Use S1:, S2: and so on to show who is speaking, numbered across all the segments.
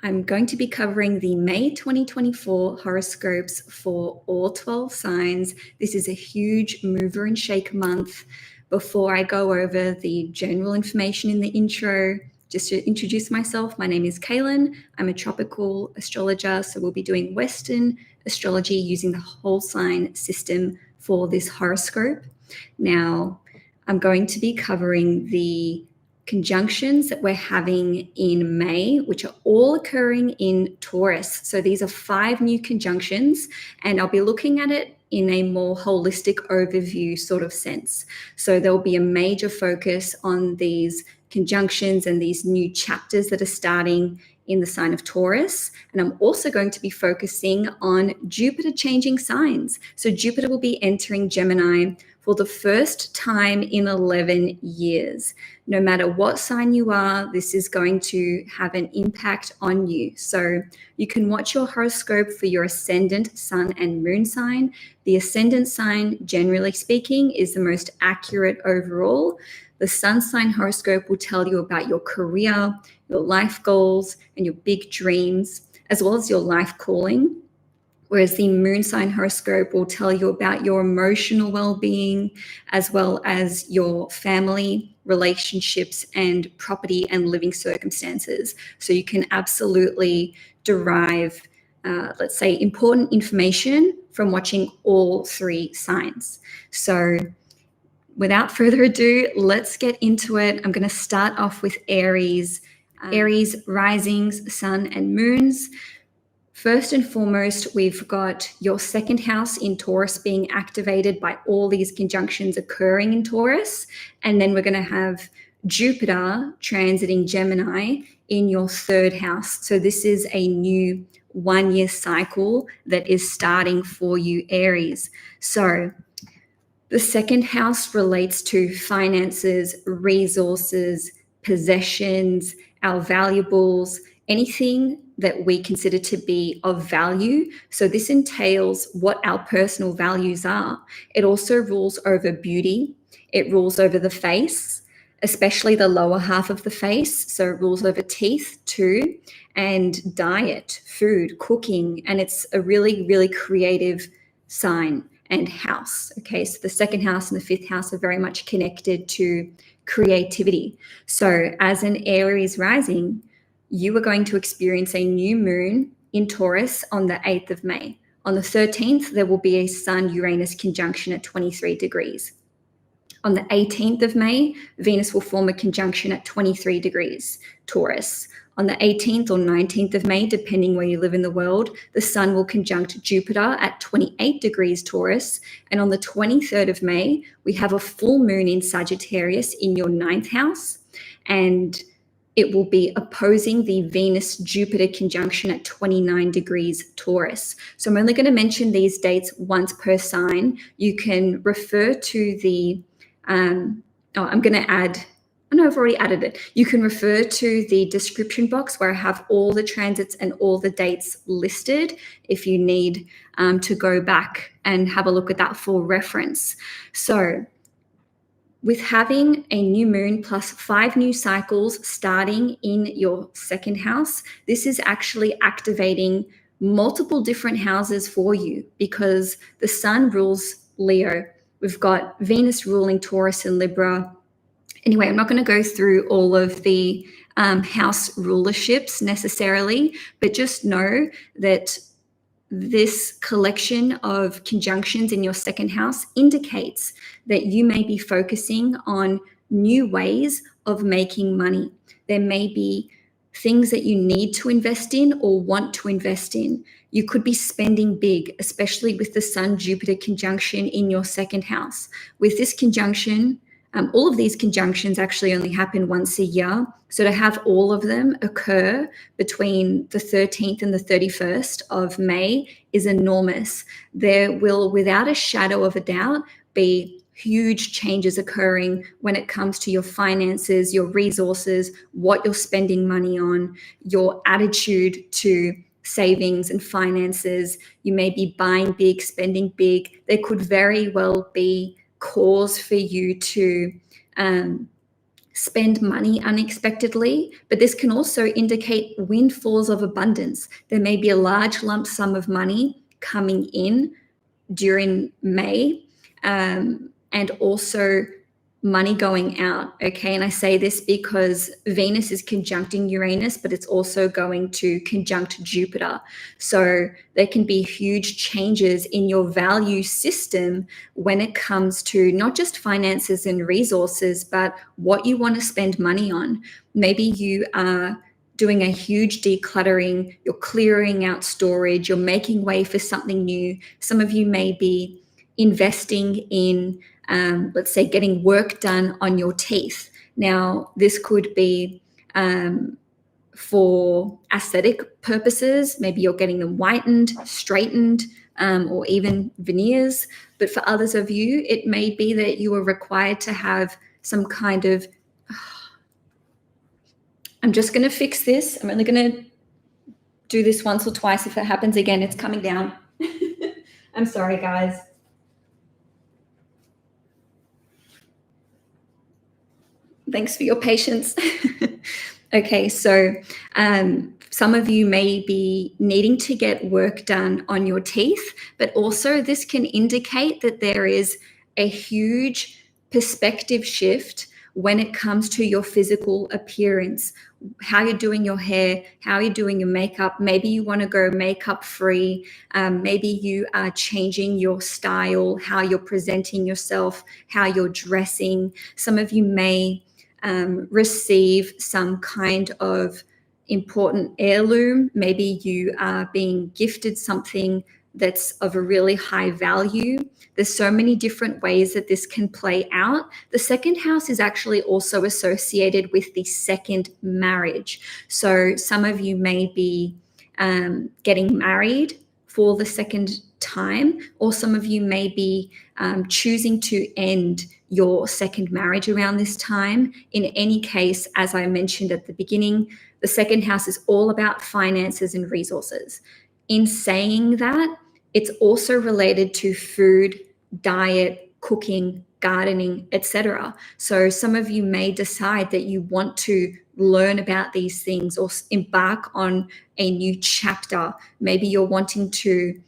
S1: I'm going to be covering the May 2024 horoscopes for all 12 signs. This is a huge mover and shaker month. Before I go over the general information in the intro, just to introduce myself, my name is Cailin. I'm a tropical astrologer, so we'll be doing Western astrology using the whole sign system for this horoscope. Now, I'm going to be covering the conjunctions that we're having in May, which are all occurring in Taurus. So these are 5 new conjunctions, and I'll be looking at it in a more holistic overview sort of sense. So there'll be a major focus on these conjunctions and these new chapters that are starting in the sign of Taurus. And I'm also going to be focusing on Jupiter changing signs. So Jupiter will be entering Gemini for the first time in 11 years. No matter what sign you are, this is going to have an impact on you. So you can watch your horoscope for your ascendant, sun, and moon sign. The ascendant sign, generally speaking, is the most accurate overall. The sun sign horoscope will tell you about your career, your life goals, and your big dreams, as well as your life calling. Whereas the moon sign horoscope will tell you about your emotional well-being, as well as your family, relationships, and property and living circumstances. So you can absolutely derive, let's say, important information from watching all 3 signs. So without further ado, let's get into it. I'm going to start off with Aries. Aries risings, sun, and moons. First and foremost, we've got your second house in Taurus being activated by all these conjunctions occurring in Taurus. And then we're going to have Jupiter transiting Gemini in your third house. So this is a new 1-year cycle that is starting for you, Aries. So the second house relates to finances, resources, possessions, our valuables, anything that we consider to be of value. So this entails what our personal values are. It also rules over beauty. It rules over the face, especially the lower half of the face. So it rules over teeth too, and diet, food, cooking. And it's a really, really creative sign and house. Okay, so the second house and the fifth house are very much connected to creativity. So as an Aries rising, you are going to experience a new moon in Taurus on the 8th of May. On the 13th, there will be a Sun-Uranus conjunction at 23 degrees. On the 18th of May, Venus will form a conjunction at 23 degrees Taurus. On the 18th or 19th of May, depending where you live in the world, the Sun will conjunct Jupiter at 28 degrees Taurus. And on the 23rd of May, we have a full moon in Sagittarius in your 9th house. And it will be opposing the Venus-Jupiter conjunction at 29 degrees Taurus. So I'm only going to mention these dates once per sign. You can refer to the, I'm going to add, no, I've already added it. You can refer to the description box where I have all the transits and all the dates listed if you need to go back and have a look at that for reference. So with having a new moon plus 5 new cycles starting in your second house, this is actually activating multiple different houses for you because the Sun rules Leo. We've got Venus ruling Taurus and Libra. Anyway, I'm not going to go through all of the house rulerships necessarily, but just know that this collection of conjunctions in your second house indicates that you may be focusing on new ways of making money. There may be things that you need to invest in or want to invest in. You could be spending big, especially with the Sun-Jupiter conjunction in your second house. With this conjunction, all of these conjunctions actually only happen once a year. So to have all of them occur between the 13th and the 31st of May is enormous. There will, without a shadow of a doubt, be huge changes occurring when it comes to your finances, your resources, what you're spending money on, your attitude to savings and finances. You may be buying big, spending big. There could very well be cause for you to spend money unexpectedly, but this can also indicate windfalls of abundance. There may be a large lump sum of money coming in during May, and also money going out, okay? And I say this because Venus is conjuncting Uranus, but it's also going to conjunct Jupiter. So there can be huge changes in your value system when it comes to not just finances and resources, but what you want to spend money on. Maybe you are doing a huge decluttering, you're clearing out storage, you're making way for something new. Some of you may be investing in let's say getting work done on your teeth. Now, this could be for aesthetic purposes. Maybe you're getting them whitened, straightened, or even veneers. But for others of you, it may be that you are required to have some kind of, I'm just going to fix this. I'm only going to do this once or twice. If it happens again, it's coming down. I'm sorry, guys. Thanks for your patience. Okay, so some of you may be needing to get work done on your teeth, but also this can indicate that there is a huge perspective shift when it comes to your physical appearance, how you're doing your hair, how you're doing your makeup. Maybe you want to go makeup free. Maybe you are changing your style, how you're presenting yourself, how you're dressing. Some of you may receive some kind of important heirloom. Maybe you are being gifted something that's of a really high value. There's so many different ways that this can play out. The second house is actually also associated with the second marriage. So some of you may be getting married for the second time, or some of you may be choosing to end your second marriage around this time. In any case, as I mentioned at the beginning, the second house is all about finances and resources. In saying that, it's also related to food, diet, cooking, gardening, etc. So some of you may decide that you want to learn about these things or embark on a new chapter. Maybe you're wanting to,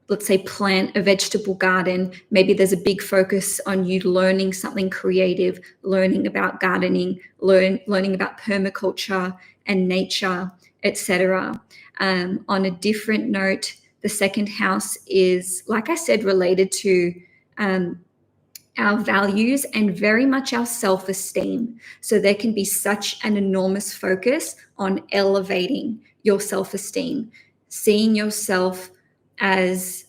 S1: let's say plant a vegetable garden. Maybe there's a big focus on you learning something creative, learning about gardening, learning about permaculture and nature, etc. On a different note, the second house is, like I said, related to our values and very much our self-esteem. So there can be such an enormous focus on elevating your self-esteem, seeing yourself as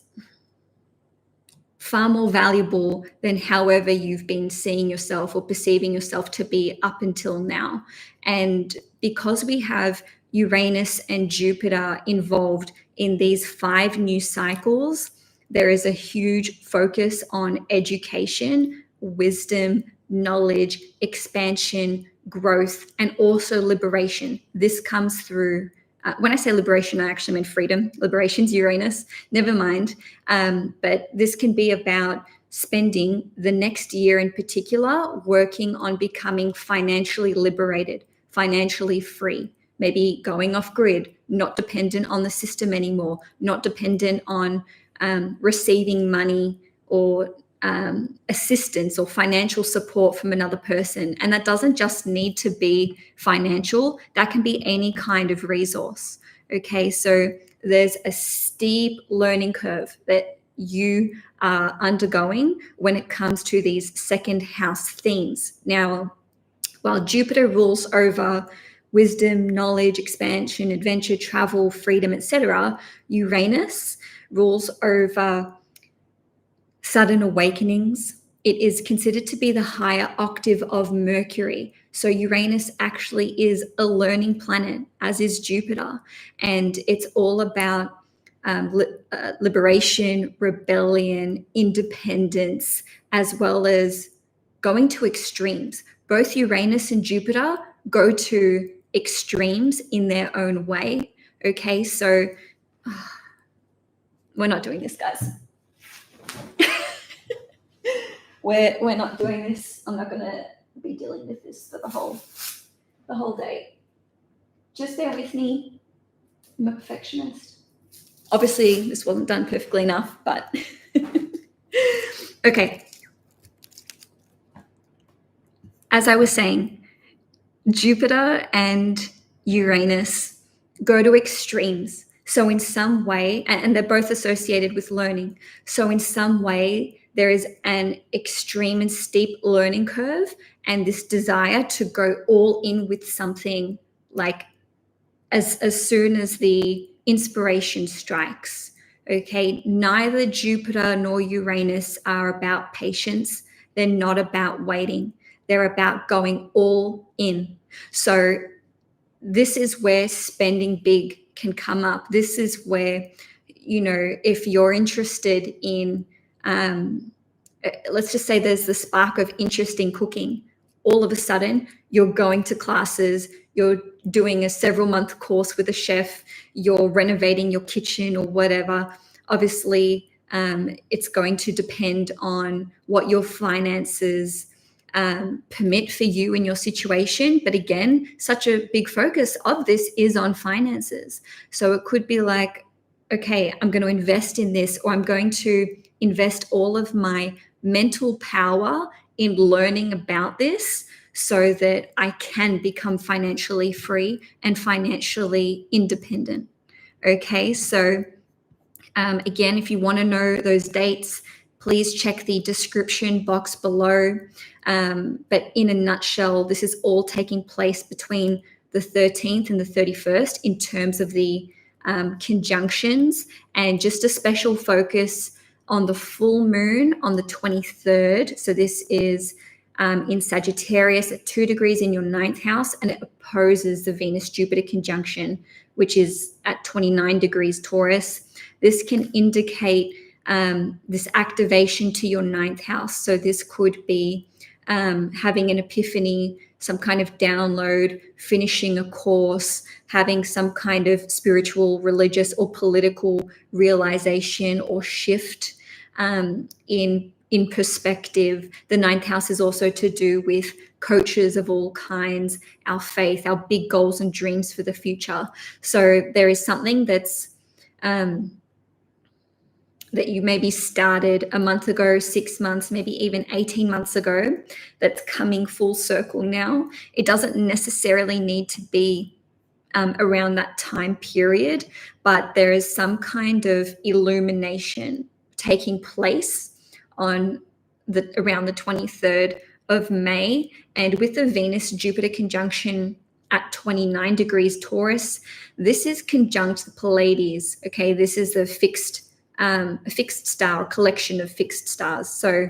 S1: far more valuable than however you've been seeing yourself or perceiving yourself to be up until now. And because we have Uranus and Jupiter involved in these 5 new cycles, there is a huge focus on education, wisdom, knowledge, expansion, growth, and also liberation. This comes through, when I say liberation, I actually mean freedom. Liberation's Uranus, never mind. But this can be about spending the next year in particular working on becoming financially liberated, financially free, maybe going off grid, not dependent on the system anymore, not dependent on receiving money or assistance or financial support from another person. And that doesn't just need to be financial, that can be any kind of resource. Okay, so there's a steep learning curve that you are undergoing when it comes to these second house themes. Now, while Jupiter rules over wisdom, knowledge, expansion, adventure, travel, freedom, etc., Uranus rules over sudden awakenings. It is considered to be the higher octave of Mercury. So Uranus actually is a learning planet, as is Jupiter. And it's all about liberation, rebellion, independence, as well as going to extremes. Both Uranus and Jupiter go to extremes in their own way. Okay, so we're not doing this, guys. we're not doing this. I'm not going to be dealing with this for the whole day. Just bear with me. I'm a perfectionist. Obviously, this wasn't done perfectly enough, but okay. As I was saying, Jupiter and Uranus go to extremes. So in some way, and they're both associated with learning. So in some way, there is an extreme and steep learning curve and this desire to go all in with something like as soon as the inspiration strikes. Okay, neither Jupiter nor Uranus are about patience. They're not about waiting. They're about going all in. So this is where spending big can come up. This is where, if you're interested in, let's just say there's the spark of interest in cooking. All of a sudden, you're going to classes, you're doing a several-month course with a chef, you're renovating your kitchen or whatever. Obviously, it's going to depend on what your finances permit for you in your situation. But again, such a big focus of this is on finances. So it could be like, okay, I'm going to invest in this, or I'm going to invest all of my mental power in learning about this so that I can become financially free and financially independent. Okay, so again, if you want to know those dates, please check the description box below. But in a nutshell, this is all taking place between the 13th and the 31st in terms of the conjunctions, and just a special focus on the full moon on the 23rd. So this is in Sagittarius at 2 degrees in your 9th house, and it opposes the Venus-Jupiter conjunction, which is at 29 degrees Taurus. This can indicate this activation to your 9th house. So this could be having an epiphany, some kind of download, finishing a course, having some kind of spiritual, religious, or political realization or shift in perspective. The 9th house is also to do with coaches of all kinds, our faith, our big goals and dreams for the future. So there is something that's that you maybe started a month ago, 6 months, maybe even 18 months ago, that's coming full circle now. It doesn't necessarily need to be around that time period, but there is some kind of illumination taking place on around the 23rd of May. And with the Venus-Jupiter conjunction at 29 degrees Taurus, this is conjunct the Pleiades. Okay, this is a fixed star, a collection of fixed stars. So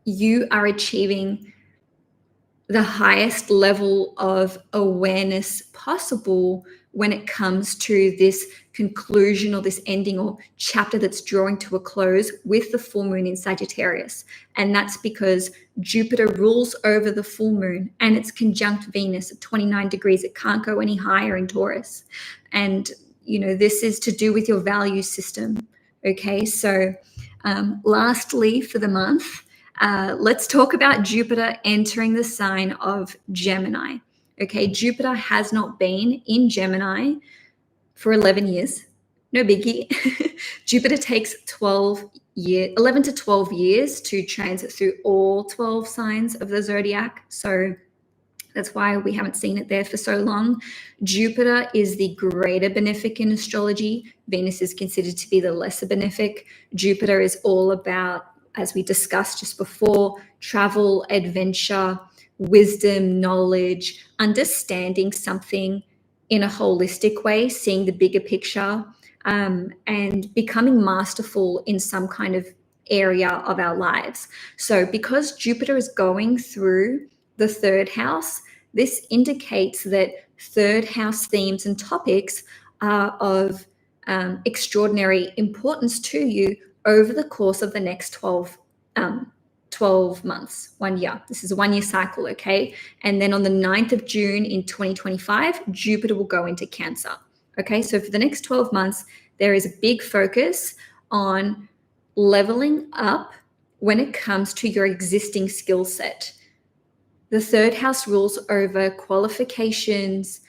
S1: you are achieving the highest level of awareness possible when it comes to this conclusion or this ending or chapter that's drawing to a close with the full moon in Sagittarius. And that's because Jupiter rules over the full moon and it's conjunct Venus at 29 degrees. It can't go any higher in Taurus. And this is to do with your value system. Okay, so lastly for the month, let's talk about Jupiter entering the sign of Gemini. Okay, Jupiter has not been in Gemini for 11 years. No biggie. Jupiter takes 11 to 12 years to transit through all 12 signs of the zodiac. So that's why we haven't seen it there for so long. Jupiter is the greater benefic in astrology. Venus is considered to be the lesser benefic. Jupiter is all about, as we discussed just before, travel, adventure, wisdom, knowledge, understanding something in a holistic way, seeing the bigger picture, and becoming masterful in some kind of area of our lives. So because Jupiter is going through the 3rd house, this indicates that 3rd house themes and topics are of extraordinary importance to you over the course of the next 12 months, 1 year. This is a 1 year cycle, okay? And then on the 9th of June in 2025, Jupiter will go into Cancer. Okay, so for the next 12 months, there is a big focus on leveling up when it comes to your existing skill set. The third house rules over qualifications,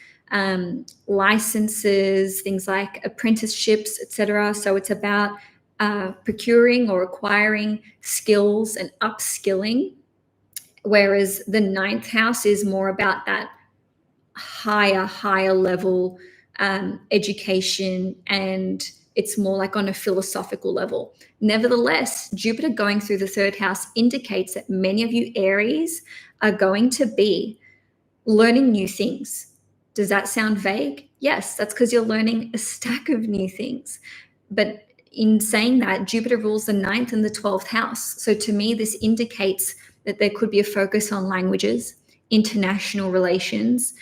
S1: licenses, things like apprenticeships, etc. So it's about procuring or acquiring skills and upskilling, whereas the ninth house is more about that higher level education, and it's more like on a philosophical level. Nevertheless, Jupiter going through the third house indicates that many of you Aries are going to be learning new things. Does that sound vague? Yes, that's because you're learning a stack of new things. But in saying that, Jupiter rules the ninth and the 12th house. So to me, this indicates that there could be a focus on languages, international relations,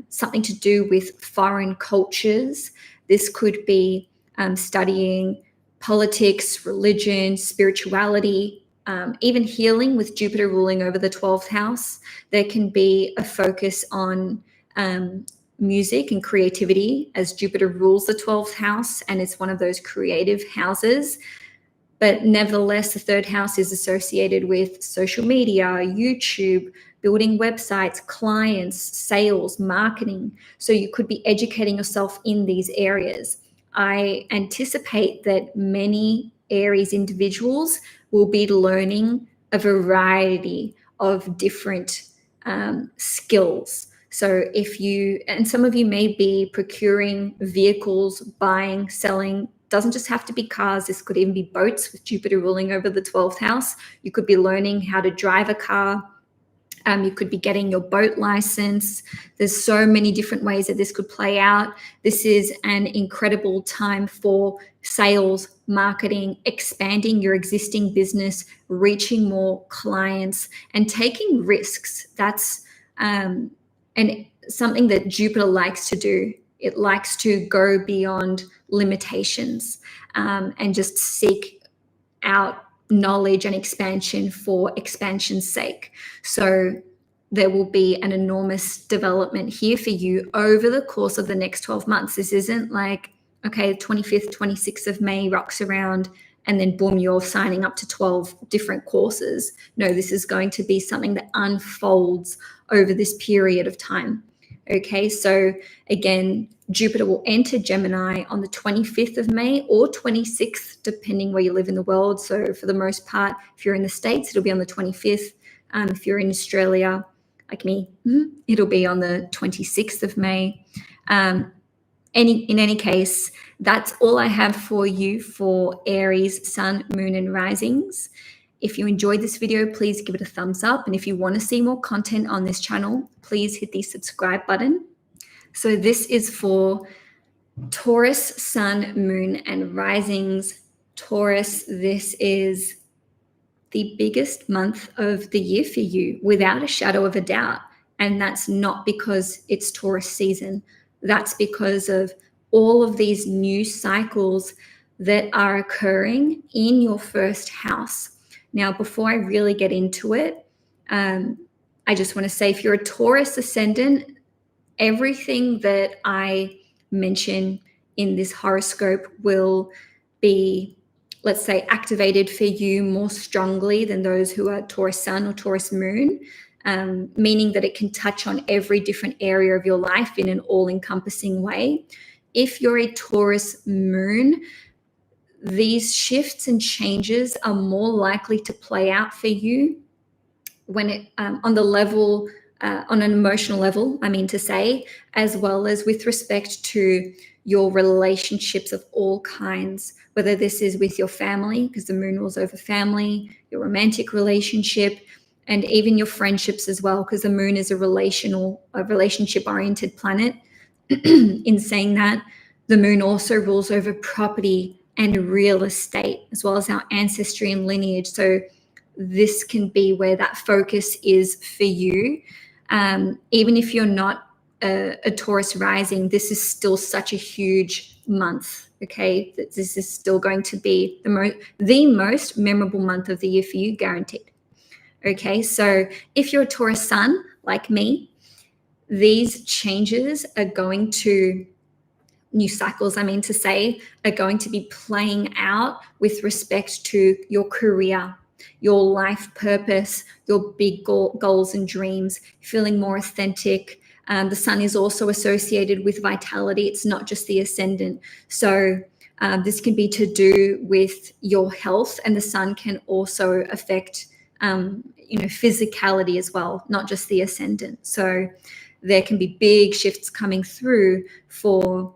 S1: something to do with foreign cultures. This could be studying politics, religion, spirituality, even healing with Jupiter ruling over the 12th house. There can be a focus on music and creativity, as Jupiter rules the 12th house, and it's one of those creative houses. But nevertheless, the third house is associated with social media, YouTube, building websites, clients, sales, marketing. So you could be educating yourself in these areas. I anticipate that many Aries individuals will be learning a variety of different skills. So and some of you may be procuring vehicles, buying, selling. Doesn't just have to be cars. This could even be boats with Jupiter ruling over the 12th house. You could be learning how to drive a car. You could be getting your boat license. There's so many different ways that this could play out. This is an incredible time for sales, marketing, expanding your existing business, reaching more clients, and taking risks. That's and something that Jupiter likes to do. It likes to go beyond limitations and just seek out knowledge and expansion for expansion's sake. So there will be an enormous development here for you over the course of the next 12 months. This isn't like, okay, 25th, 26th of May rocks around and then boom, you're signing up to 12 different courses. No, this is going to be something that unfolds over this period of time. Okay, so again, Jupiter will enter Gemini on the 25th of May or 26th, depending where you live in the world. So for the most part, if you're in the States, it'll be on the 25th. If you're in Australia, like me, it'll be on the 26th of May. In any case, that's all I have for you for Aries, Sun, Moon, and Risings. If you enjoyed this video, please give it a thumbs up. And if you want to see more content on this channel, please hit the subscribe button. So this is for Taurus, Sun, Moon, and Risings. Taurus, this is the biggest month of the year for you, without a shadow of a doubt. And that's not because it's Taurus season. That's because of all of these new cycles that are occurring in your first house. Now, before I really get into it, I just want to say, if you're a Taurus ascendant, everything that I mention in this horoscope will be, let's say, activated for you more strongly than those who are Taurus Sun or Taurus Moon, meaning that it can touch on every different area of your life in an all-encompassing way. If you're a Taurus Moon, these shifts and changes are more likely to play out for you when it on the level, on an emotional level, I mean to say, as well as with respect to your relationships of all kinds, whether this is with your family, because the moon rules over family, your romantic relationship, and even your friendships as well, because the moon is a relationship-oriented planet. In saying that, the moon also rules over property and real estate, as well as our ancestry and lineage. So this can be where that focus is for you. Even if you're not a Taurus rising, this is still such a huge month, okay? This is still going to be the most memorable month of the year for you, guaranteed. Okay, so if you're a Taurus sun, like me, these changes are going to, new cycles, I mean to say, are going to be playing out with respect to your career, your life purpose, your big goals and dreams, feeling more authentic. The sun is also associated with vitality. It's not just the ascendant. So this can be to do with your health, and the sun can also affect, physicality as well, not just the ascendant. So there can be big shifts coming through for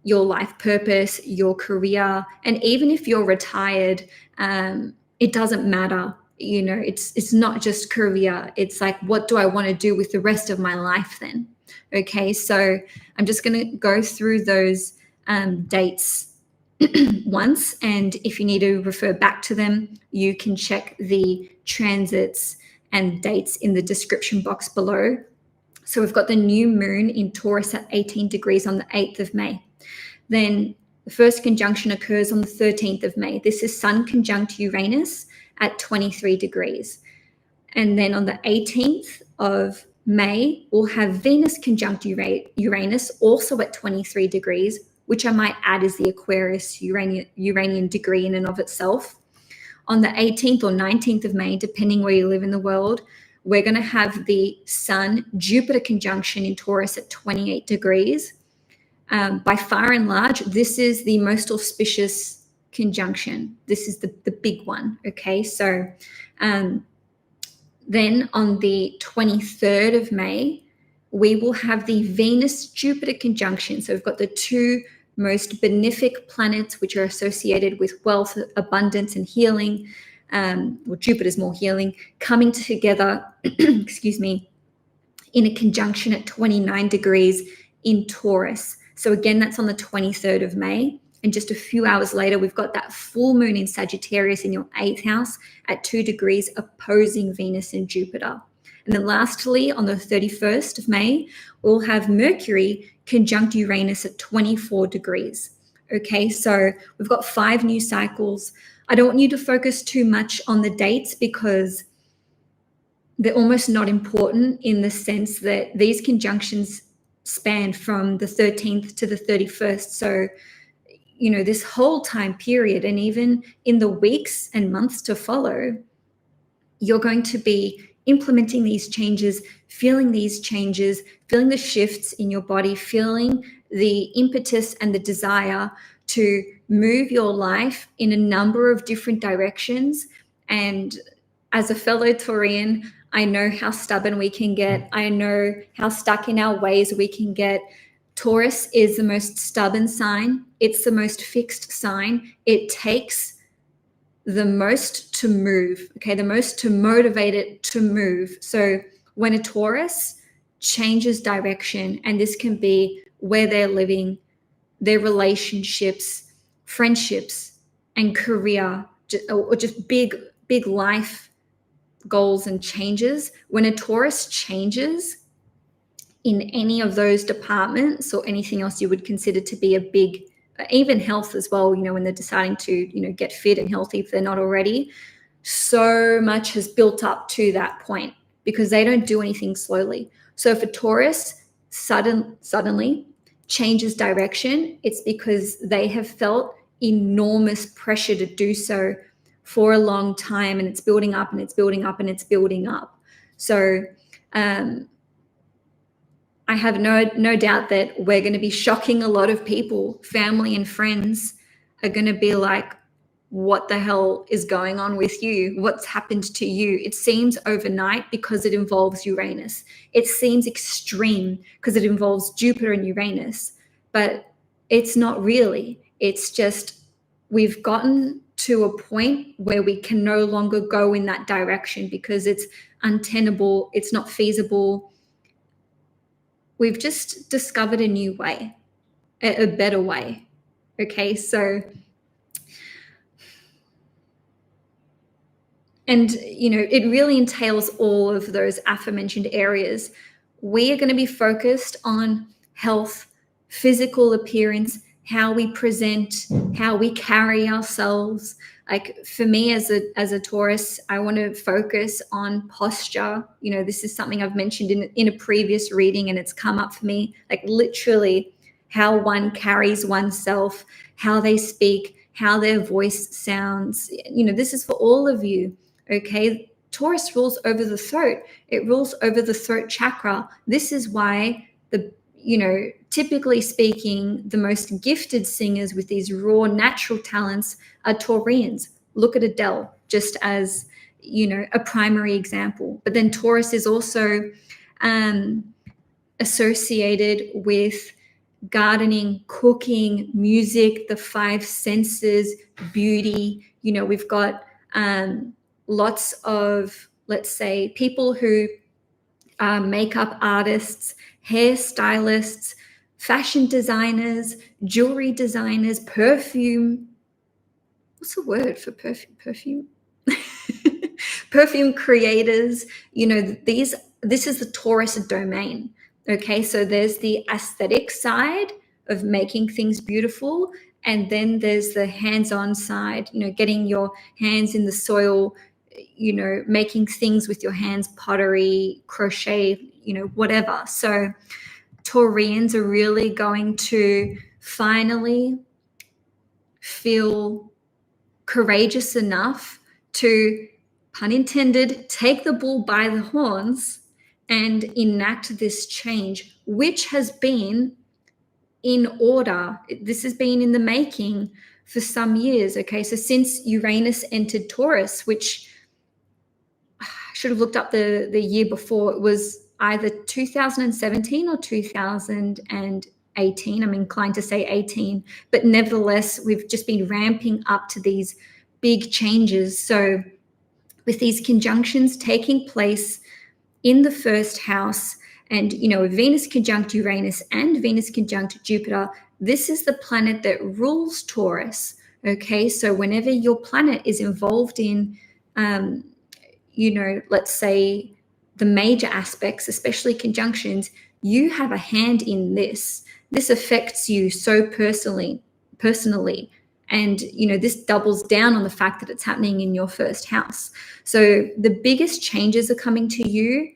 S1: your life purpose, your career, and even if you're retired, it doesn't matter. It's not just career. It's like, what do I want to do with the rest of my life then? Okay, so I'm just going to go through those dates once, and if you need to refer back to them, you can check the transits and dates in the description box below. So we've got the new moon in Taurus at 18 degrees on the 8th of May. Then the first conjunction occurs on the 13th of May. This is Sun conjunct Uranus at 23 degrees. And then on the 18th of May, we'll have Venus conjunct Uranus also at 23 degrees, which I might add is the Aquarius Uranian degree in and of itself. On the 18th or 19th of May, depending where you live in the world, we're going to have the Sun-Jupiter conjunction in Taurus at 28 degrees. By far and large, this is the most auspicious conjunction. This is the big one, okay? So then on the 23rd of May, we will have the Venus-Jupiter conjunction. So we've got the two most benefic planets, which are associated with wealth, abundance, and healing. Jupiter's more healing, coming together, excuse me, in a conjunction at 29 degrees in Taurus. So again, that's on the 23rd of May. And just a few hours later, we've got that full moon in Sagittarius in your 8th house at 2 degrees opposing Venus and Jupiter. And then lastly, on the 31st of May, we'll have Mercury conjunct Uranus at 24 degrees. Okay, so we've got 5 new cycles. I don't want you to focus too much on the dates because they're almost not important, in the sense that these conjunctions span from the 13th to the 31st. So, this whole time period, and even in the weeks and months to follow, you're going to be implementing these changes, feeling these changes, feeling the shifts in your body, feeling the impetus and the desire to move your life in a number of different directions. And as a fellow Taurian, I know how stubborn we can get. I know how stuck in our ways we can get. Taurus is the most stubborn sign. It's the most fixed sign. It takes the most to move, okay, the most to motivate it to move. So when a Taurus changes direction, and this can be where they're living, their relationships, friendships, and career, or just big life goals and changes, when a Taurus changes in any of those departments or anything else you would consider to be a big, even health as well, when they're deciding to, get fit and healthy if they're not already, so much has built up to that point because they don't do anything slowly. So if a Taurus suddenly changes direction, it's because they have felt enormous pressure to do so for a long time, and it's building up and it's building up and it's building up. So I have no doubt that we're going to be shocking a lot of people. Family and friends are going to be like, what the hell is going on with you? What's happened to you? It seems overnight because it involves Uranus. It seems extreme because it involves Jupiter and Uranus, but it's not really. It's just we've gotten to a point where we can no longer go in that direction because it's untenable. It's not feasible. We've just discovered a new way, a better way. Okay, so, and, it really entails all of those aforementioned areas. We are going to be focused on health, physical appearance, how we present, how we carry ourselves. Like for me as a Taurus, I want to focus on posture. This is something I've mentioned in a previous reading, and it's come up for me, like literally how one carries oneself, how they speak, how their voice sounds. This is for all of you, okay? Taurus rules over the throat. It rules over the throat chakra. This is why typically speaking, the most gifted singers with these raw natural talents are Taurians. Look at Adele, just as, a primary example. But then Taurus is also associated with gardening, cooking, music, the five senses, beauty. We've got lots of, let's say, people who are makeup artists, hairstylists, fashion designers, jewelry designers, perfume. What's the word for perfume? Perfume creators. This is the Taurus domain. Okay, so there's the aesthetic side of making things beautiful, and then there's the hands-on side, getting your hands in the soil, making things with your hands, pottery, crochet, whatever. So Taurians are really going to finally feel courageous enough to, pun intended, take the bull by the horns and enact this change, which has been in order. This has been in the making for some years. Okay, so since Uranus entered Taurus, which I should have looked up the year before, it was either 2017 or 2018. I'm inclined to say 18, but nevertheless, we've just been ramping up to these big changes. So with these conjunctions taking place in the first house, and Venus conjunct Uranus and Venus conjunct Jupiter, this is the planet that rules Taurus. Okay, so whenever your planet is involved in let's say the major aspects, especially conjunctions, you have a hand in this. This affects you so personally. And, this doubles down on the fact that it's happening in your first house. So the biggest changes are coming to you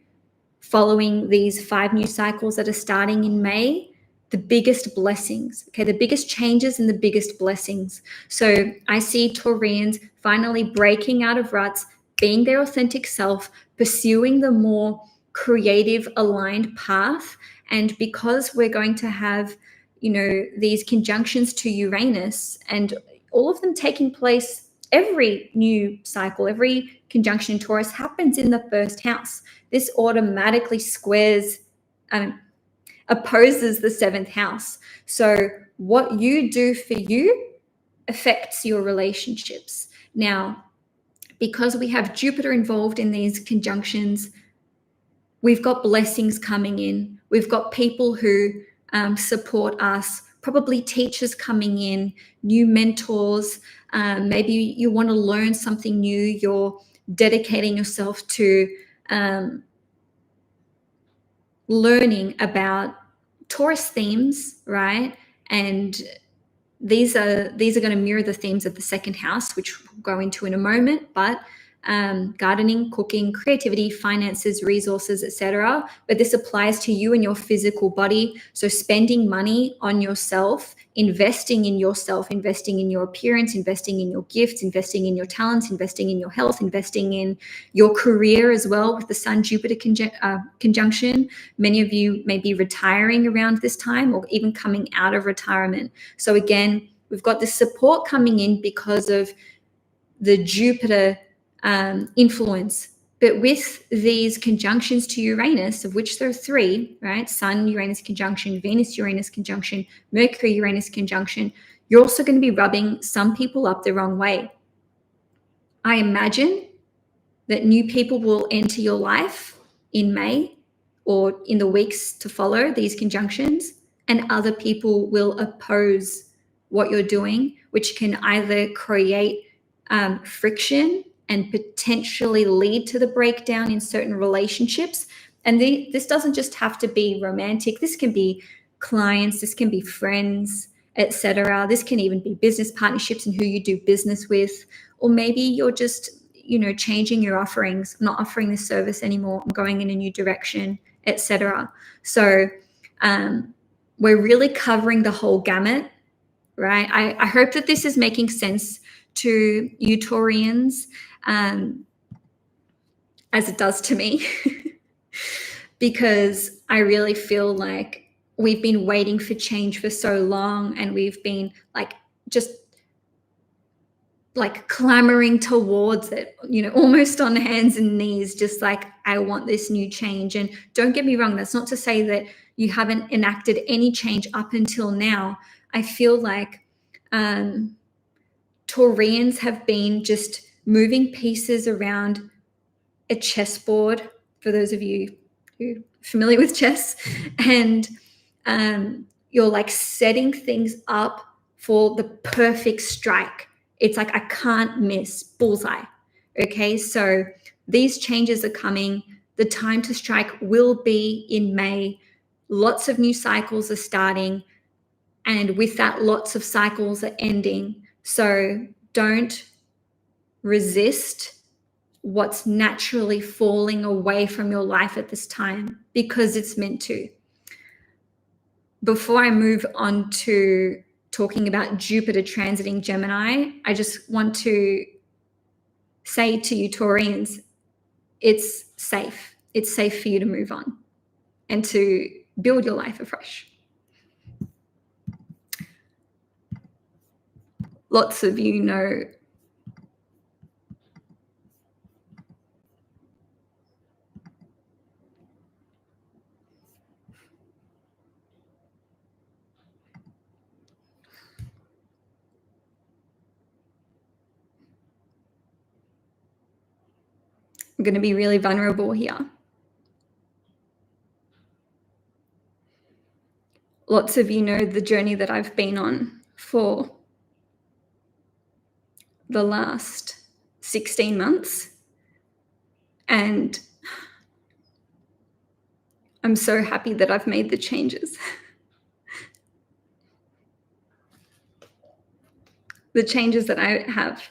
S1: following these 5 new cycles that are starting in May. The biggest blessings, okay, the biggest changes and the biggest blessings. So I see Taurians finally breaking out of ruts, being their authentic self, pursuing the more creative, aligned path. And because we're going to have, these conjunctions to Uranus, and all of them taking place, every new cycle, every conjunction in Taurus happens in the first house. This automatically opposes the 7th house. So what you do for you affects your relationships. Now, because we have Jupiter involved in these conjunctions, we've got blessings coming in. We've got people who support us, probably teachers coming in, new mentors. Maybe you want to learn something new. You're dedicating yourself to learning about Taurus themes, right? And these are going to mirror the themes of the 2nd house, which we'll go into in a moment. But gardening, cooking, creativity, finances, resources, etc. But this applies to you and your physical body. So spending money on yourself, investing in yourself, investing in your appearance, investing in your gifts, investing in your talents, investing in your health, investing in your career as well with the Sun-Jupiter conjunction. Many of you may be retiring around this time or even coming out of retirement. So again, we've got this support coming in because of the Jupiter influence. But with these conjunctions to Uranus, of which there are 3, right? Sun-Uranus conjunction, Venus-Uranus conjunction, Mercury-Uranus conjunction, you're also going to be rubbing some people up the wrong way. I imagine that new people will enter your life in May or in the weeks to follow these conjunctions, and other people will oppose what you're doing, which can either create friction and potentially lead to the breakdown in certain relationships. And this doesn't just have to be romantic. This can be clients, this can be friends, etc. This can even be business partnerships and who you do business with. Or maybe you're just, changing your offerings. I'm not offering this service anymore. I'm going in a new direction, etc. So we're really covering the whole gamut right? I hope that this is making sense to you Taurians, as it does to me, because I really feel like we've been waiting for change for so long, and we've been just clamoring towards it, almost on hands and knees, just like, I want this new change. And don't get me wrong, that's not to say that you haven't enacted any change up until now. I feel like Taurians have been just moving pieces around a chessboard, for those of you who are familiar with chess, and you're setting things up for the perfect strike. It's like, I can't miss, bullseye. Okay, so these changes are coming. The time to strike will be in May. Lots of new cycles are starting, and with that, lots of cycles are ending. So don't resist what's naturally falling away from your life at this time, because it's meant to. Before I move on to talking about Jupiter transiting Gemini, I just want to say to you Taurians, it's safe. It's safe for you to move on and to build your life afresh. Lots of you know I'm going to be really vulnerable here. Lots of you know the journey that I've been on for the last 16 months. And I'm so happy that I've made the changes. The changes that I have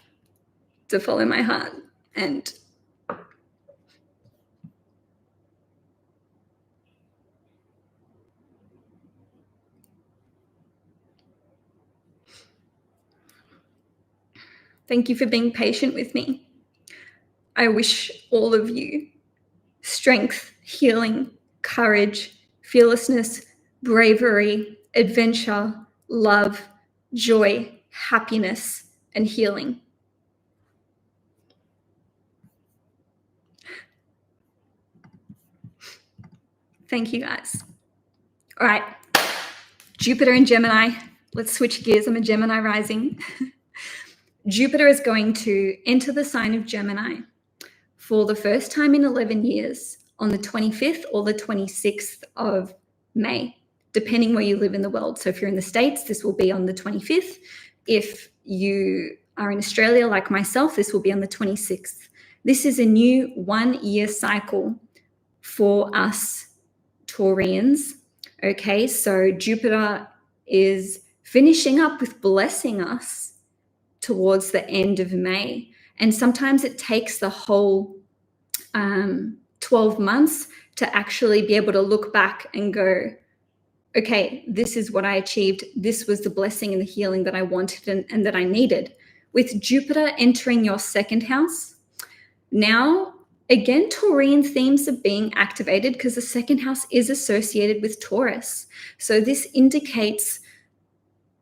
S1: to follow my heart. And thank you for being patient with me. I wish all of you strength, healing, courage, fearlessness, bravery, adventure, love, joy, happiness, and healing. Thank you, guys. All right, Jupiter and Gemini. Let's switch gears. I'm a Gemini rising. Jupiter is going to enter the sign of Gemini for the first time in 11 years on the 25th or the 26th of May, depending where you live in the world. So if you're in the States, this will be on the 25th. If you are in Australia, like myself, this will be on the 26th. This is a new 1-year cycle for us Taurians. Okay, so Jupiter is finishing up with blessing us towards the end of May. And sometimes it takes the whole 12 months to actually be able to look back and go, okay, this is what I achieved. This was the blessing and the healing that I wanted and that I needed. With Jupiter entering your second house, now, again, Taurian themes are being activated because the second house is associated with Taurus. So this indicates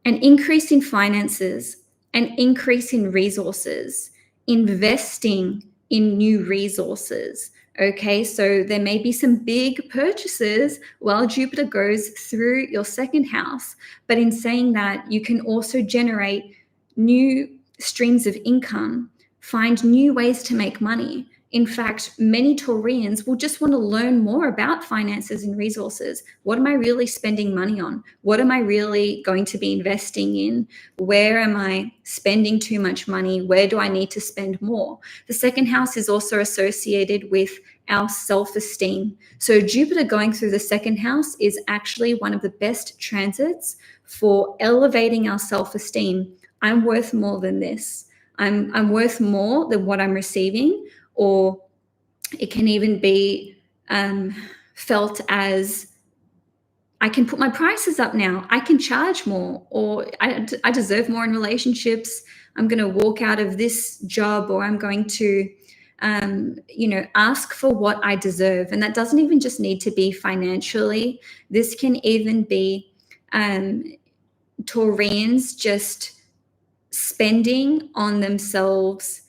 S1: an increase in finances, an increase in resources, investing in new resources. Okay, so there may be some big purchases while Jupiter goes through your second house. But in saying that, you can also generate new streams of income, find new ways to make money. In fact, many Taurians will just want to learn more about finances and resources. What am I really spending money on? What am I really going to be investing in? Where am I spending too much money? Where do I need to spend more? The second house is also associated with our self-esteem. So Jupiter going through the second house is actually one of the best transits for elevating our self-esteem. I'm worth more than this. I'm worth more than what I'm receiving. Or it can even be felt as I can put my prices up now. I can charge more, or I deserve more in relationships. I'm going to walk out of this job, or I'm going to, ask for what I deserve. And that doesn't even just need to be financially. This can even be Taurians just spending on themselves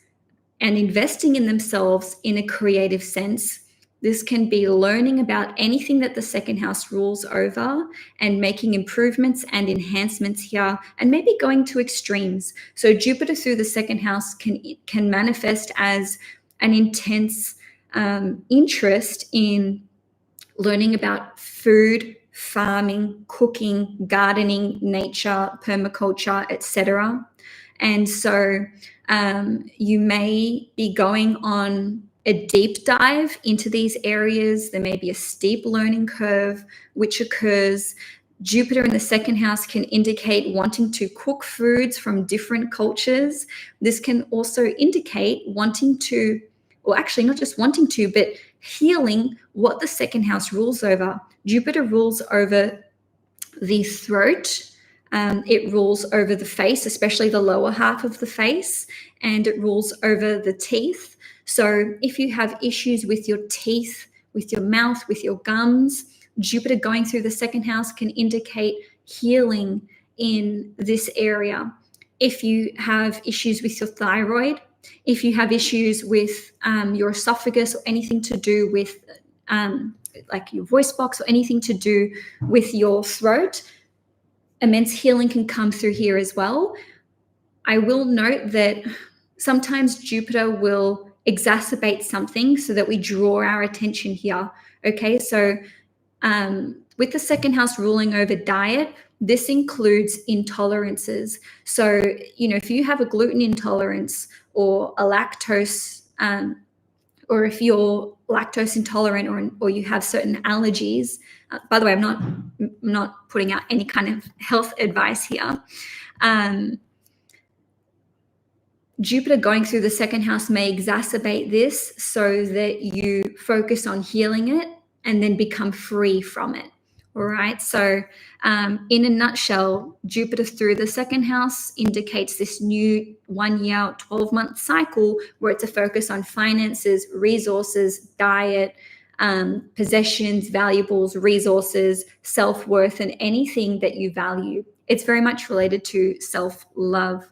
S1: and investing in themselves in a creative sense. This can be learning about anything that the second house rules over and making improvements and enhancements here, and maybe going to extremes. So Jupiter through the second house can manifest as an intense interest in learning about food, farming, cooking, gardening, nature, permaculture, etc. And so you may be going on a deep dive into these areas. There may be a steep learning curve which occurs. Jupiter in the second house can indicate wanting to cook foods from different cultures. This can also indicate wanting to, or actually not just wanting to, but healing what the second house rules over. Jupiter rules over the throat. It rules over the face, especially the lower half of the face, and it rules over the teeth. So if you have issues with your teeth, with your mouth, with your gums, Jupiter going through the second house can indicate healing in this area. If you have issues with your thyroid, if you have issues with your esophagus, or anything to do with like your voice box, or anything to do with your throat, immense healing can come through here as well. I will note that sometimes Jupiter will exacerbate something so that we draw our attention here. Okay, so with the second house ruling over diet, this includes intolerances. So, if you have a gluten intolerance or a lactose, or if you're lactose intolerant, or you have certain allergies, by the way, I'm not putting out any kind of health advice here. Jupiter going through the second house may exacerbate this so that you focus on healing it and then become free from it. All right. So in a nutshell, Jupiter through the second house indicates this new 1 year, 12-month cycle where it's a focus on finances, resources, diet, possessions, valuables, resources, self-worth, and anything that you value. It's very much related to self-love.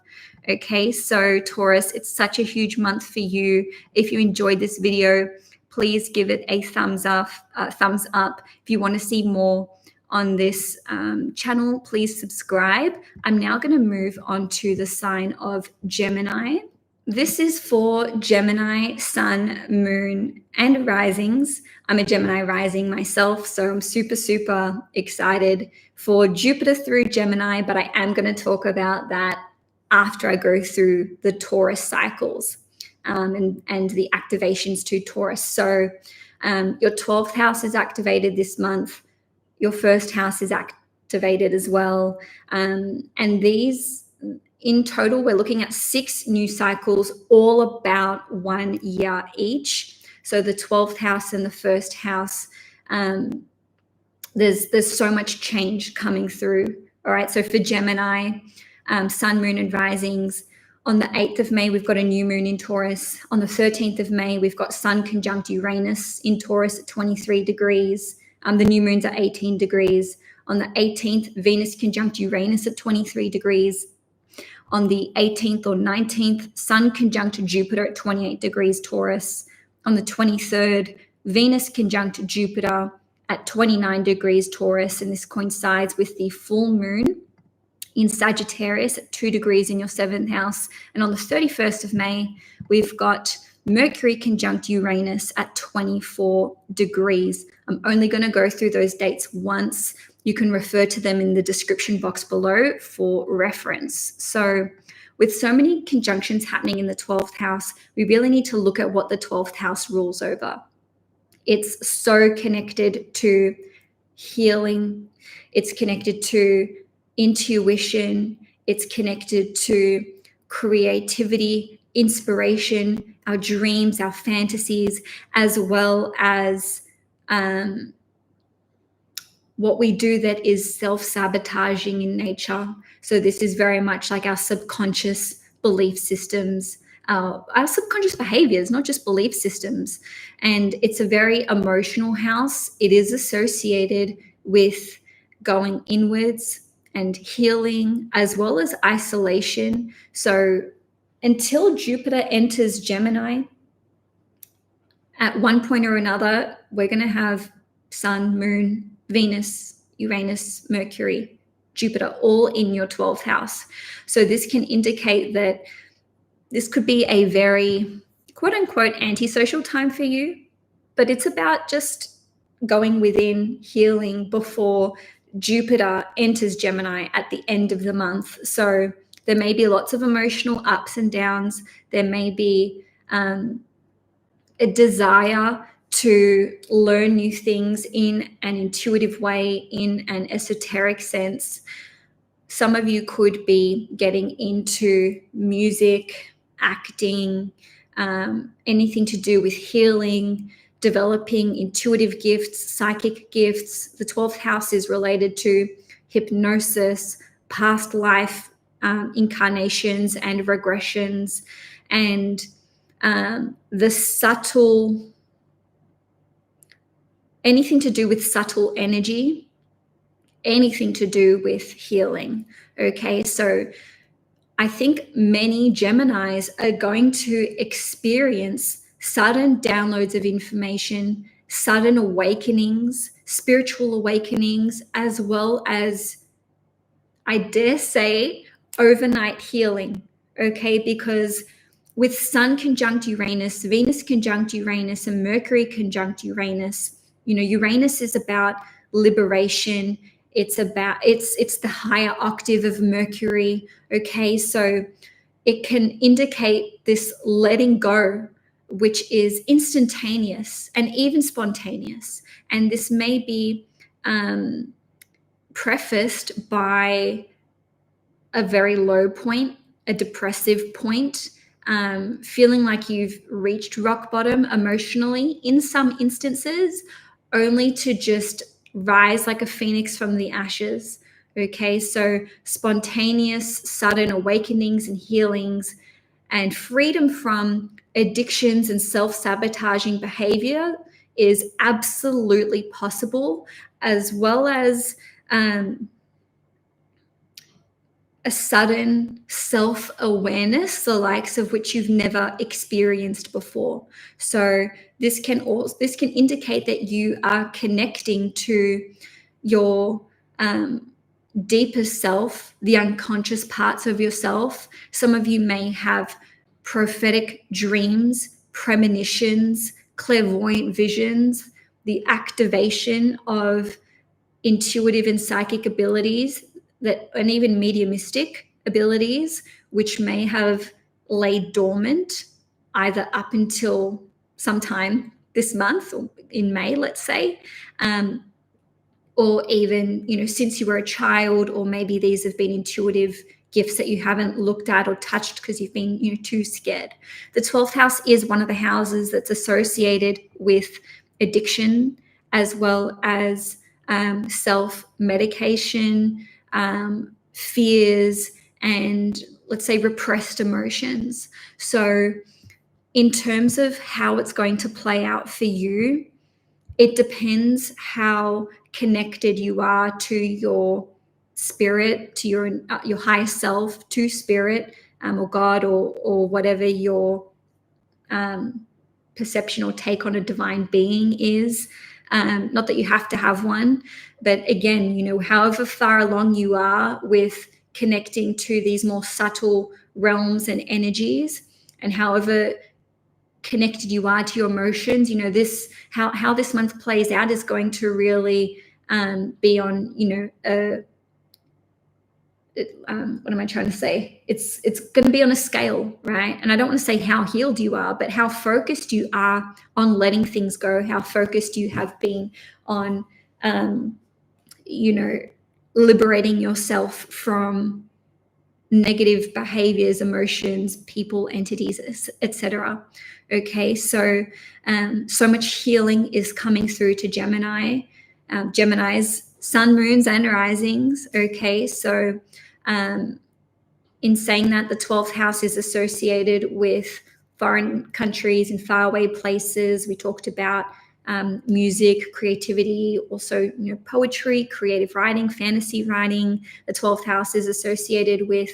S1: Okay, so Taurus, it's such a huge month for you. If you enjoyed this video, please give it a thumbs up. If you want to see more on this channel, please subscribe. I'm now going to move on to the sign of Gemini. This is for Gemini, Sun, Moon, and risings. I'm a Gemini rising myself, so I'm super, super excited for Jupiter through Gemini, but I am going to talk about that after I go through the Taurus cycles and the activations to Taurus. So your 12th house is activated this month. Your first house is activated as well. And these, in total, we're looking at 6 new cycles, all about 1 year each. So the 12th house and the first house, there's so much change coming through. All right, so for Gemini, Sun, Moon, and risings, on the 8th of May, we've got a new moon in Taurus. On the 13th of May, we've got Sun conjunct Uranus in Taurus at 23 degrees. The new moon's at 18 degrees. On the 18th, Venus conjunct Uranus at 23 degrees. On the 18th or 19th, Sun conjunct Jupiter at 28 degrees Taurus. On the 23rd, Venus conjunct Jupiter at 29 degrees Taurus, and this coincides with the full moon in Sagittarius at 2 degrees in your 7th house. And on the 31st of May, we've got Mercury conjunct Uranus at 24 degrees. I'm only going to go through those dates once. You can refer to them in the description box below for reference. So with so many conjunctions happening in the 12th house, we really need to look at what the 12th house rules over. It's so connected to healing. It's connected to intuition. It's connected to creativity, inspiration, our dreams, our fantasies, as well as what we do that is self-sabotaging in nature. So this is very much like our subconscious belief systems, our subconscious behaviors, not just belief systems. And it's a very emotional house. It is associated with going inwards and healing, as well as isolation. So until Jupiter enters Gemini, at one point or another, we're going to have Sun, Moon, Venus, Uranus, Mercury, Jupiter, all in your 12th house. So this can indicate that this could be a very quote unquote antisocial time for you, but it's about just going within, healing before Jupiter enters Gemini at the end of the month. So there may be lots of emotional ups and downs. There may be a desire to learn new things in an intuitive way, in an esoteric sense. Some of you could be getting into music, acting, anything to do with healing, developing intuitive gifts, psychic gifts. The 12th house is related to hypnosis, past life incarnations and regressions, and the subtle, anything to do with subtle energy, anything to do with healing. Okay, so I think many Geminis are going to experience sudden downloads of information, sudden awakenings, spiritual awakenings, as well as, I dare say, overnight healing. Okay, because with Sun conjunct Uranus, Venus conjunct Uranus, and Mercury conjunct Uranus, Uranus is about liberation. It's the higher octave of Mercury. Okay, so it can indicate this letting go, which is instantaneous and even spontaneous. And this may be prefaced by a very low point, a depressive point, feeling like you've reached rock bottom emotionally in some instances, only to just rise like a phoenix from the ashes. Okay, so spontaneous, sudden awakenings and healings and freedom from addictions and self-sabotaging behavior is absolutely possible, as well as a sudden self-awareness, the likes of which you've never experienced before. So this can indicate that you are connecting to your deeper self, the unconscious parts of yourself. Some of you may have prophetic dreams, premonitions, clairvoyant visions, the activation of intuitive and psychic abilities, and even mediumistic abilities, which may have laid dormant either up until sometime this month or in May, let's say, or even, since you were a child, or maybe these have been intuitive gifts that you haven't looked at or touched because you've been, too scared. The 12th house is one of the houses that's associated with addiction, as well as self-medication, fears, and let's say repressed emotions. So in terms of how it's going to play out for you, it depends how connected you are to your spirit, to your higher self, to spirit, or God, or whatever your perception or take on a divine being is. Not that you have to have one, but again, however far along you are with connecting to these more subtle realms and energies, and however connected you are to your emotions, this how this month plays out is going to really be on, what am I trying to say? It's going to be on a scale, right? And I don't want to say how healed you are, but how focused you are on letting things go, how focused you have been on, liberating yourself from negative behaviors, emotions, people, entities, etc. Okay, so so much healing is coming through to Gemini. Geminis sun, moons, and risings. Okay, so in saying that, the 12th house is associated with foreign countries and faraway places. We talked about music, creativity, also poetry, creative writing, fantasy writing. The 12th house is associated with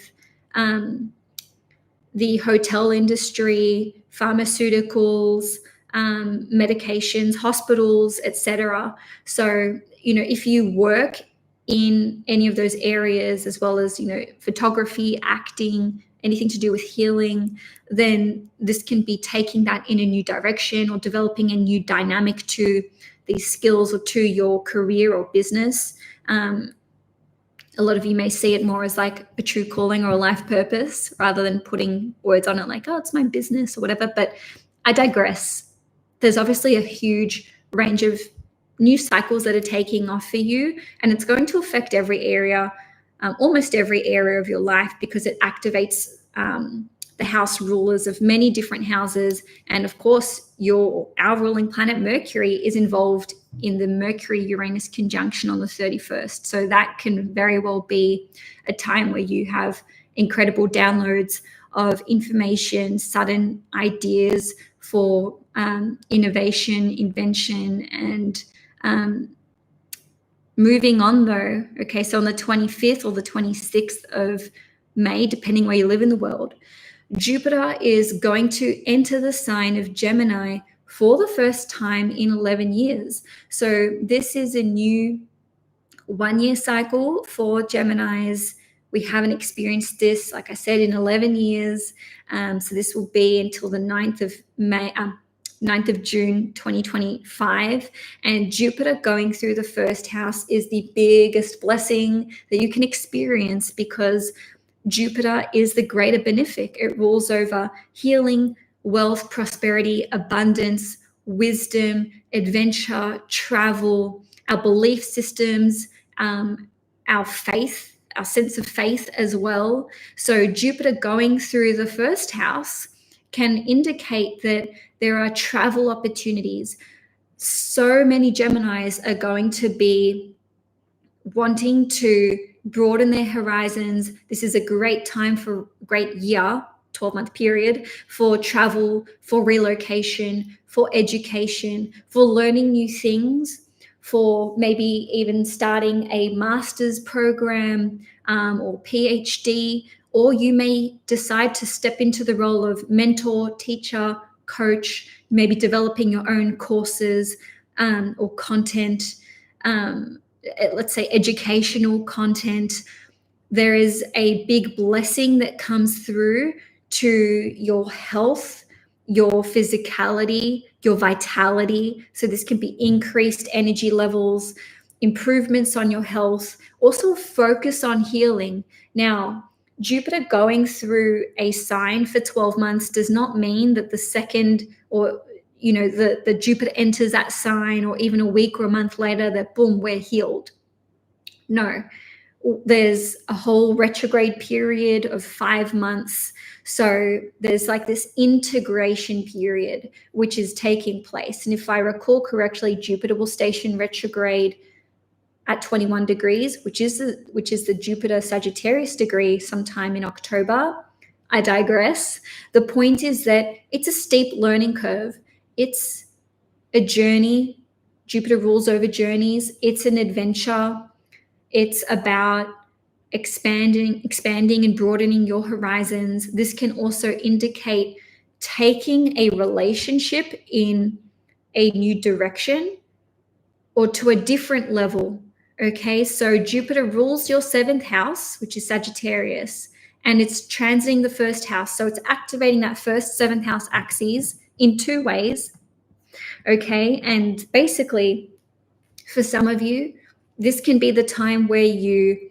S1: the hotel industry, pharmaceuticals, medications, hospitals, etc. So, if you work in any of those areas, as well as, photography, acting, anything to do with healing, then this can be taking that in a new direction or developing a new dynamic to these skills or to your career or business. A lot of you may see it more as like a true calling or a life purpose rather than putting words on it like, oh, it's my business or whatever. But I digress. There's obviously a huge range of new cycles that are taking off for you, and it's going to affect every area, almost every area of your life, because it activates the house rulers of many different houses. And of course, our ruling planet Mercury is involved in the Mercury-Uranus conjunction on the 31st. So that can very well be a time where you have incredible downloads of information, sudden ideas for innovation, invention, and moving on though. Okay, so on the 25th or the 26th of May, depending where you live in the world, Jupiter is going to enter the sign of Gemini for the first time in 11 years. So this is a new 1-year cycle for Geminis. We haven't experienced this, like I said, in 11 years. So this will be until the 9th of June 2025. And Jupiter going through the first house is the biggest blessing that you can experience, because Jupiter is the greater benefic. It rules over healing, wealth, prosperity, abundance, wisdom, adventure, travel, our belief systems, our faith, our sense of faith as well. So Jupiter going through the first house can indicate that there are travel opportunities. So many Geminis are going to be wanting to broaden their horizons. This is a great time for great year, 12-month period, for travel, for relocation, for education, for learning new things, for maybe even starting a master's program or PhD, or you may decide to step into the role of mentor, teacher, coach, maybe developing your own courses or content, let's say educational content. There is a big blessing that comes through to your health, your physicality, your vitality. So this can be increased energy levels, improvements on your health, also focus on healing. Now, Jupiter going through a sign for 12 months does not mean that the second or the Jupiter enters that sign, or even a week or a month later, that boom, we're healed. No, there's a whole retrograde period of 5 months. So there's like this integration period which is taking place. And if I recall correctly, Jupiter will station retrograde at 21 degrees, which is the Jupiter Sagittarius degree, sometime in October. I digress. The point is that it's a steep learning curve. It's a journey. Jupiter rules over journeys. It's an adventure. It's about expanding and broadening your horizons. This can also indicate taking a relationship in a new direction or to a different level. Okay, so Jupiter rules your 7th house, which is Sagittarius, and it's transiting the first house. So it's activating that first 7th house axis in 2 ways. Okay, and basically for some of you, this can be the time where you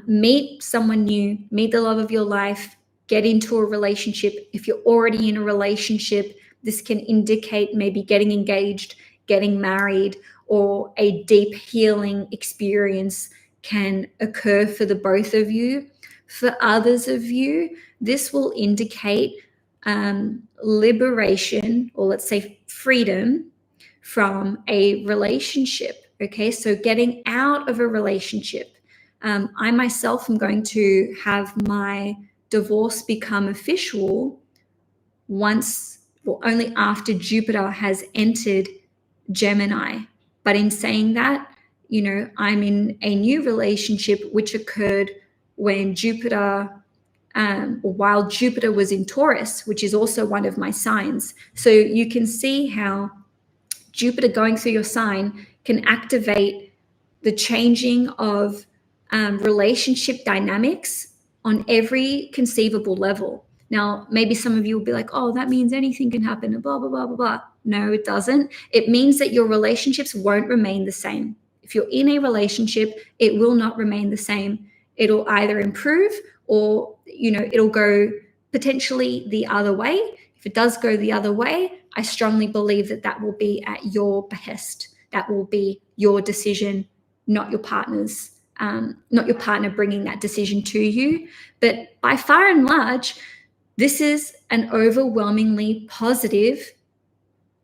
S1: meet someone new, meet the love of your life, get into a relationship. If you're already in a relationship, this can indicate maybe getting engaged, getting married, or a deep healing experience can occur for the both of you. For others of you, this will indicate liberation, or let's say freedom, from a relationship. Okay, so getting out of a relationship. I myself am going to have my divorce become official only after Jupiter has entered Gemini. But in saying that, I'm in a new relationship which occurred when while Jupiter was in Taurus, which is also one of my signs. So you can see how Jupiter going through your sign can activate the changing of relationship dynamics on every conceivable level. Now, maybe some of you will be like, oh, that means anything can happen, and blah, blah, blah, blah, blah. No, it doesn't. It means that your relationships won't remain the same. If you're in a relationship, it will not remain the same. It'll either improve or, it'll go potentially the other way. If it does go the other way, I strongly believe that will be at your behest. That will be your decision, not your partner's. Not your partner bringing that decision to you. But by far and large, this is an overwhelmingly positive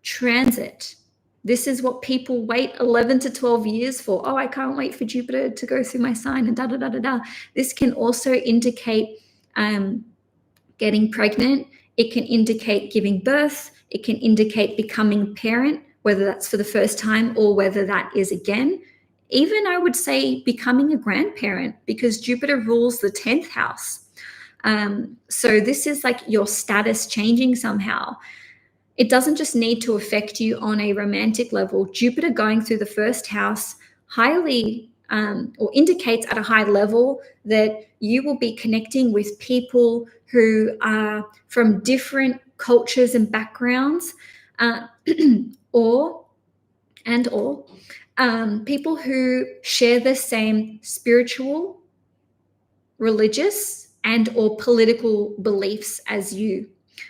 S1: transit. This is what people wait 11 to 12 years for. Oh, I can't wait for Jupiter to go through my sign and da, da, da, da, da. This can also indicate getting pregnant. It can indicate giving birth. It can indicate becoming a parent, whether that's for the first time or whether that is again. Even I would say becoming a grandparent, because Jupiter rules the 10th house. So this is like your status changing somehow. It doesn't just need to affect you on a romantic level. Jupiter going through the first house highly or indicates at a high level that you will be connecting with people who are from different cultures and backgrounds, or people who share the same spiritual, religious, and or political beliefs as you.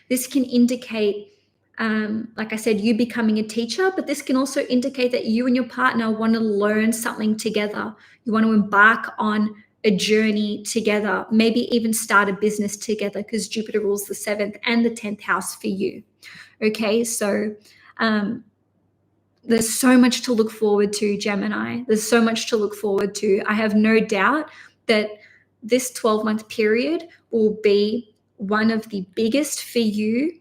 S1: This can indicate, like I said, you becoming a teacher, but this can also indicate that you and your partner want to learn something together. You want to embark on a journey together, maybe even start a business together, because Jupiter rules the 7th and the 10th house for you. Okay, so there's so much to look forward to, Gemini. There's so much to look forward to. I have no doubt that this 12-month period will be one of the biggest for you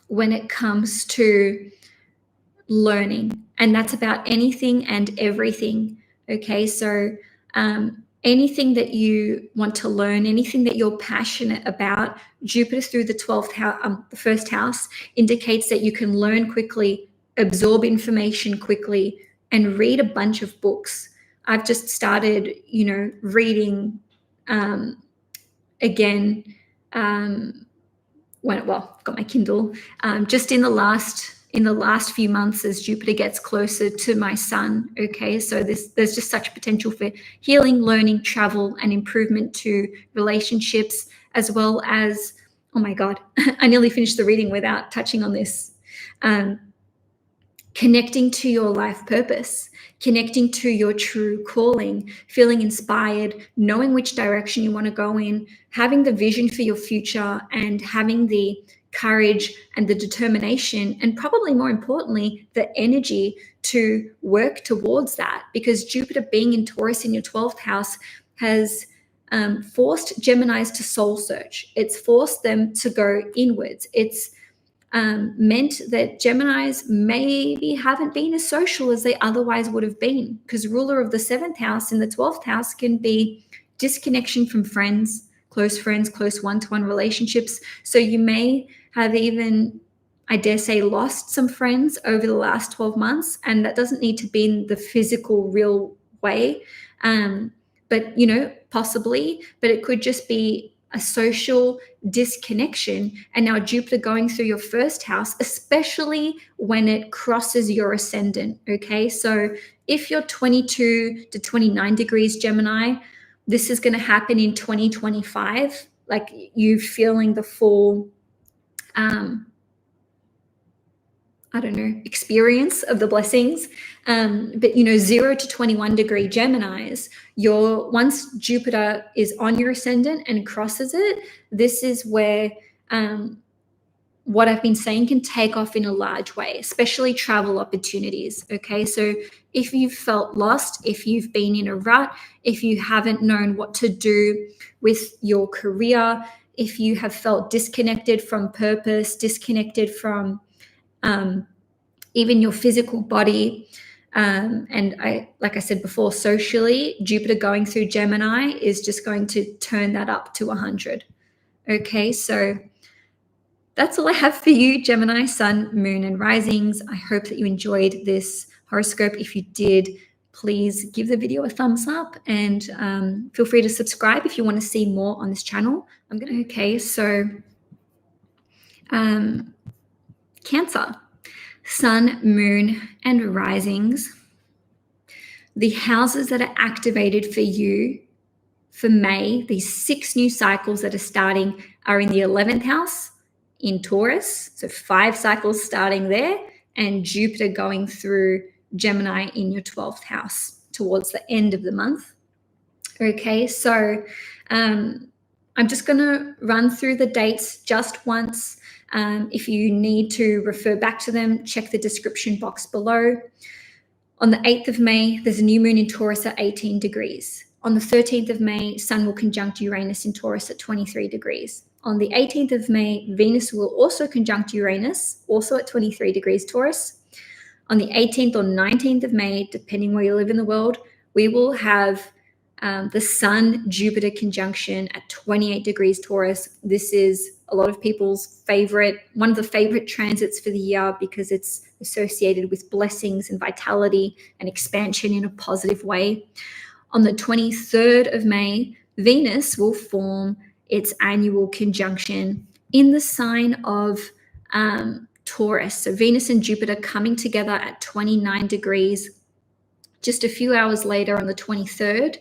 S1: when it comes to learning. And that's about anything and everything. Okay, so anything that you want to learn, anything that you're passionate about, Jupiter through the 12th house, the first house, indicates that you can learn quickly, absorb information quickly, and read a bunch of books. I've just started, reading again. I've got my Kindle. Just in the last few months, as Jupiter gets closer to my sun. Okay, so there's just such potential for healing, learning, travel, and improvement to relationships, as well as, oh my God, I nearly finished the reading without touching on this. Connecting to your life purpose, connecting to your true calling, feeling inspired, knowing which direction you want to go in, having the vision for your future, and having the courage and the determination, and probably more importantly, the energy to work towards that. Because Jupiter being in Taurus in your 12th house has forced Geminis to soul search. It's forced them to go inwards. It's meant that Geminis maybe haven't been as social as they otherwise would have been, because ruler of the 7th house in the 12th house can be disconnection from friends, close one-to-one relationships. So you may have even, I dare say, lost some friends over the last 12 months, and that doesn't need to be in the physical, real way, but possibly, but it could just be a social disconnection. And now Jupiter going through your first house, especially when it crosses your ascendant. Okay, so if you're 22 to 29 degrees Gemini, this is going to happen in 2025, like you feeling the full experience of the blessings. But 0 to 21 degree Geminis, once Jupiter is on your ascendant and crosses it, this is where what I've been saying can take off in a large way, especially travel opportunities. Okay, so if you've felt lost, if you've been in a rut, if you haven't known what to do with your career, if you have felt disconnected from purpose, disconnected from even your physical body, and like I said before, socially, Jupiter going through Gemini is just going to turn that up to 100. Okay, so that's all I have for you, Gemini, Sun, Moon, and Risings. I hope that you enjoyed this horoscope. If you did, please give the video a thumbs up and feel free to subscribe if you want to see more on this channel. Okay, so Cancer, Sun, Moon, and Risings. The houses that are activated for you for May, these 6 new cycles that are starting, are in the 11th house in Taurus, so 5 cycles starting there, and Jupiter going through Gemini in your 12th house towards the end of the month. Okay, so I'm just going to run through the dates just once. If you need to refer back to them, check the description box below. On the 8th of May, there's a new moon in Taurus at 18 degrees. On the 13th of May, Sun will conjunct Uranus in Taurus at 23 degrees. On the 18th of May, Venus will also conjunct Uranus, also at 23 degrees Taurus. On the 18th or 19th of May, depending where you live in the world, we will have the Sun-Jupiter conjunction at 28 degrees Taurus. This is a lot of people's one of the favorite transits for the year because it's associated with blessings and vitality and expansion in a positive way. On the 23rd of May, Venus will form its annual conjunction in the sign of Taurus. So Venus and Jupiter coming together at 29 degrees. Just a few hours later, on the 23rd,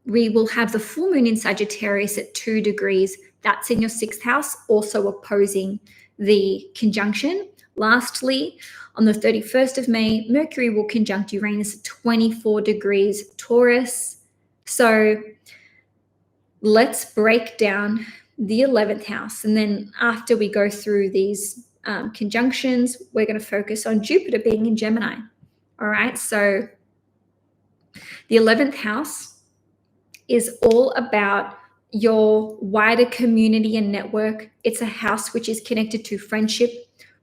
S1: we will have the full moon in Sagittarius at 2 degrees. That's in your 6th house, also opposing the conjunction. Lastly, on the 31st of May, Mercury will conjunct Uranus at 24 degrees Taurus. So let's break down the 11th house. And then after we go through these conjunctions, we're going to focus on Jupiter being in Gemini. All right, so the 11th house is all about your wider community and network. It's a house which is connected to friendship,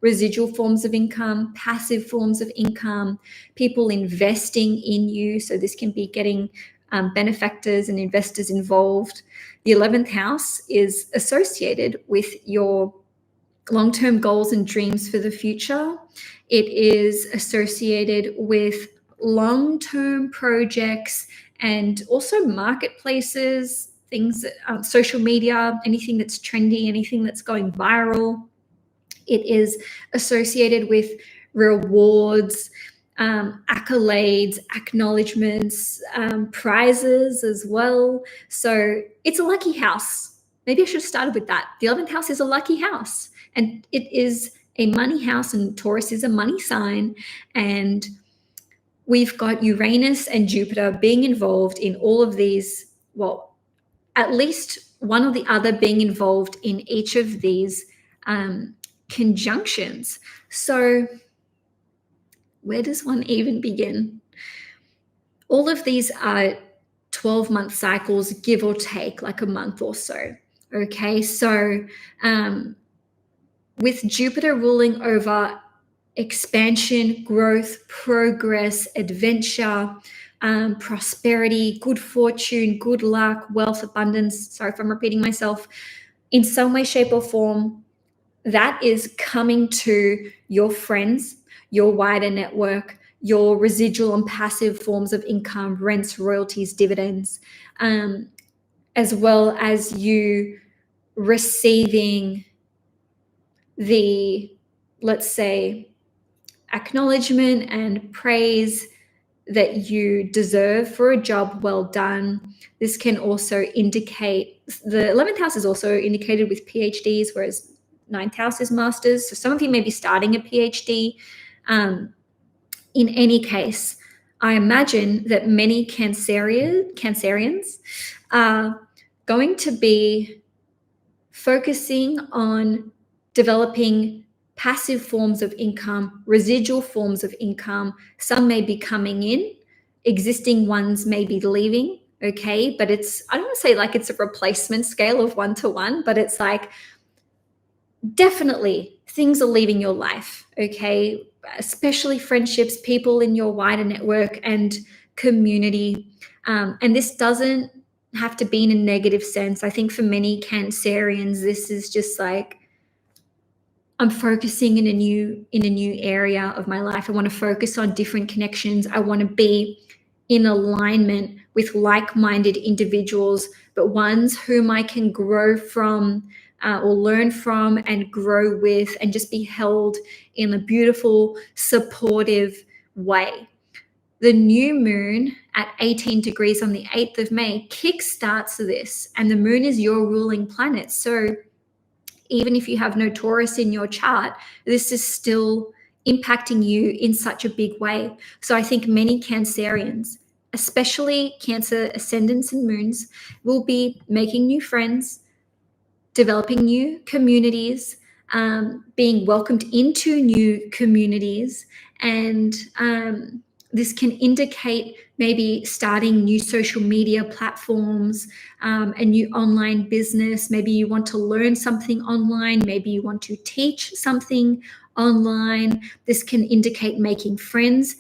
S1: residual forms of income, passive forms of income, people investing in you. So this can be getting benefactors and investors involved. The 11th house is associated with your long-term goals and dreams for the future. It is associated with long-term projects and also marketplaces, things, social media, anything that's trendy, anything that's going viral. It is associated with rewards, accolades, acknowledgements, prizes as well. So it's a lucky house. Maybe I should have started with that. The 11th house is a lucky house, and it is a money house, and Taurus is a money sign. And we've got Uranus and Jupiter being involved in all of these, well, at least one or the other being involved in each of these conjunctions. So where does one even begin? All of these are 12-month cycles, give or take, like a month or so. Okay, so with Jupiter ruling over expansion, growth, progress, adventure, prosperity, good fortune, good luck, wealth, abundance. Sorry if I'm repeating myself. In some way, shape, or form, that is coming to your friends, your wider network, your residual and passive forms of income, rents, royalties, dividends, as well as you receiving the, let's say, acknowledgement and praise that you deserve for a job well done. This can also indicate, the 11th house is also indicated with PhDs, whereas 9th house is masters. So some of you may be starting a PhD. In any case, I imagine that many Cancerians are going to be focusing on developing passive forms of income, residual forms of income. Some may be coming in, existing ones may be leaving. Okay, but I don't want to say like it's a replacement scale of 1 to 1, but it's like definitely things are leaving your life. Okay, especially friendships, people in your wider network and community. And this doesn't have to be in a negative sense. I think for many Cancerians, this is just like, I'm focusing in a new area of my life. I want to focus on different connections. I want to be in alignment with like-minded individuals, but ones whom I can grow from or learn from and grow with, and just be held in a beautiful, supportive way. The new moon at 18 degrees on the 8th of May kickstarts this, and the moon is your ruling planet. So even if you have no Taurus in your chart, this is still impacting you in such a big way. So I think many Cancerians, especially Cancer ascendants and moons, will be making new friends, developing new communities, being welcomed into new communities. And this can indicate maybe starting new social media platforms, a new online business. Maybe you want to learn something online. Maybe you want to teach something online. This can indicate making friends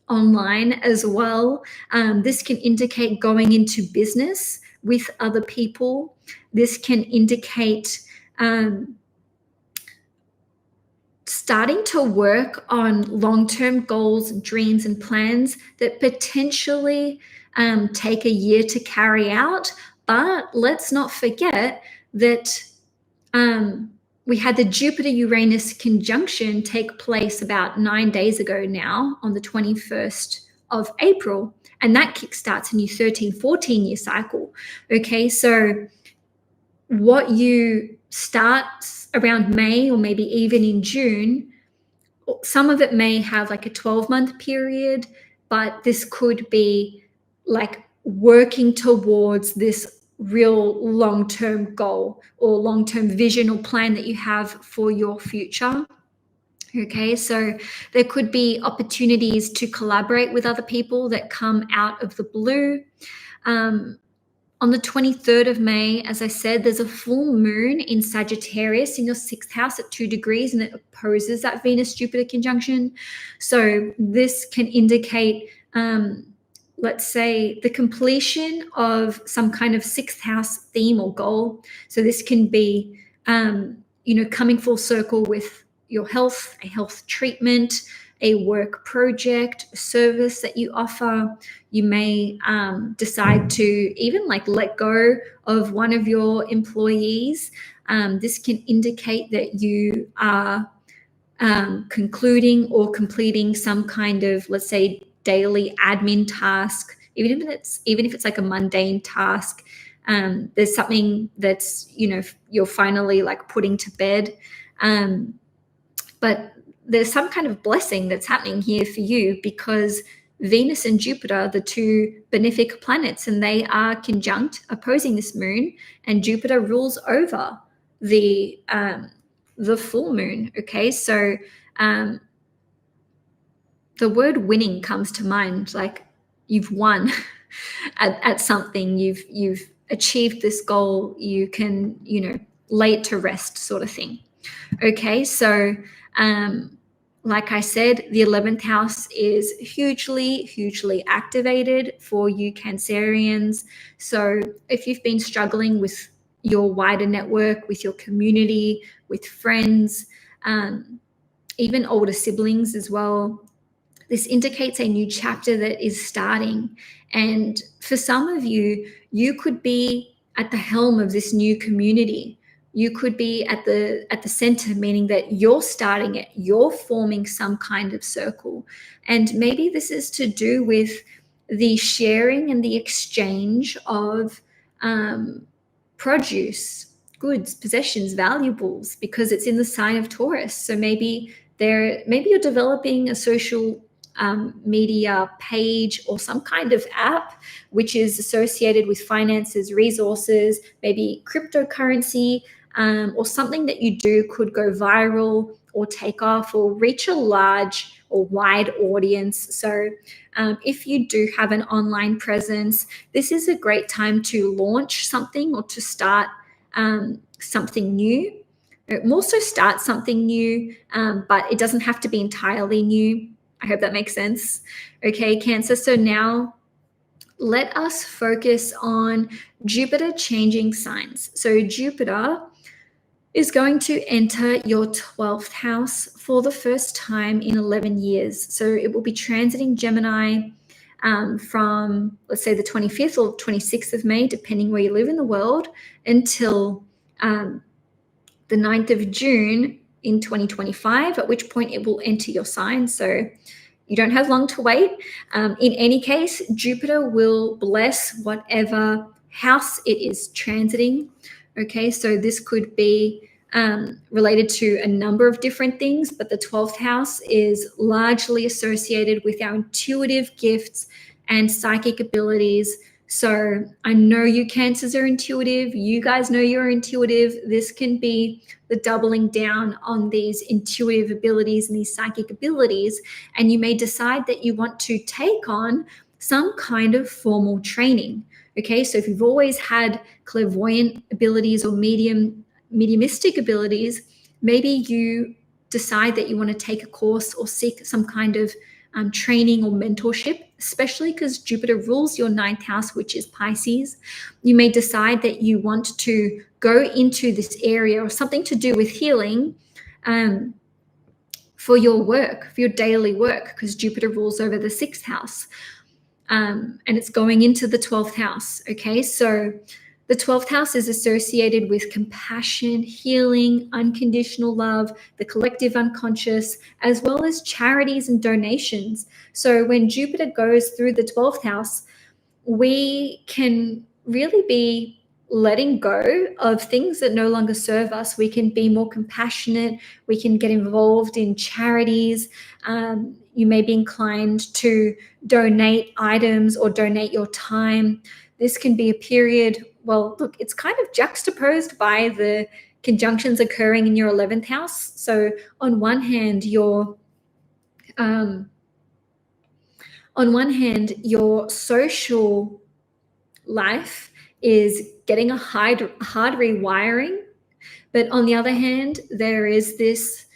S1: online as well. This can indicate going into business with other people. This can indicate starting to work on long-term goals, dreams, and plans that potentially take a year to carry out. But let's not forget that we had the Jupiter-Uranus conjunction take place about 9 days ago now on the 21st of April, and that kickstarts a new 13, 14-year cycle. Okay, so what you start around May or maybe even in June, some of it may have like a 12-month period, but this could be like working towards this real long-term goal or long-term vision or plan that you have for your future. Okay, so there could be opportunities to collaborate with other people that come out of the blue. On the 23rd of May, as I said, there's a full moon in Sagittarius in your 6th house at 2 degrees, and it opposes that Venus-Jupiter conjunction. So this can indicate, let's say, the completion of some kind of 6th house theme or goal. So this can be, coming full circle with your health, a health treatment, a work project, a service that you offer. You may decide to even like let go of one of your employees. This can indicate that you are concluding or completing some kind of, let's say, daily admin task, even if it's like a mundane task. There's something that's, you're finally like putting to bed. But there's some kind of blessing that's happening here for you, because Venus and Jupiter are the two benefic planets, and they are conjunct, opposing this moon, and Jupiter rules over the full moon. Okay, so the word winning comes to mind, like you've won at something, you've achieved this goal, you can, lay it to rest, sort of thing. Okay, so like I said, the 11th house is hugely, hugely activated for you Cancerians. So if you've been struggling with your wider network, with your community, with friends, even older siblings as well, this indicates a new chapter that is starting. And for some of you, you could be at the helm of this new community. You could be at the center, meaning that you're starting it, you're forming some kind of circle. And maybe this is to do with the sharing and the exchange of produce, goods, possessions, valuables, because it's in the sign of Taurus. So maybe you're developing a social media page or some kind of app which is associated with finances, resources, maybe cryptocurrency. or something that you do could go viral or take off or reach a large or wide audience. So if you do have an online presence, this is a great time to launch something or to start something new. More so start something new, but it doesn't have to be entirely new. I hope that makes sense. Okay, Cancer. So now let us focus on Jupiter changing signs. So Jupiter is going to enter your 12th house for the first time in 11 years. So it will be transiting Gemini from, let's say, the 25th or 26th of May, depending where you live in the world, until the 9th of June in 2025, at which point it will enter your sign. So you don't have long to wait. In any case, Jupiter will bless whatever house it is transiting. Okay, so this could be related to a number of different things, but the 12th house is largely associated with our intuitive gifts and psychic abilities. So I know you Cancers are intuitive. You guys know you're intuitive. This can be the doubling down on these intuitive abilities and these psychic abilities. And you may decide that you want to take on some kind of formal training. Okay, so if you've always had clairvoyant abilities or mediumistic abilities, maybe you decide that you want to take a course or seek some kind of training or mentorship, especially because Jupiter rules your 9th house, which is Pisces. You may decide that you want to go into this area or something to do with healing for your work, for your daily work, because Jupiter rules over the 6th house. And it's going into the 12th house. Okay, so the 12th house is associated with compassion, healing, unconditional love, the collective unconscious, as well as charities and donations. So when Jupiter goes through the 12th house, we can really be letting go of things that no longer serve us. We can be more compassionate. We can get involved in charities. You may be inclined to donate items or donate your time. This can be a period, well, look, it's kind of juxtaposed by the conjunctions occurring in your 11th house. So on one hand, your social life is getting a hard rewiring, but on the other hand, there is this,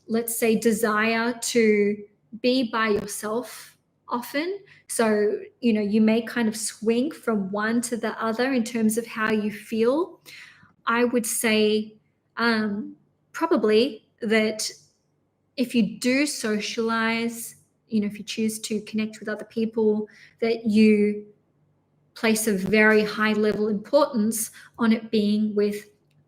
S1: let's say, desire to be by yourself often. So, you may kind of swing from one to the other in terms of how you feel. I would say probably that if you do socialize, if you choose to connect with other people, that you place a very high level importance on it being with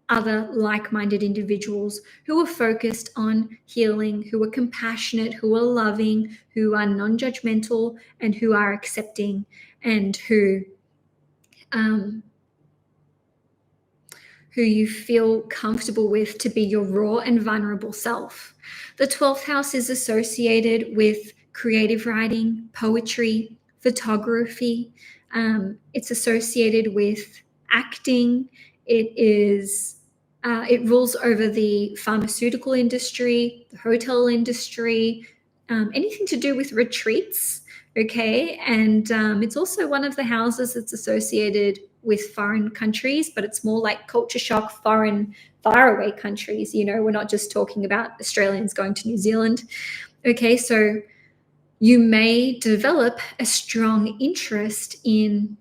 S1: other like-minded individuals who are focused on healing, who are compassionate, who are loving, who are non-judgmental, and who are accepting, and who you feel comfortable with to be your raw and vulnerable self. The 12th house is associated with creative writing, poetry, photography. It's associated with acting. It rules over the pharmaceutical industry, the hotel industry, anything to do with retreats. Okay, and it's also one of the houses that's associated with foreign countries, but it's more like culture shock, foreign, faraway countries. We're not just talking about Australians going to New Zealand. Okay, so you may develop a strong interest in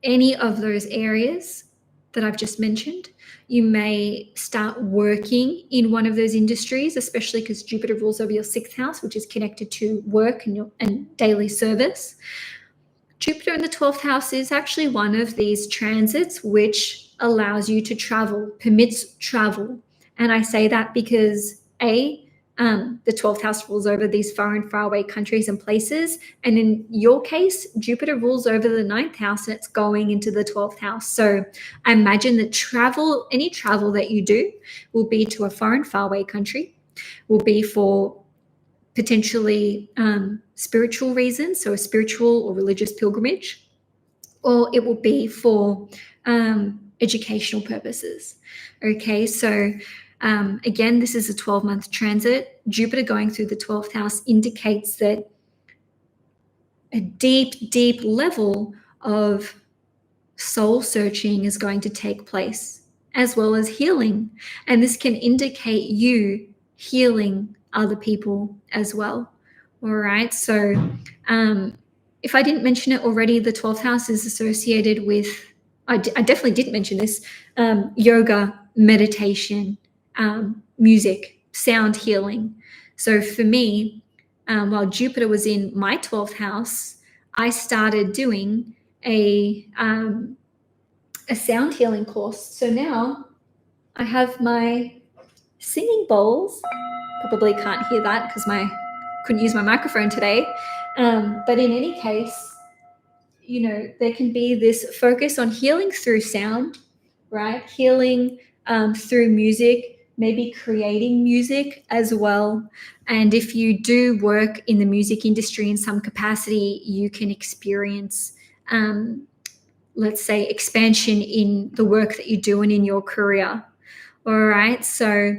S1: any of those areas that I've just mentioned. You may start working in one of those industries, especially because Jupiter rules over your 6th house, which is connected to work and daily service. Jupiter in the 12th house is actually one of these transits which allows you to travel, permits travel. And I say that because the 12th house rules over these foreign, faraway countries and places. And in your case, Jupiter rules over the 9th house and it's going into the 12th house. So I imagine that any travel that you do will be to a foreign, faraway country, will be for potentially spiritual reasons, so a spiritual or religious pilgrimage, or it will be for educational purposes. Okay, so again, this is a 12-month transit. Jupiter going through the 12th house indicates that a deep, deep level of soul searching is going to take place, as well as healing. And this can indicate you healing other people as well. All right. So if I didn't mention it already, the 12th house is associated with, I definitely didn't mention this, yoga, meditation, music, sound healing. So for me, while Jupiter was in my 12th house, I started doing a sound healing course. So now I have my singing bowls. Probably can't hear that because couldn't use my microphone today. But in any case, there can be this focus on healing through sound, right? Healing through music, maybe creating music as well. And if you do work in the music industry in some capacity, you can experience, let's say, expansion in the work that you do and in your career. All right. So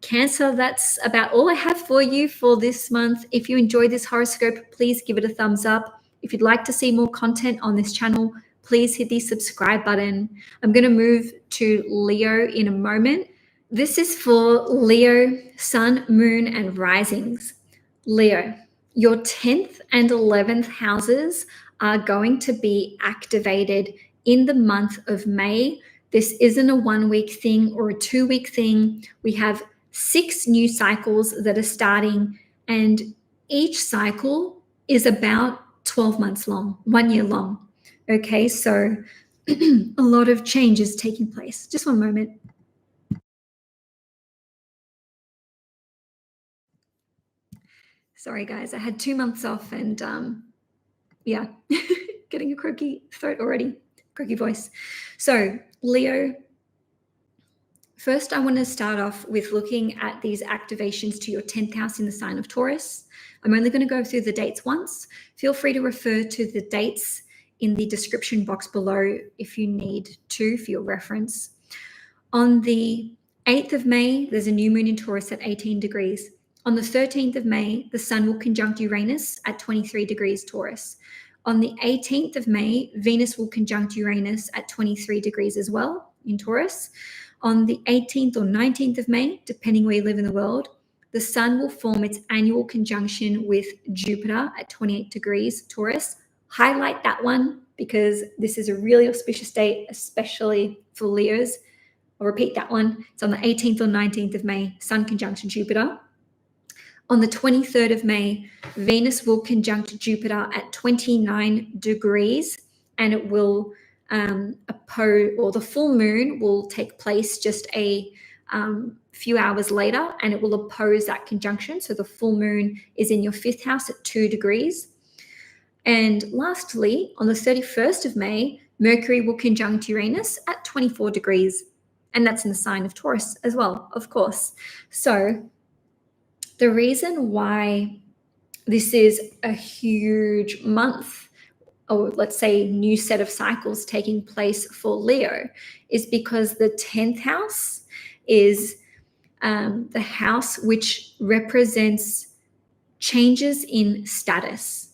S1: Cancer, that's about all I have for you for this month. If you enjoyed this horoscope, please give it a thumbs up. If you'd like to see more content on this channel, please hit the subscribe button. I'm going to move to Leo in a moment. This is for Leo, Sun, Moon, and Risings. Leo, your 10th and 11th houses are going to be activated in the month of May. This isn't a 1-week thing or a 2-week thing. We have 6 new cycles that are starting, and each cycle is about 12 months long, 1 year long. Okay, so a lot of change is taking place. Just one moment. Sorry, guys, I had 2 months off and yeah, getting a croaky throat already, croaky voice. So Leo, first I want to start off with looking at these activations to your 10th house in the sign of Taurus. I'm only going to go through the dates once. Feel free to refer to the dates in the description box below if you need to for your reference. On the 8th of May, there's a new moon in Taurus at 18 degrees. On the 13th of May, the sun will conjunct Uranus at 23 degrees Taurus. On the 18th of May, Venus will conjunct Uranus at 23 degrees as well in Taurus. On the 18th or 19th of May, depending where you live in the world, the sun will form its annual conjunction with Jupiter at 28 degrees Taurus. Highlight that one because this is a really auspicious date, especially for Leos. I'll repeat that one. It's on the 18th or 19th of May, sun conjunction Jupiter. On the 23rd of May, Venus will conjunct Jupiter at 29 degrees, and it will oppose, or the full moon will take place just a few hours later, and it will oppose that conjunction. So the full moon is in your 5th house at 2 degrees. And lastly, on the 31st of May, Mercury will conjunct Uranus at 24 degrees, and that's in the sign of Taurus as well, of course. So the reason why this is a huge month, or let's say new set of cycles taking place for Leo, is because the 10th house is the house which represents changes in status.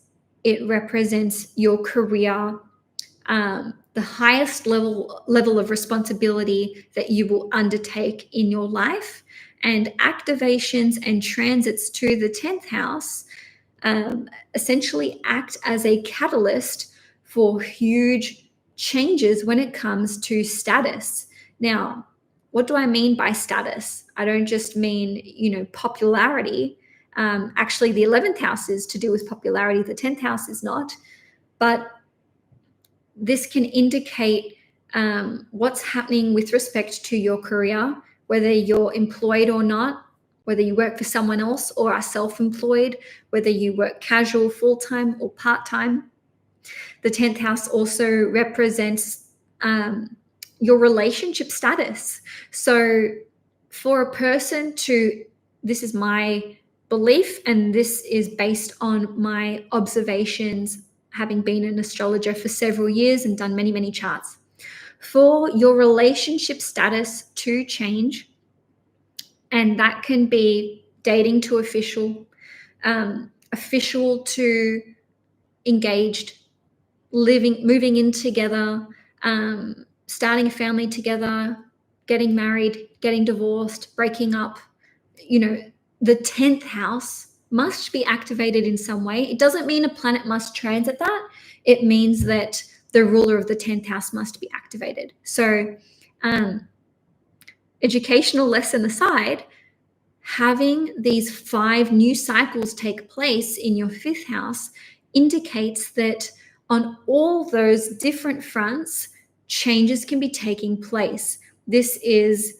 S1: It represents your career, the highest level of responsibility that you will undertake in your life. And activations and transits to the 10th house essentially act as a catalyst for huge changes when it comes to status. Now, what do I mean by status? I don't just mean, popularity. Actually, the 11th house is to do with popularity. The 10th house is not. But this can indicate what's happening with respect to your career, whether you're employed or not, whether you work for someone else or are self-employed, whether you work casual, full-time, or part-time. The 10th house also represents your relationship status. So for a person this is my belief, and this is based on my observations, having been an astrologer for several years and done many, many charts. for your relationship status to change. And that can be dating to official, official to engaged, moving in together, starting a family together, getting married, getting divorced, breaking up. The 10th house must be activated in some way. It doesn't mean a planet must transit that. It means that the ruler of the 10th house must be activated. So, educational lesson aside, having these 5 new cycles take place in your 5th house indicates that on all those different fronts, changes can be taking place. This is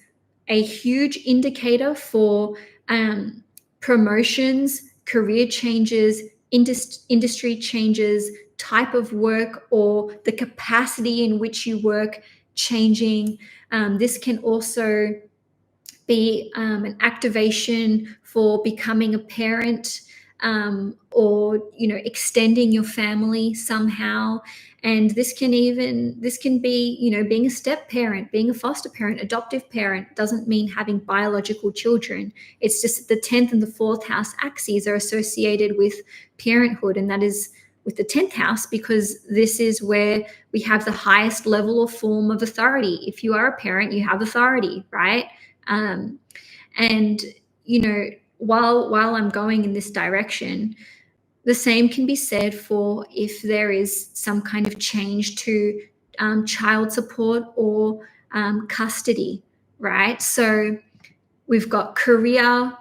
S1: a huge indicator for promotions, career changes, industry changes, type of work, or the capacity in which you work changing. This can also be an activation for becoming a parent, or extending your family somehow. And this can be being a step parent, being a foster parent, adoptive parent. Doesn't mean having biological children. It's just that the 10th and the 4th house axes are associated with parenthood, and that is with the 10th house because this is where we have the highest level or form of authority. If you are a parent, you have authority, right? And while I'm going in this direction, the same can be said for if there is some kind of change to child support or custody, right? So we've got career,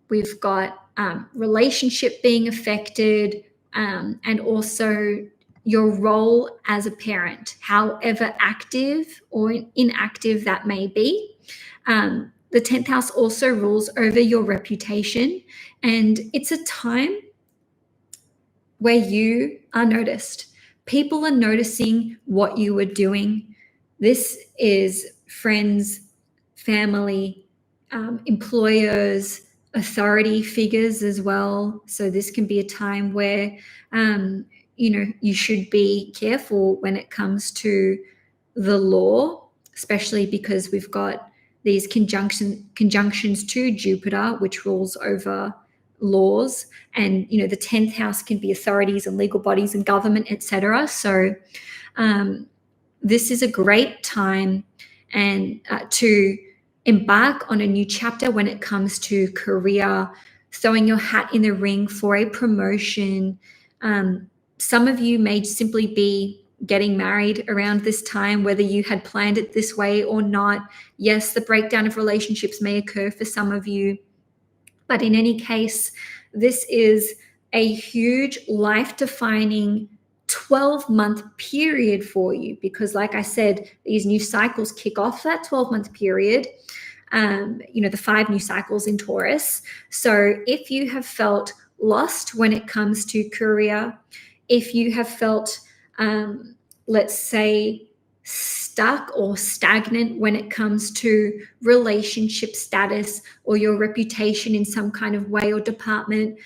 S1: we've got relationship being affected, and also your role as a parent, however active or inactive that may be. The 10th house also rules over your reputation, and it's a time where you are noticed. People are noticing what you are doing. This is friends, family, employers, authority figures as well. So this can be a time where, you should be careful when it comes to the law, especially because we've got these conjunctions to Jupiter, which rules over laws. And, the 10th house can be authorities and legal bodies and government, etc. So this is a great time and to embark on a new chapter when it comes to career, throwing your hat in the ring for a promotion. Some of you may simply be getting married around this time, whether you had planned it this way or not. Yes, the breakdown of relationships may occur for some of you, but in any case, this is a huge life-defining 12-month period for you because, like I said, these new cycles kick off that 12-month period, the 5 new cycles in Taurus. So if you have felt lost when it comes to career, if you have felt let's say stuck or stagnant when it comes to relationship status or your reputation in some kind of way or department,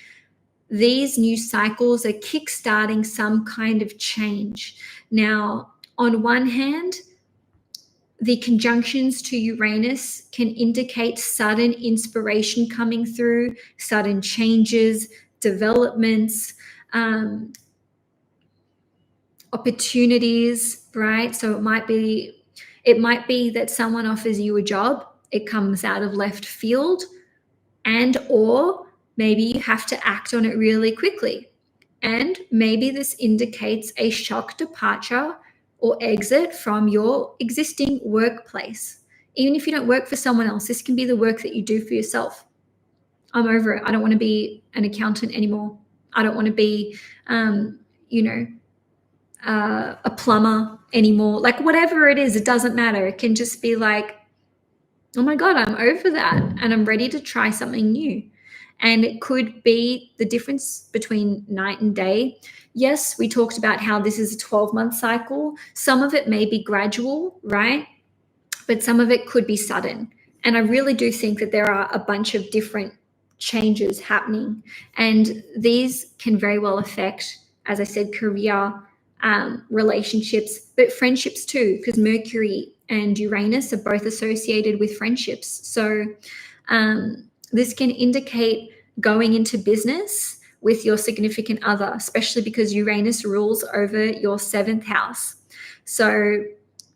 S1: these new cycles are kickstarting some kind of change. Now, on one hand, the conjunctions to Uranus can indicate sudden inspiration coming through, sudden changes, developments, opportunities, right? So it might be that someone offers you a job, it comes out of left field, and or maybe you have to act on it really quickly. And maybe this indicates a shock departure or exit from your existing workplace. Even if you don't work for someone else, this can be the work that you do for yourself. I'm over it. I don't want to be an accountant anymore. I don't want to be, a plumber anymore. Like whatever it is, it doesn't matter. It can just be like, oh my God, I'm over that and I'm ready to try something new. And it could be the difference between night and day. Yes, we talked about how this is a 12-month cycle. Some of it may be gradual, right? But some of it could be sudden. And I really do think that there are a bunch of different changes happening. And these can very well affect, as I said, career, relationships, but friendships too, because Mercury and Uranus are both associated with friendships. So this can indicate going into business with your significant other, especially because Uranus rules over your 7th house. So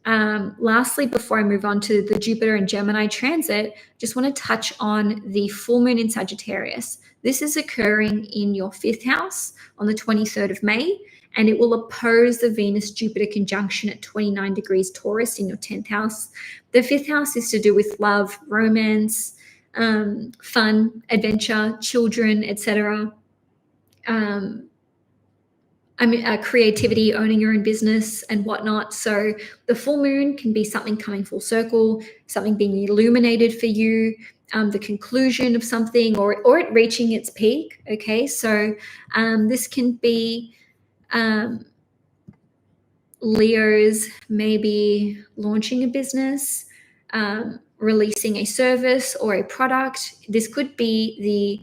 S1: lastly, before I move on to the Jupiter and Gemini transit, just want to touch on the full moon in Sagittarius. This is occurring in your 5th house on the 23rd of May, and it will oppose the Venus-Jupiter conjunction at 29 degrees Taurus in your 10th house. The 5th house is to do with love, romance, fun, adventure, children, etc. Creativity, owning your own business and whatnot. So the full moon can be something coming full circle, something being illuminated for you, the conclusion of something, or it reaching its peak. Okay, so this can be Leos maybe launching a business, releasing a service or a product. This could be the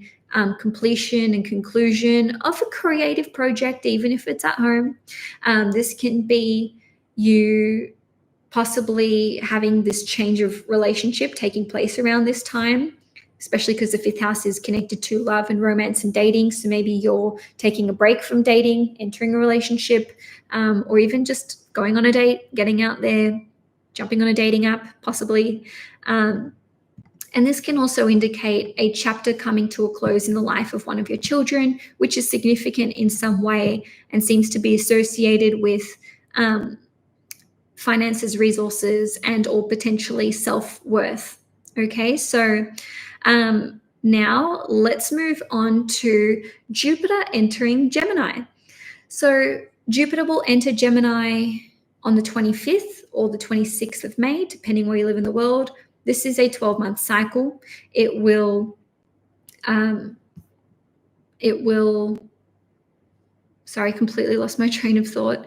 S1: completion and conclusion of a creative project, even if it's at home. This can be you possibly having this change of relationship taking place around this time, especially because the 5th house is connected to love and romance and dating. So maybe you're taking a break from dating, entering a relationship, or even just going on a date, getting out there, jumping on a dating app, possibly. And this can also indicate a chapter coming to a close in the life of one of your children, which is significant in some way and seems to be associated with finances, resources, and or potentially self-worth. Okay, so now let's move on to Jupiter entering Gemini. So Jupiter will enter Gemini on the 25th or the 26th of May, depending where you live in the world. This is a 12-month cycle. It will, sorry, completely lost my train of thought.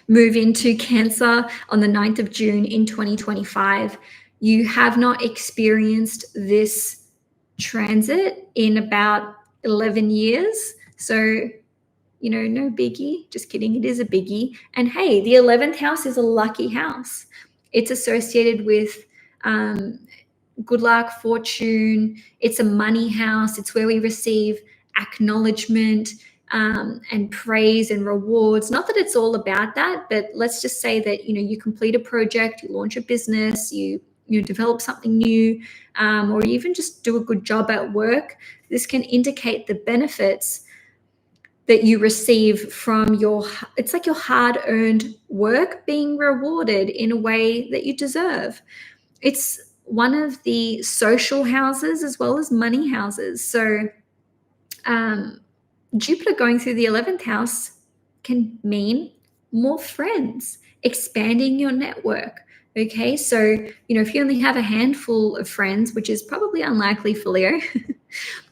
S1: Move into Cancer on the 9th of June in 2025. You have not experienced this transit in about 11 years. So, no biggie. Just kidding. It is a biggie. And hey, the 11th house is a lucky house. It's associated with good luck, fortune. It's a money house. It's where we receive acknowledgement and praise and rewards. Not that it's all about that, but let's just say that, you complete a project, you launch a business, you develop something new, or even just do a good job at work. This can indicate the benefits that you receive from it's like your hard-earned work being rewarded in a way that you deserve. It's one of the social houses as well as money houses. So Jupiter going through the 11th house can mean more friends, expanding your network. Okay, so, if you only have a handful of friends, which is probably unlikely for Leo,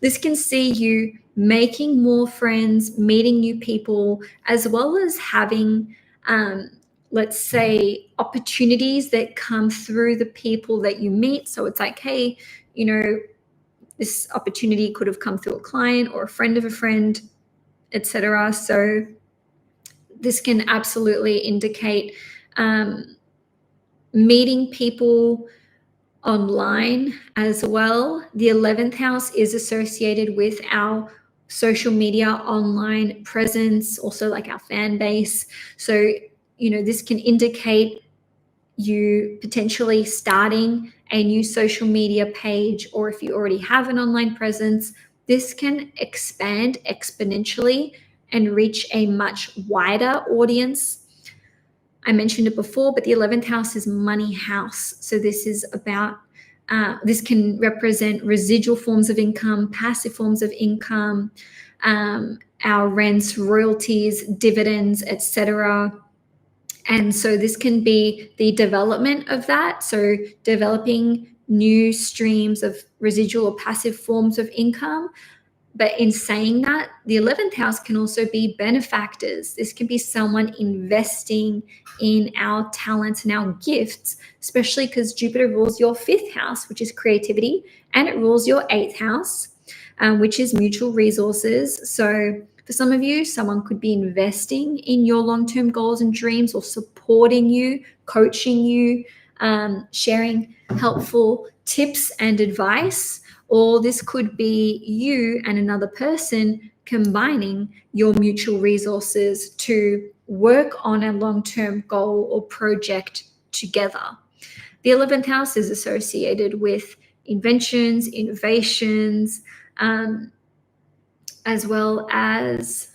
S1: this can see you making more friends, meeting new people, as well as having, let's say, opportunities that come through the people that you meet. So it's like, hey, this opportunity could have come through a client or a friend of a friend, etc. So this can absolutely indicate meeting people online as well. The 11th house is associated with our social media online presence, also like our fan base. So, this can indicate you potentially starting a new social media page, or if you already have an online presence, this can expand exponentially and reach a much wider audience. I mentioned it before, but the 11th house is money house. So this is about, this can represent residual forms of income, passive forms of income, our rents, royalties, dividends, etc. And so this can be the development of that. So developing new streams of residual or passive forms of income. But in saying that, the 11th house can also be benefactors. This can be someone investing in our talents and our gifts, especially because Jupiter rules your 5th house, which is creativity, and it rules your 8th house, which is mutual resources. So For some of you, someone could be investing in your long-term goals and dreams, or supporting you, coaching you, sharing helpful tips and advice. Or this could be you and another person combining your mutual resources to work on a long-term goal or project together. The 11th house is associated with inventions, innovations, as well as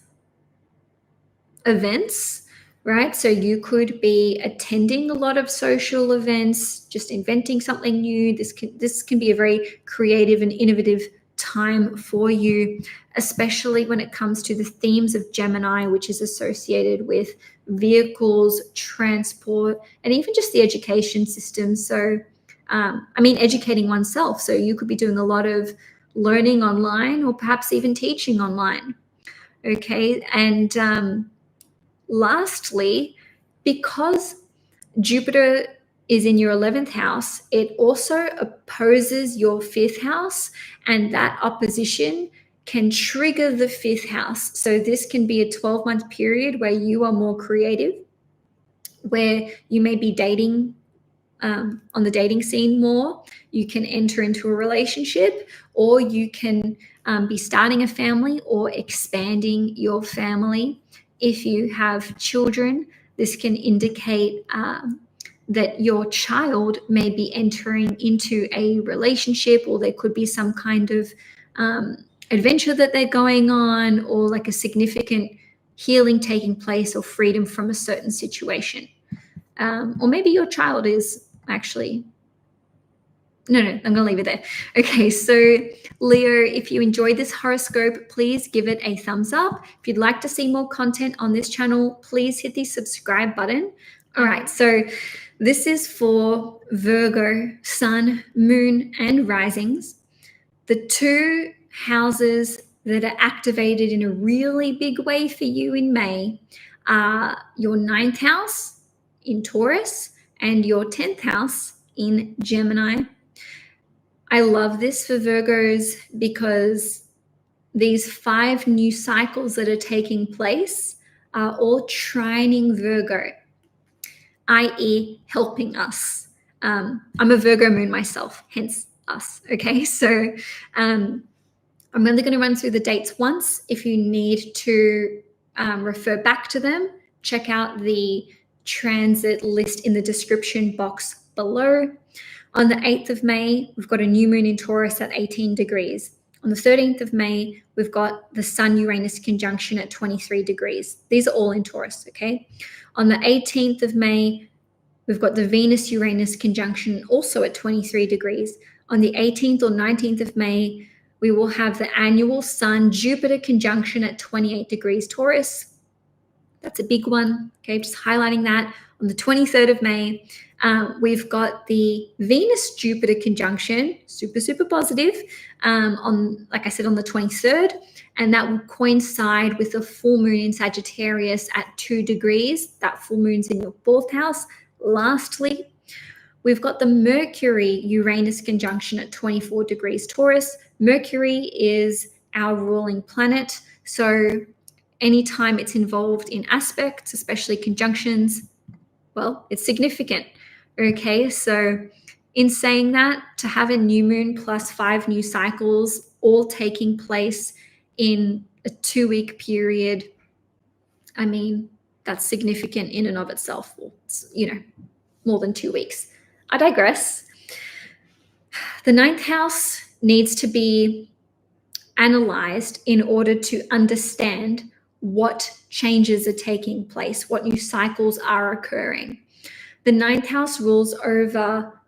S1: events, right? So you could be attending a lot of social events, just inventing something new. This can be a very creative and innovative time for you, especially when it comes to the themes of Gemini, which is associated with vehicles, transport, and even just the education system. So, educating oneself. So you could be doing a lot of learning online, or perhaps even teaching online. Okay. And lastly, because Jupiter is in your 11th house, it also opposes your 5th house, and that opposition can trigger the 5th house. So this can be a 12-month period where you are more creative, where you may be dating on the dating scene more. You can enter into a relationship, or you can be starting a family or expanding your family. If you have children, this can indicate that your child may be entering into a relationship, or there could be some kind of adventure that they're going on, or like a significant healing taking place, or freedom from a certain situation. Or maybe your child is actually, no, I'm going to leave it there. Okay, so Leo, if you enjoyed this horoscope, please give it a thumbs up. If you'd like to see more content on this channel, please hit the subscribe button. All right, so this is for Virgo, Sun, Moon, and risings. The two houses that are activated in a really big way for you in May are your 9th house in Taurus and your 10th house in Gemini. I love this for Virgos because these 5 new cycles that are taking place are all trining Virgo, i.e. helping us. I'm a Virgo moon myself, hence us. Okay, so I'm only going to run through the dates once. If you need to refer back to them, check out the transit list in the description box below. On the 8th of May, we've got a new moon in Taurus at 18 degrees. On the 13th of May, we've got the Sun-Uranus conjunction at 23 degrees. These are all in Taurus, okay? On the 18th of May, we've got the Venus-Uranus conjunction also at 23 degrees. On the 18th or 19th of May, we will have the annual Sun-Jupiter conjunction at 28 degrees Taurus. That's a big one, okay? Just highlighting that. On the 23rd of May, we've got the Venus-Jupiter conjunction, super positive, like I said, on the 23rd, and that will coincide with the full moon in Sagittarius at 2 degrees. That full moon's in your 4th house. Lastly, we've got the Mercury-Uranus conjunction at 24 degrees Taurus. Mercury is our ruling planet, so anytime it's involved in aspects, especially conjunctions, well, it's significant. Okay, so in saying that, to have a new moon plus 5 new cycles all taking place in a 2-week period, I mean, that's significant in and of itself. Well, it's, more than 2 weeks. I digress. The 9th house needs to be analyzed in order to understand what changes are taking place, what new cycles are occurring. The 9th house rules over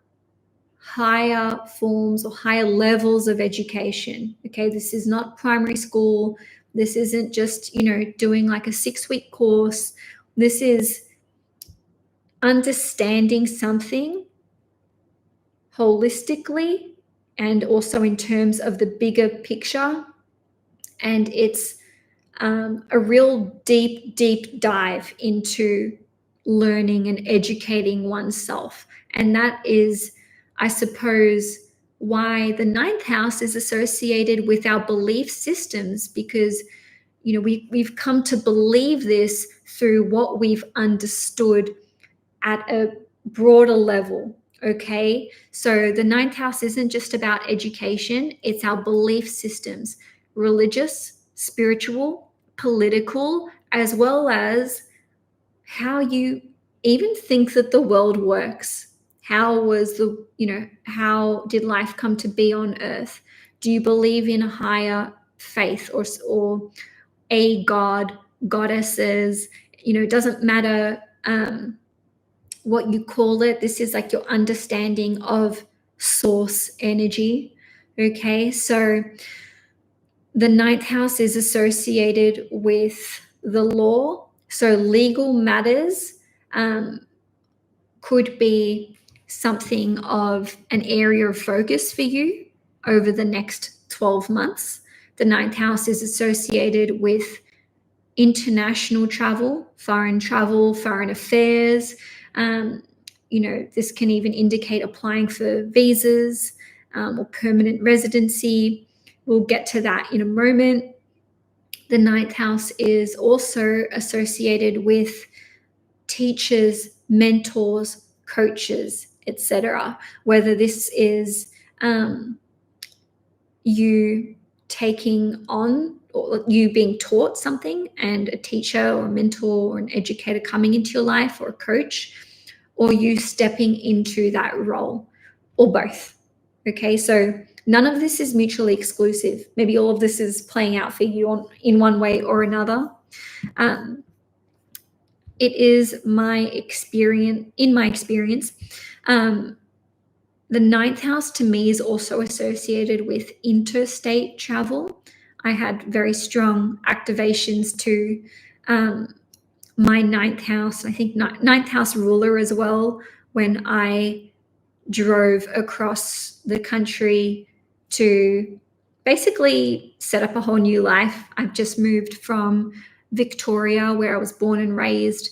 S1: higher forms or higher levels of education. Okay, this is not primary school. This isn't just, doing like a 6-week course. This is understanding something holistically and also in terms of the bigger picture. And it's a real deep dive into learning and educating oneself. And that is, I suppose, why the 9th house is associated with our belief systems, because we've come to believe this through what we've understood at a broader level. Okay, so the ninth house isn't just about education, it's our belief systems, religious, spiritual, political, as well as how you even think that the world works. How did life come to be on earth? Do you believe in a higher faith or a god, goddesses? It doesn't matter what you call it. This is like your understanding of source energy. Okay, so the ninth house is associated with the law. So legal matters could be something of an area of focus for you over the next 12 months. The ninth house is associated with international travel, foreign affairs. This can even indicate applying for visas or permanent residency. We'll get to that in a moment. The ninth house is also associated with teachers, mentors, coaches, etc. Whether this is you taking on or you being taught something and a teacher or a mentor or an educator coming into your life or a coach, or you stepping into that role, or both. Okay, so none of this is mutually exclusive. Maybe all of this is playing out for you in one way or another. It is my experience. The ninth house to me is also associated with interstate travel. I had very strong activations to my ninth house, I think ninth house ruler as well, when I drove across the country to basically set up a whole new life. I've just moved from Victoria, where I was born and raised.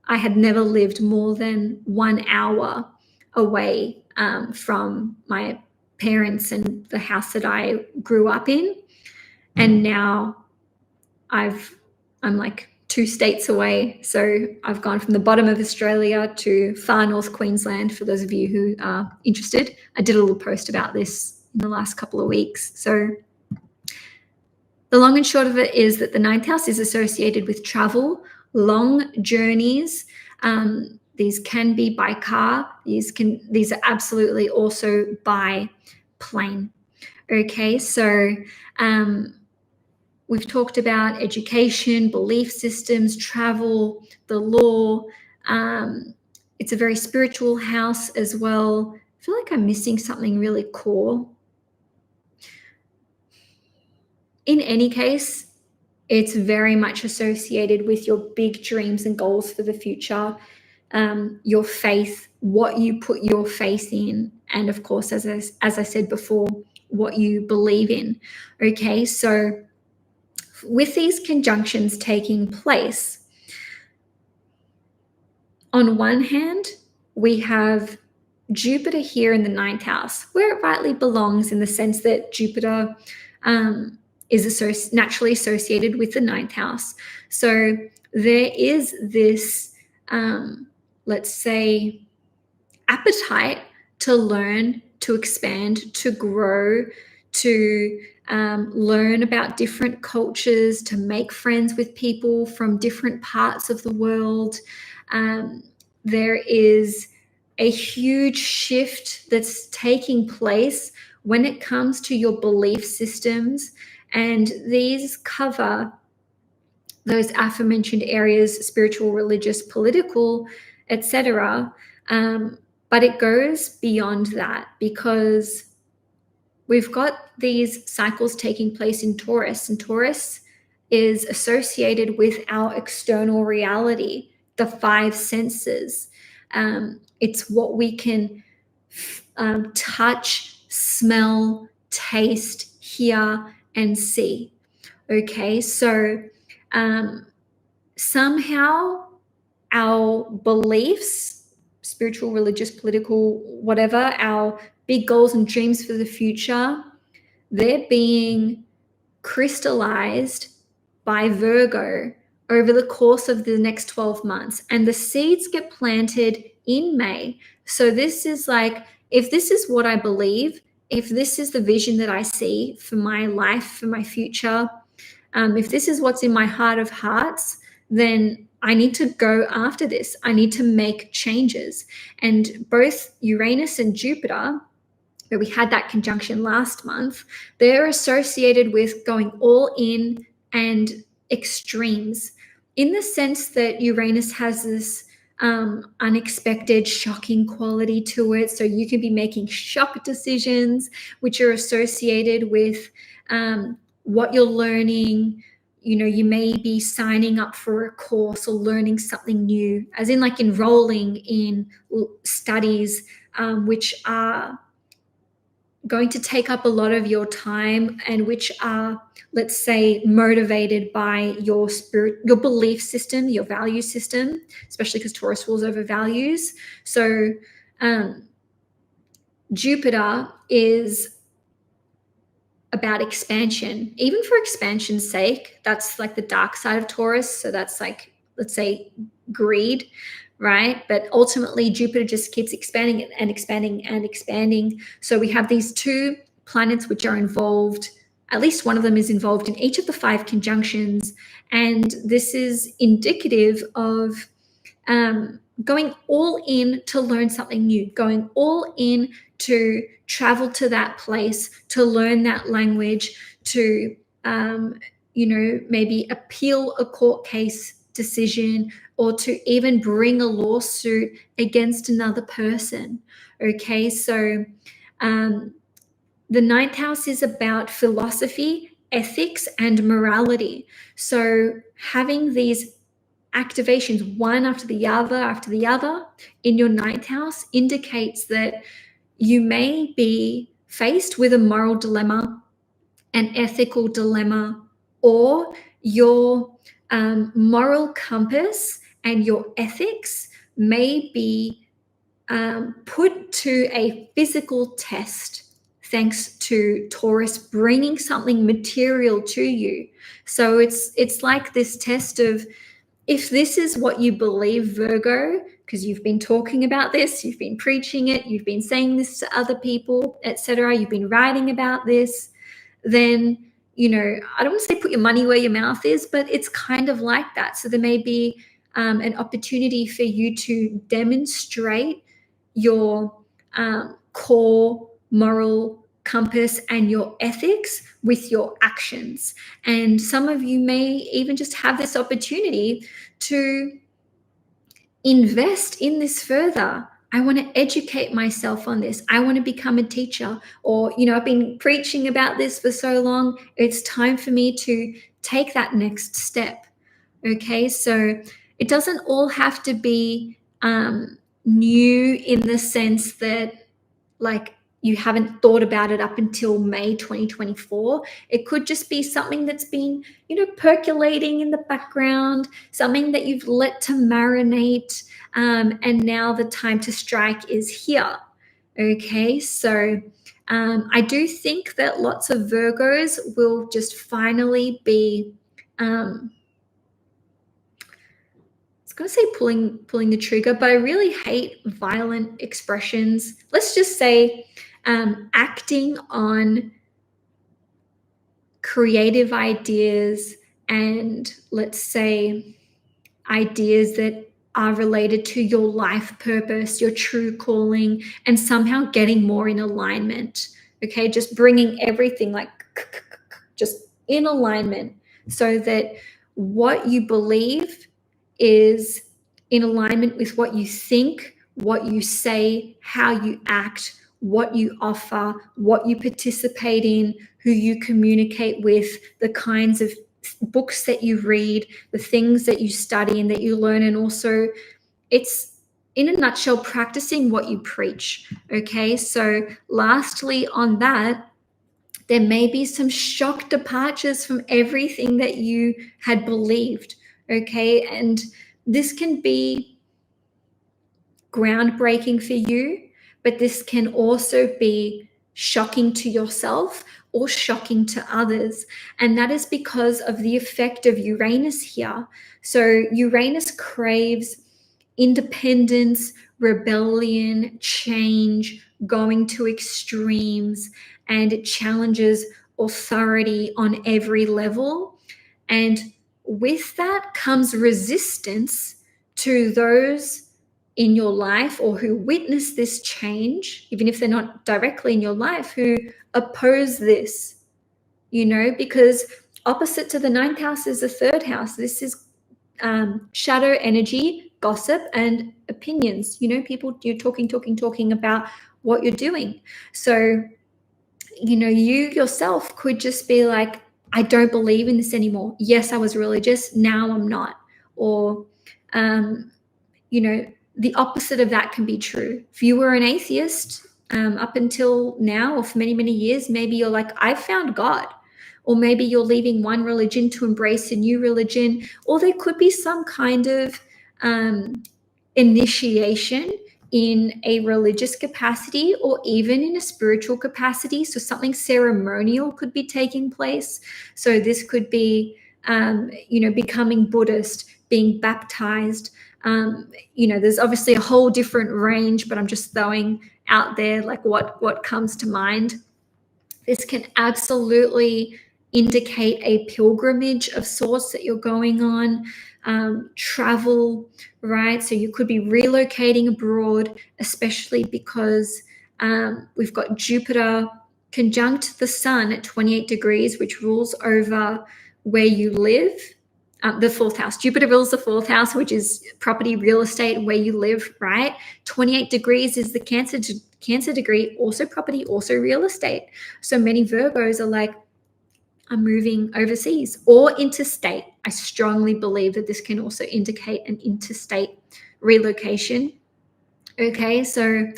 S1: I had never lived more than 1 hour away from my parents and the house that I grew up in. And now I'm like 2 states away. So I've gone from the bottom of Australia to far north Queensland, for those of you who are interested. I did a little post about this in the last couple of weeks. So the long and short of it is that the ninth house is associated with travel, long journeys. These can be by car. These are absolutely also by plane. Okay, so we've talked about education, belief systems, travel, the law. It's a very spiritual house as well. I feel like I'm missing something really core. In any case, it's very much associated with your big dreams and goals for the future, your faith, what you put your faith in, and of course, as I said before, what you believe in. Okay, so with these conjunctions taking place, on one hand, we have Jupiter here in the ninth house, where it rightly belongs, in the sense that Jupiter is naturally associated with the ninth house. So there is this, let's say, appetite to learn, to expand, to grow, to learn about different cultures, to make friends with people from different parts of the world. There is a huge shift that's taking place when it comes to your belief systems, and these cover those aforementioned areas: spiritual, religious, political, etc. But it goes beyond that, because we've got these cycles taking place in Taurus, and Taurus is associated with our external reality, the 5 senses. It's what we can touch, smell, taste, hear, and see. Okay, so somehow our beliefs, spiritual, religious, political, whatever, our big goals and dreams for the future, they're being crystallized by Virgo over the course of the next 12 months, and the seeds get planted in May. So this is like, if this is what I believe, if this is the vision that I see for my life, for my future, if this is what's in my heart of hearts, then I need to go after this. I need to make changes. And both Uranus and Jupiter, where we had that conjunction last month, they're associated with going all in and extremes, in the sense that Uranus has this unexpected, shocking quality to it. So you can be making shock decisions, which are associated with what you're learning. You know, you may be signing up for a course or learning something new, as in like enrolling in studies which are going to take up a lot of your time, and which are, let's say, motivated by your spirit, your belief system, your value system, especially because Taurus rules over values. So Jupiter is about expansion, even for expansion's sake. That's like the dark side of Taurus. So that's like, let's say, greed, right? But ultimately, Jupiter just keeps expanding and expanding and expanding. So we have these two planets which are involved. At least one of them is involved in each of the 5 conjunctions. And this is indicative of going all in to learn something new, going all in to travel to that place, to learn that language, to, maybe appeal a court case decision, or to even bring a lawsuit against another person. Okay, so the 9th house is about philosophy, ethics, and morality. So having these activations one after the other in your 9th house indicates that you may be faced with a moral dilemma, an ethical dilemma, or your moral compass and your ethics may be put to a physical test, thanks to Taurus bringing something material to you. So it's like this test of, if this is what you believe, Virgo, because you've been talking about this, you've been preaching it, you've been saying this to other people, etc., you've been writing about this, then, I don't want to say put your money where your mouth is, but it's kind of like that. So there may be an opportunity for you to demonstrate your core moral compass and your ethics with your actions. And some of you may even just have this opportunity to invest in this further. I want to educate myself on this. I want to become a teacher. Or, I've been preaching about this for so long. It's time for me to take that next step. Okay, so it doesn't all have to be new in the sense that, like, you haven't thought about it up until May 2024. It could just be something that's been, percolating in the background, something that you've let to marinate, and now the time to strike is here. Okay, so I do think that lots of Virgos will just finally be, I was going to say pulling the trigger, but I really hate violent expressions. Let's just say acting on creative ideas, and let's say ideas that are related to your life purpose, your true calling, and somehow getting more in alignment. Okay, just bringing everything like just in alignment, so that what you believe is in alignment with what you think, what you say, how you act, what you offer, what you participate in, who you communicate with, the kinds of books that you read, the things that you study and that you learn. And also, it's, in a nutshell, practicing what you preach. Okay, so lastly on that, there may be some shock departures from everything that you had believed. Okay, and this can be groundbreaking for you, but this can also be shocking to yourself or shocking to others. And that is because of the effect of Uranus here. So Uranus craves independence, rebellion, change, going to extremes, and it challenges authority on every level. And with that comes resistance to those in your life or who witness this change, even if they're not directly in your life, who oppose this, because opposite to the ninth house is the third house. This is shadow energy, gossip, and opinions. People, you're talking about what you're doing. So, you yourself could just be like, I don't believe in this anymore. Yes, I was religious. Now I'm not. Or, the opposite of that can be true. If you were an atheist up until now, or for many, many years, maybe you're like, I found God. Or maybe you're leaving one religion to embrace a new religion. Or there could be some kind of initiation in a religious capacity or even in a spiritual capacity. So something ceremonial could be taking place. So this could be, becoming Buddhist, being baptized. There's obviously a whole different range, but I'm just throwing out there like what comes to mind. This can absolutely indicate a pilgrimage of sorts that you're going on, travel, right? So you could be relocating abroad, especially because we've got Jupiter conjunct the sun at 28 degrees, which rules over where you live. The fourth house. Jupiter rules the fourth house, which is property, real estate, where you live, right? 28 degrees is the Cancer degree, also property, also real estate. So many Virgos are like, I'm moving overseas or interstate. I strongly believe that this can also indicate an interstate relocation. Okay, so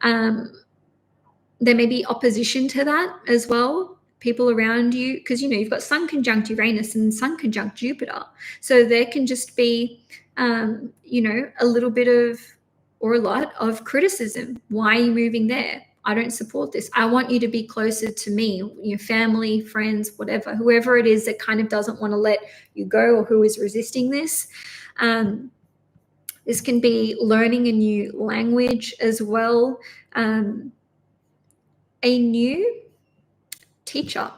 S1: there may be opposition to that as well. People around you, because you've got Sun conjunct Uranus and Sun conjunct Jupiter. So there can just be, a little bit of, or a lot of criticism. Why are you moving there? I don't support this. I want you to be closer to me, your family, friends, whatever, whoever it is that kind of doesn't want to let you go or who is resisting this. This can be learning a new language as well. A new teacher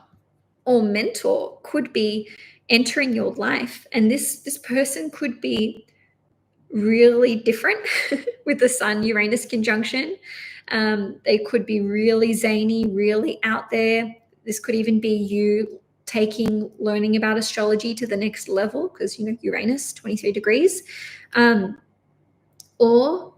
S1: or mentor could be entering your life, and this person could be really different with the Sun Uranus conjunction. They could be really zany, really out there. This could even be you learning about astrology to the next level, because Uranus 23 degrees, or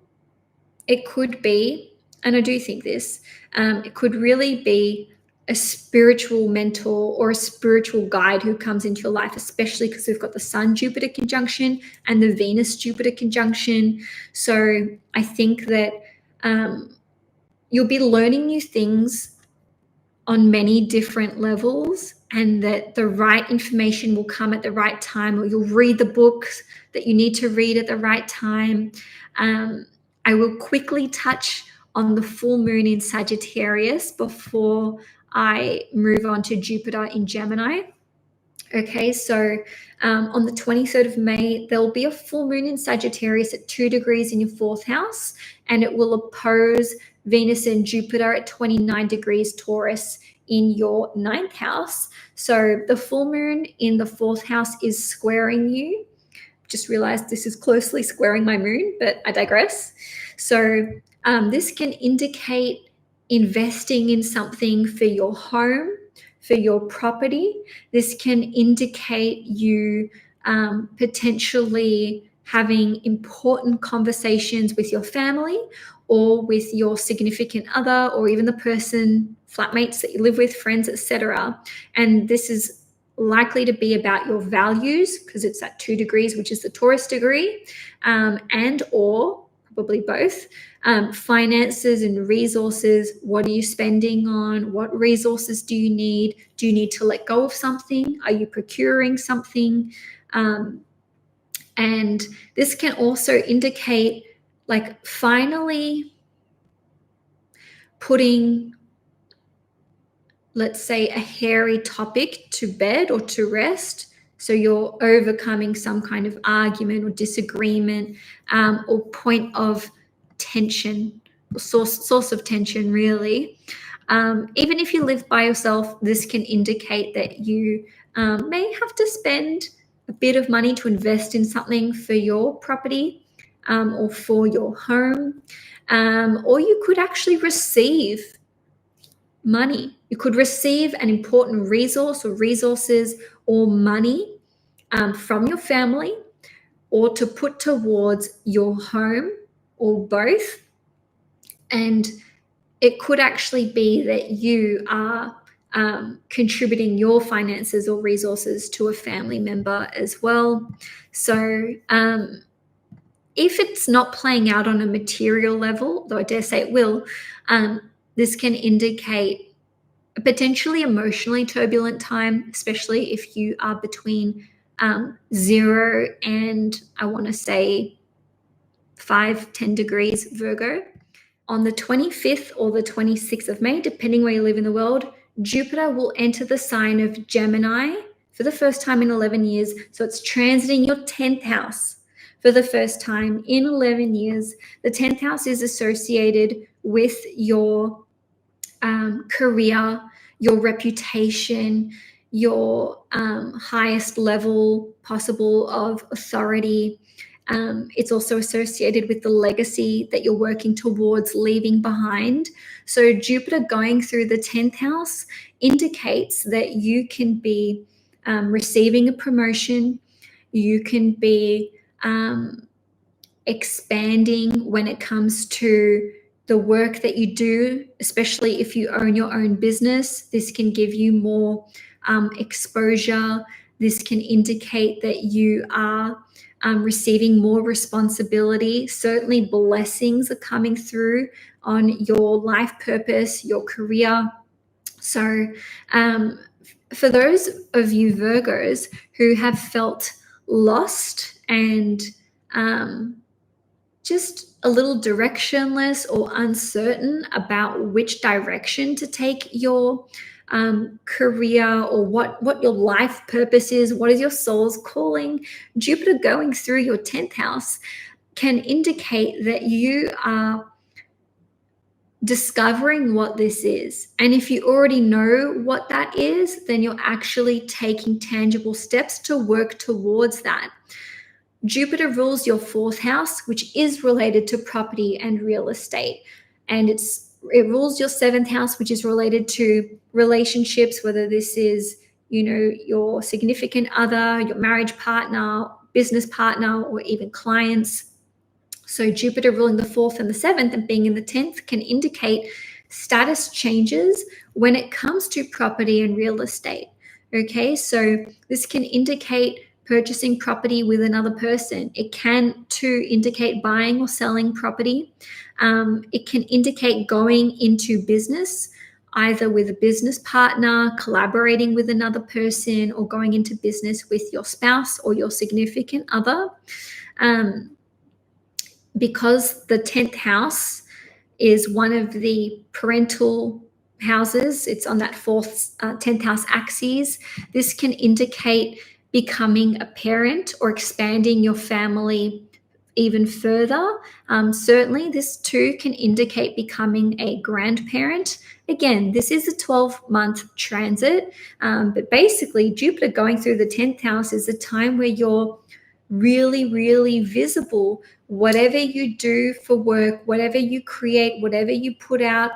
S1: it could be, and I do think this, it could really be a spiritual mentor or a spiritual guide who comes into your life, especially because we've got the Sun Jupiter conjunction and the Venus Jupiter conjunction. So I think that you'll be learning new things on many different levels, and that the right information will come at the right time, or you'll read the books that you need to read at the right time. I will quickly touch on the full moon in Sagittarius before I move on to Jupiter in Gemini. Okay, so on the 23rd of May, there will be a full moon in Sagittarius at 2 degrees in your fourth house, and it will oppose Venus and Jupiter at 29 degrees Taurus in your ninth house. So the full moon in the fourth house is squaring you. Just realized this is closely squaring my moon, but I digress. So this can indicate investing in something for your home, for your property. This can indicate you potentially having important conversations with your family or with your significant other, or even the person, flatmates that you live with, friends, etc. And this is likely to be about your values, because it's at 2 degrees, which is the Taurus degree, and or probably both, finances and resources. What are you spending on? What resources do you need? Do you need to let go of something? Are you procuring something? And this can also indicate like finally putting let's say, a hairy topic to bed or to rest. So you're overcoming some kind of argument or disagreement, or point of tension, or source of tension, really. Even if you live by yourself, this can indicate that you may have to spend a bit of money to invest in something for your property, or for your home, or you could actually receive money. You could receive an important resource or resources or money from your family, or to put towards your home, or both. And it could actually be that you are contributing your finances or resources to a family member as well. So if it's not playing out on a material level, though I dare say it will, this can indicate a potentially emotionally turbulent time, especially if you are between 0 and, I want to say, 5-10 degrees Virgo. On the 25th or the 26th of May, depending where you live in the world, Jupiter will enter the sign of Gemini for the first time in 11 years. So it's transiting your 10th house for the first time in 11 years. The 10th house is associated with your career, your reputation, your highest level possible of authority. It's also associated with the legacy that you're working towards leaving behind. So Jupiter going through the 10th house indicates that you can be receiving a promotion. You can be expanding when it comes to the work that you do, especially if you own your own business. This can give you more exposure. This can indicate that you are receiving more responsibility. Certainly blessings are coming through on your life purpose, your career. So for those of you Virgos who have felt lost and just a little directionless or uncertain about which direction to take your career, or what your life purpose is, what is your soul's calling, Jupiter going through your 10th house can indicate that you are discovering what this is. And if you already know what that is, then you're actually taking tangible steps to work towards that. Jupiter rules your 4th house, which is related to property and real estate. And it rules your 7th house, which is related to relationships, whether this is, your significant other, your marriage partner, business partner, or even clients. So Jupiter ruling the 4th and the 7th and being in the 10th can indicate status changes when it comes to property and real estate. Okay, so this can indicate purchasing property with another person. It can too indicate buying or selling property. It can indicate going into business, either with a business partner, collaborating with another person, or going into business with your spouse or your significant other. Because the 10th house is one of the parental houses, it's on that 10th house axis. This can indicate becoming a parent or expanding your family even further. Certainly, this too can indicate becoming a grandparent. Again, this is a 12-month transit, but basically Jupiter going through the 10th house is a time where you're really, really visible. Whatever you do for work, whatever you create, whatever you put out,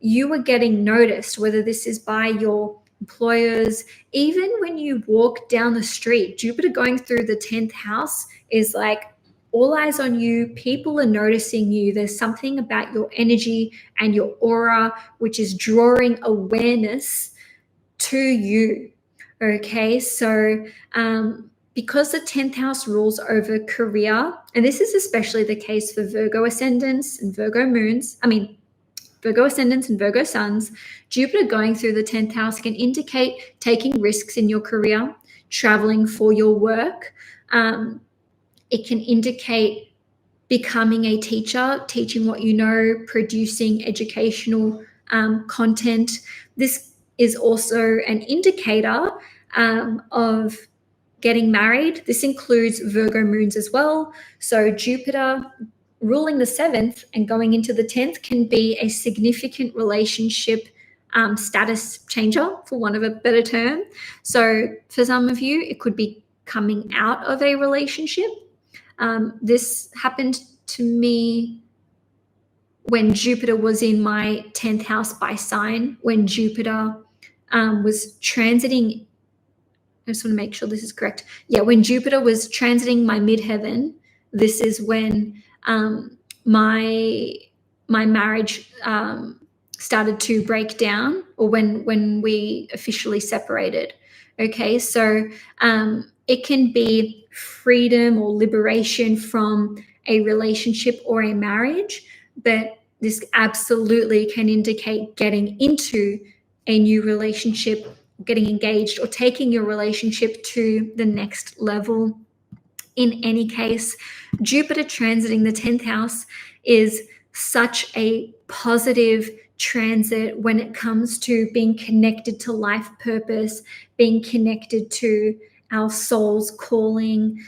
S1: you are getting noticed, whether this is by your employers. Even when you walk down the street, Jupiter going through the 10th house is like all eyes on you. People are noticing you. There's something about your energy and your aura which is drawing awareness to you. Okay, so because the 10th house rules over career, and this is especially the case for Virgo ascendants and Virgo moons, Virgo ascendants and Virgo suns, Jupiter going through the 10th house can indicate taking risks in your career, traveling for your work. It can indicate becoming a teacher, teaching what you know, producing educational content. This is also an indicator of getting married. This includes Virgo moons as well. So Jupiter ruling the 7th and going into the 10th can be a significant relationship status changer, for want of a better term. So for some of you, it could be coming out of a relationship. This happened to me when Jupiter was in my 10th house by sign, when Jupiter was transiting. I just want to make sure this is correct. Yeah, when Jupiter was transiting my midheaven, this is when my marriage started to break down, or when we officially separated. Okay, so it can be freedom or liberation from a relationship or a marriage, but this absolutely can indicate getting into a new relationship, getting engaged, or taking your relationship to the next level. In any case, Jupiter transiting the 10th house is such a positive transit when it comes to being connected to life purpose, being connected to our soul's calling,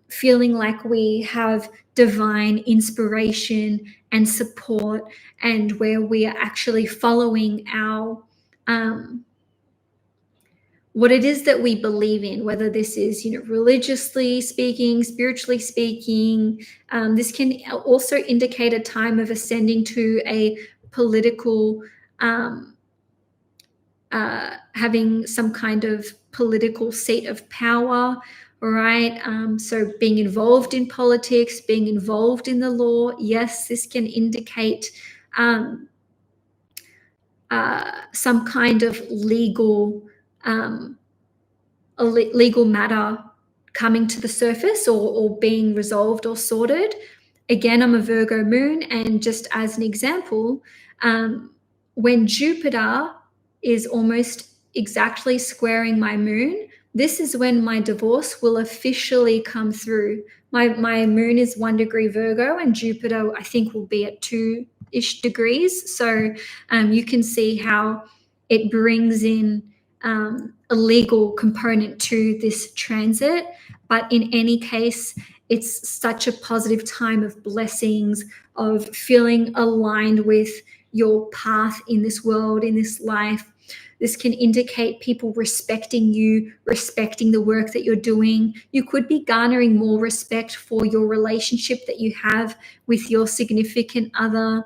S1: feeling like we have divine inspiration and support, and where we are actually following our what it is that we believe in, whether this is, religiously speaking, spiritually speaking. This can also indicate a time of ascending to a political, having some kind of political seat of power, right? So being involved in politics, being involved in the law. Yes, this can indicate some kind of legal legal matter coming to the surface, or being resolved or sorted. Again, I'm a Virgo moon, and just as an example, when Jupiter is almost exactly squaring my moon, this is when my divorce will officially come through. My moon is 1 degree Virgo, and Jupiter, I think, will be at 2-ish degrees. So you can see how it brings in a legal component to this transit. But in any case, it's such a positive time of blessings, of feeling aligned with your path in this world, in this life. This can indicate people respecting you, respecting the work that you're doing. You could be garnering more respect for your relationship that you have with your significant other.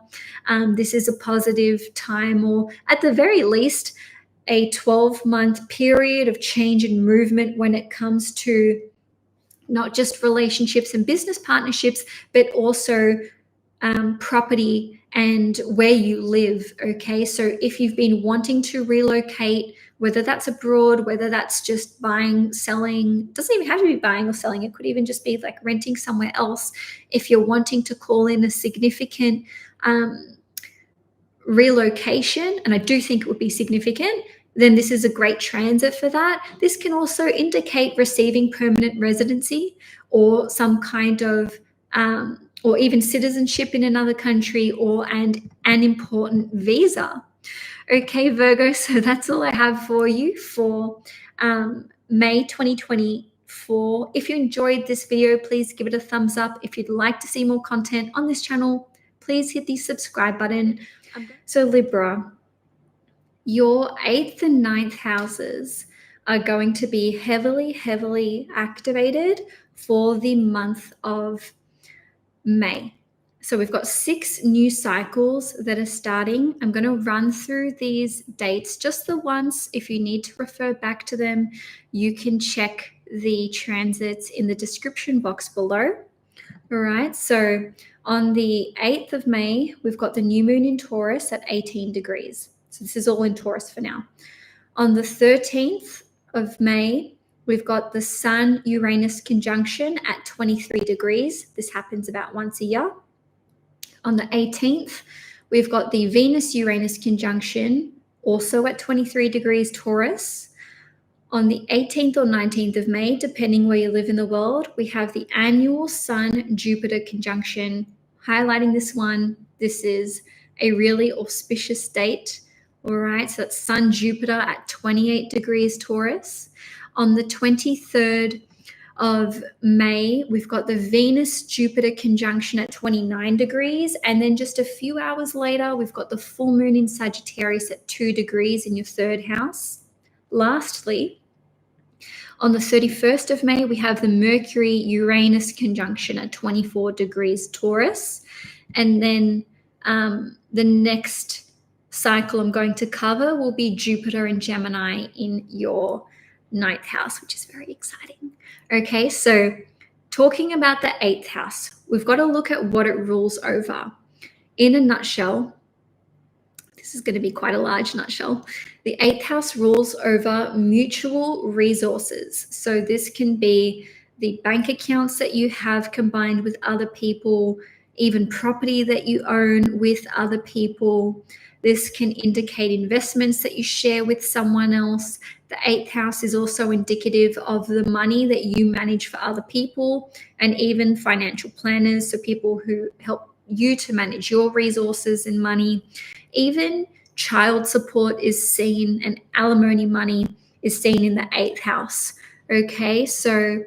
S1: This is a positive time, or at the very least, a 12-month period of change and movement when it comes to not just relationships and business partnerships, but also property and where you live. Okay, so if you've been wanting to relocate, whether that's abroad, whether that's just buying, selling, doesn't even have to be buying or selling, it could even just be like renting somewhere else. If you're wanting to call in a significant relocation, and I do think it would be significant, then this is a great transit for that. This can also indicate receiving permanent residency, or some kind of or even citizenship in another country, or an important visa. Okay, Virgo, so that's all I have for you for May 2024. If you enjoyed this video, please give it a thumbs up. If you'd like to see more content on this channel, please hit the subscribe button. So Libra, your 8th and 9th houses are going to be heavily activated for the month of May. So we've got 6 new cycles that are starting. I'm going to run through these dates just the once. If you need to refer back to them, you can check the transits in the description box below. All right, so on the 8th of May, we've got the new moon in Taurus at 18 degrees. So this is all in Taurus for now. On the 13th of May, we've got the Sun-Uranus conjunction at 23 degrees. This happens about once a year. On the 18th, we've got the Venus-Uranus conjunction, also at 23 degrees Taurus. On the 18th or 19th of May, depending where you live in the world, we have the annual Sun-Jupiter conjunction. Highlighting this one, this is a really auspicious date All right, so that's Sun Jupiter at 28 degrees Taurus. On the 23rd of May, we've got the Venus Jupiter conjunction at 29 degrees. And then just a few hours later, we've got the full moon in Sagittarius at 2 degrees in your third house. Lastly, on the 31st of May, we have the Mercury Uranus conjunction at 24 degrees Taurus. And then the next cycle I'm going to cover will be Jupiter and Gemini in your ninth house, which is very exciting. Okay, so talking about the eighth house, we've got to look at what it rules over. In a nutshell, this is going to be quite a large nutshell. The eighth house rules over mutual resources. So this can be the bank accounts that you have combined with other people, even property that you own with other people. This can indicate investments that you share with someone else. The eighth house is also indicative of the money that you manage for other people, and even financial planners, so people who help you to manage your resources and money. Even child support is seen, and alimony money is seen in the eighth house. Okay, so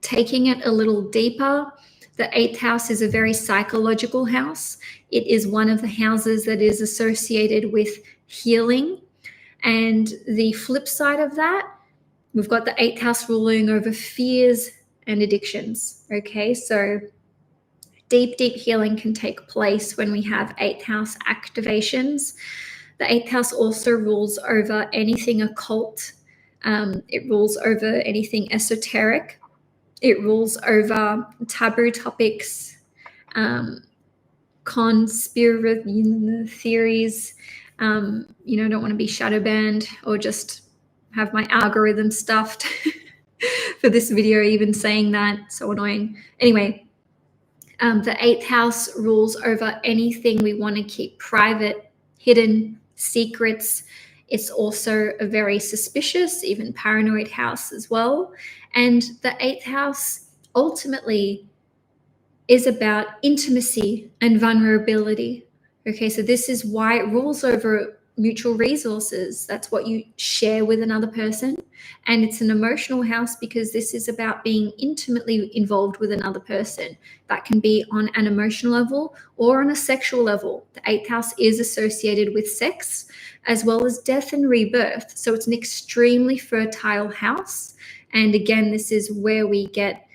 S1: taking it a little deeper, the eighth house is a very psychological house. It is one of the houses that is associated with healing. And the flip side of that, we've got the eighth house ruling over fears and addictions. Okay, so deep healing can take place when we have eighth house activations. The eighth house also rules over anything occult. It rules over anything esoteric. It rules over taboo topics, conspiracy theories. Don't want to be shadow banned or just have my algorithm stuffed for this video, even saying that. So annoying. Anyway, the eighth house rules over anything we want to keep private, hidden, secrets. It's also a very suspicious, even paranoid house as well. And the eighth house ultimately is about intimacy and vulnerability. Okay, so this is why it rules over mutual resources. That's what you share with another person. And it's an emotional house because this is about being intimately involved with another person. That can be on an emotional level or on a sexual level. The eighth house is associated with sex as well as death and rebirth. So it's an extremely fertile house. And again, this is where we get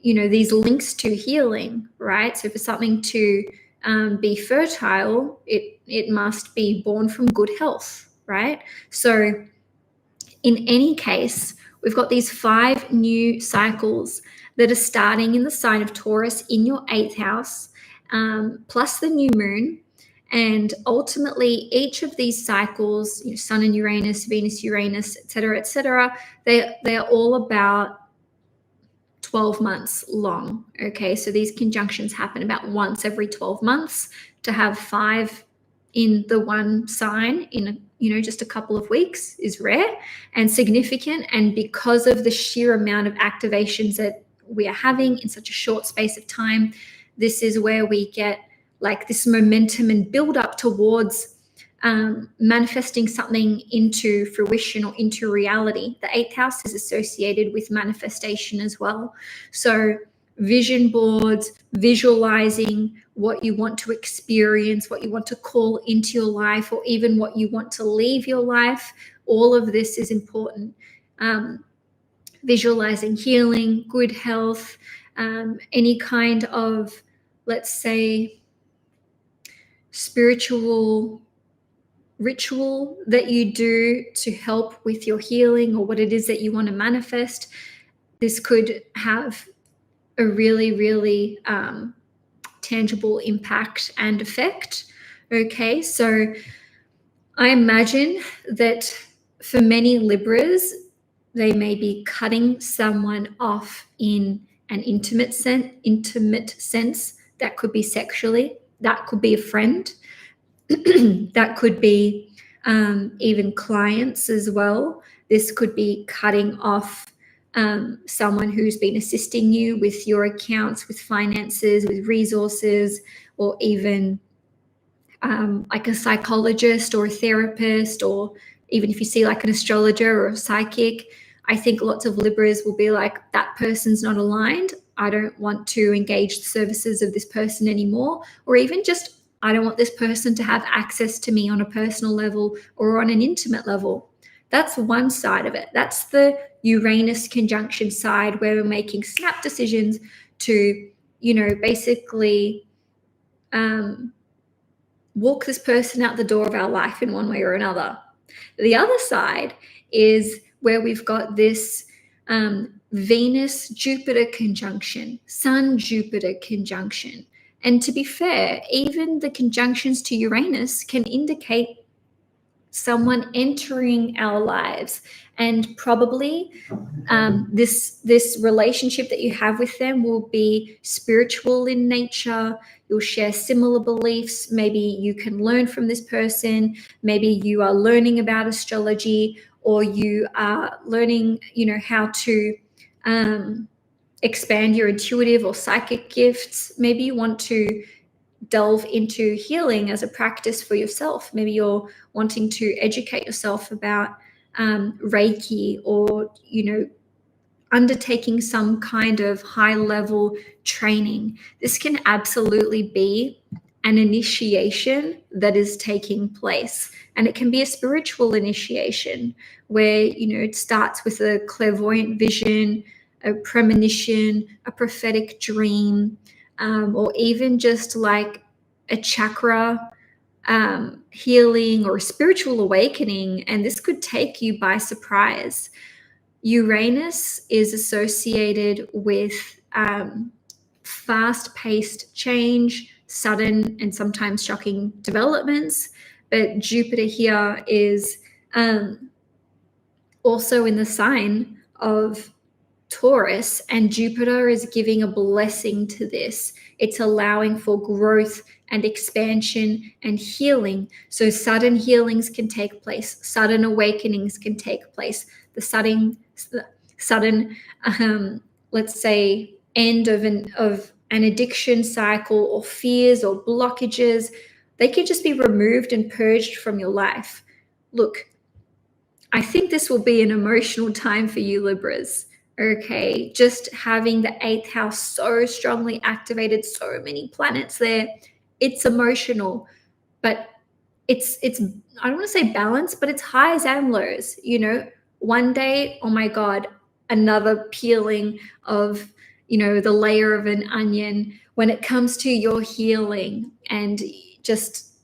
S1: these links to healing, right? So for something to be fertile, it must be born from good health, right? So in any case, we've got these 5 new cycles that are starting in the sign of Taurus in your 8th house, plus the new moon. And ultimately, each of these cycles, Sun and Uranus, Venus, Uranus, et cetera, they are all about 12 months long. Okay, so these conjunctions happen about once every 12 months. To have 5 in the one sign in just a couple of weeks is rare and significant. And because of the sheer amount of activations that we are having in such a short space of time, this is where we get like this momentum and build up towards manifesting something into fruition or into reality. The 8th house is associated with manifestation as well. So vision boards, visualizing what you want to experience, what you want to call into your life, or even what you want to leave your life. All of this is important. Visualizing healing, good health, any kind of, let's say, spiritual ritual that you do to help with your healing or what it is that you want to manifest. This could have a really, really tangible impact and effect. Okay, so I imagine that for many Libras, they may be cutting someone off in an intimate sense. That could be sexually, that could be a friend, that could be even clients as well. This could be cutting off someone who's been assisting you with your accounts, with finances, with resources, or even like a psychologist or a therapist, or even if you see like an astrologer or a psychic, I think lots of Libras will be like, that person's not aligned. I don't want to engage the services of this person anymore. Or even just, I don't want this person to have access to me on a personal level or on an intimate level. That's one side of it. That's the Uranus conjunction side, where we're making snap decisions to, basically walk this person out the door of our life in one way or another. The other side is where we've got this Venus-Jupiter conjunction, Sun-Jupiter conjunction. And to be fair, even the conjunctions to Uranus can indicate someone entering our lives, and probably this relationship that you have with them will be spiritual in nature. You'll share similar beliefs. Maybe you can learn from this person. Maybe you are learning about astrology, or you are learning, how to expand your intuitive or psychic gifts. Maybe you want to delve into healing as a practice for yourself. Maybe you're wanting to educate yourself about Reiki, or, undertaking some kind of high level training. This can absolutely be an initiation that is taking place. And it can be a spiritual initiation where, it starts with a clairvoyant vision, a premonition, a prophetic dream, or even just like a chakra healing or a spiritual awakening. And this could take you by surprise. Uranus is associated with fast-paced change, sudden and sometimes shocking developments. But Jupiter here is also in the sign of Taurus, and Jupiter is giving a blessing to this. It's allowing for growth and expansion and healing. So sudden healings can take place. Sudden awakenings can take place. The sudden let's say, end of an addiction cycle, or fears or blockages, they could just be removed and purged from your life. Look, I think this will be an emotional time for you, Libras. Okay, just having the 8th house so strongly activated, so many planets there, it's emotional, but it's I don't want to say balance, but it's highs and lows. One day, oh my God, another peeling of, the layer of an onion when it comes to your healing and just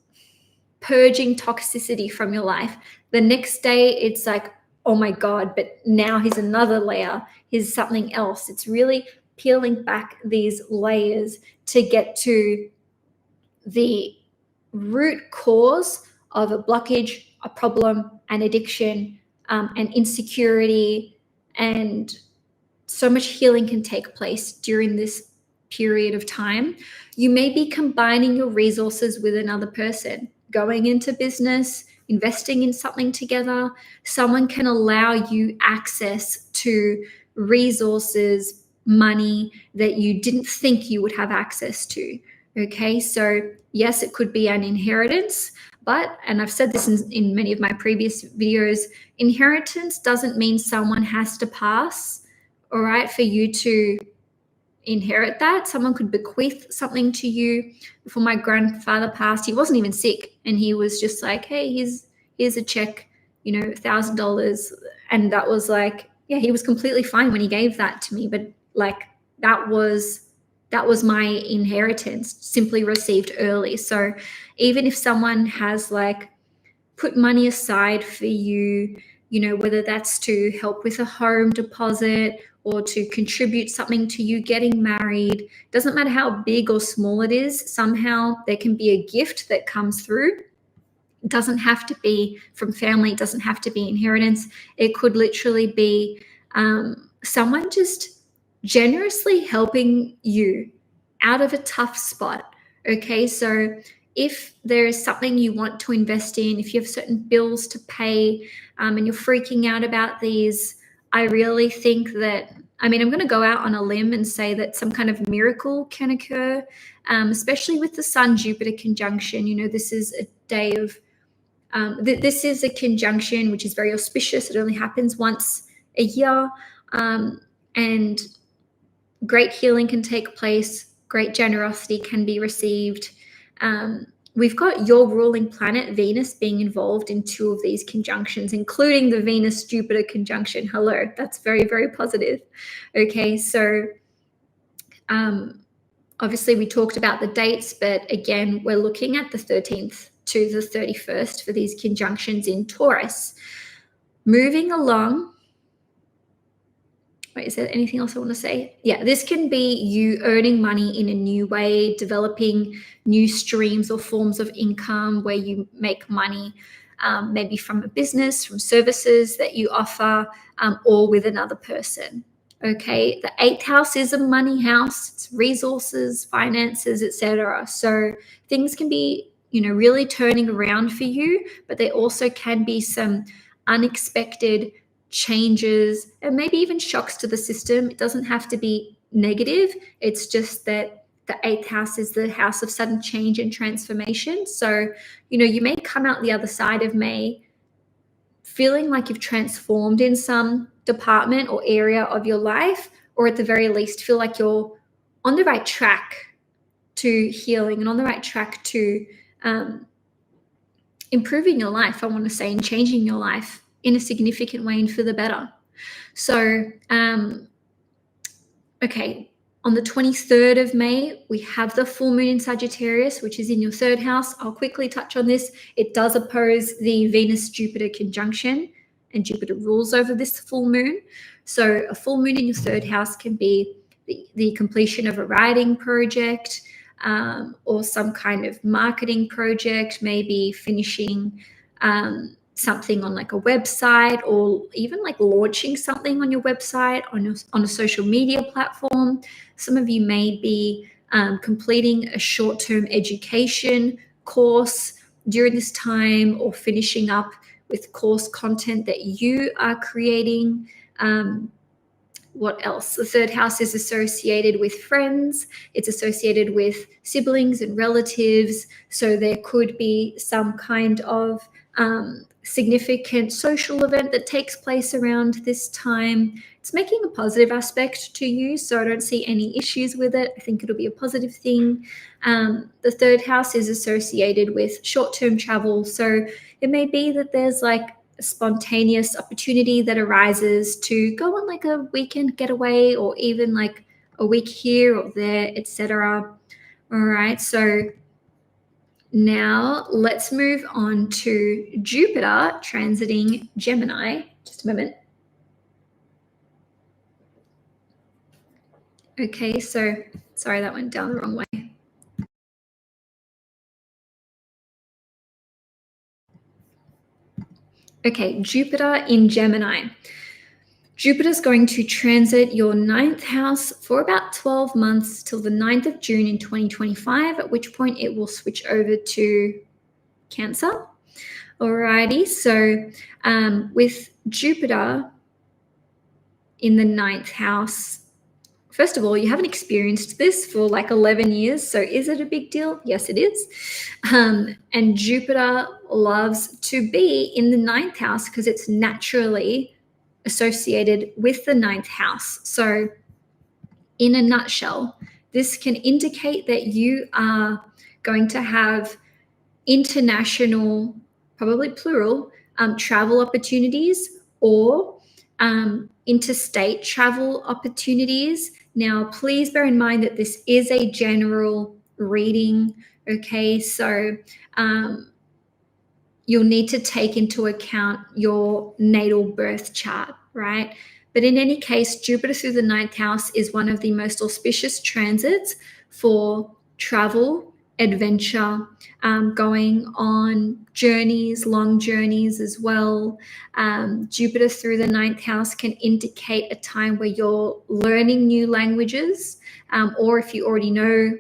S1: purging toxicity from your life. The next day, it's like, oh my God, but now here's another layer. Here's something else. It's really peeling back these layers to get to the root cause of a blockage, a problem, an addiction, and insecurity. And so much healing can take place during this period of time. You may be combining your resources with another person, going into business, investing in something together. Someone can allow you access to resources, money that you didn't think you would have access to. Okay, so yes, it could be an inheritance, but, and I've said this in many of my previous videos, inheritance doesn't mean someone has to pass, all right, for you to inherit that. Someone could bequeath something to you. Before my grandfather passed, he wasn't even sick, and he was just like, hey, here's a check, $1,000. And that was like, yeah, he was completely fine when he gave that to me, but like that was my inheritance, simply received early. So even if someone has like put money aside for you, whether that's to help with a home deposit or to contribute something to you getting married, doesn't matter how big or small it is, somehow there can be a gift that comes through. It doesn't have to be from family. It doesn't have to be inheritance. It could literally be someone just generously helping you out of a tough spot. Okay, so if there is something you want to invest in, if you have certain bills to pay, and you're freaking out about these, I really think that I'm going to go out on a limb and say that some kind of miracle can occur, especially with the Sun-Jupiter conjunction. This is a day of, this is a conjunction which is very auspicious. It only happens once a year, and great healing can take place. Great generosity can be received. We've got your ruling planet, Venus, being involved in 2 of these conjunctions, including the Venus-Jupiter conjunction. Hello, that's very, very positive. Okay, so obviously we talked about the dates, but again, we're looking at the 13th to the 31st for these conjunctions in Taurus. Moving along. Wait, is there anything else I want to say? Yeah, this can be you earning money in a new way, developing new streams or forms of income where you make money, maybe from a business, from services that you offer, or with another person. Okay, the 8th house is a money house. It's resources, finances, etc. So things can be, really turning around for you, but there also can be some unexpected changes and maybe even shocks to the system. It doesn't have to be negative. It's just that the 8th house is the house of sudden change and transformation. So, you may come out the other side of May feeling like you've transformed in some department or area of your life, or at the very least feel like you're on the right track to healing and on the right track to improving your life, I want to say, and changing your life in a significant way and for the better. So, okay, on the 23rd of May, we have the full moon in Sagittarius, which is in your 3rd house. I'll quickly touch on this. It does oppose the Venus-Jupiter conjunction, and Jupiter rules over this full moon. So a full moon in your 3rd house can be the completion of a writing project, or some kind of marketing project, maybe finishing something on like a website, or even like launching something on your website, on a social media platform. Some of you may be completing a short-term education course during this time, or finishing up with course content that you are creating. What else? The 3rd house is associated with friends. It's associated with siblings and relatives. So there could be some kind of significant social event that takes place around this time. It's making a positive aspect to you, so I don't see any issues with it. I think it'll be a positive thing. The 3rd house is associated with short-term travel. So it may be that there's like a spontaneous opportunity that arises to go on like a weekend getaway, or even like a week here or there, etc. All right, so now let's move on to Jupiter transiting Gemini. Just a moment. Okay, so sorry, that went down the wrong way. Okay, Jupiter in Gemini. Jupiter's going to transit your 9th house for about 12 months till the 9th of June in 2025, at which point it will switch over to Cancer. Alrighty, so with Jupiter in the 9th house, first of all, you haven't experienced this for like 11 years, so is it a big deal? Yes, it is. And Jupiter loves to be in the 9th house because it's naturally associated with the 9th house. So in a nutshell, this can indicate that you are going to have international, probably plural, travel opportunities, or interstate travel opportunities. Now, please bear in mind that this is a general reading, okay? So you'll need to take into account your natal birth chart, right? But in any case, Jupiter through the 9th house is one of the most auspicious transits for travel, adventure, going on journeys, long journeys as well. Jupiter through the 9th house can indicate a time where you're learning new languages, or if you already know,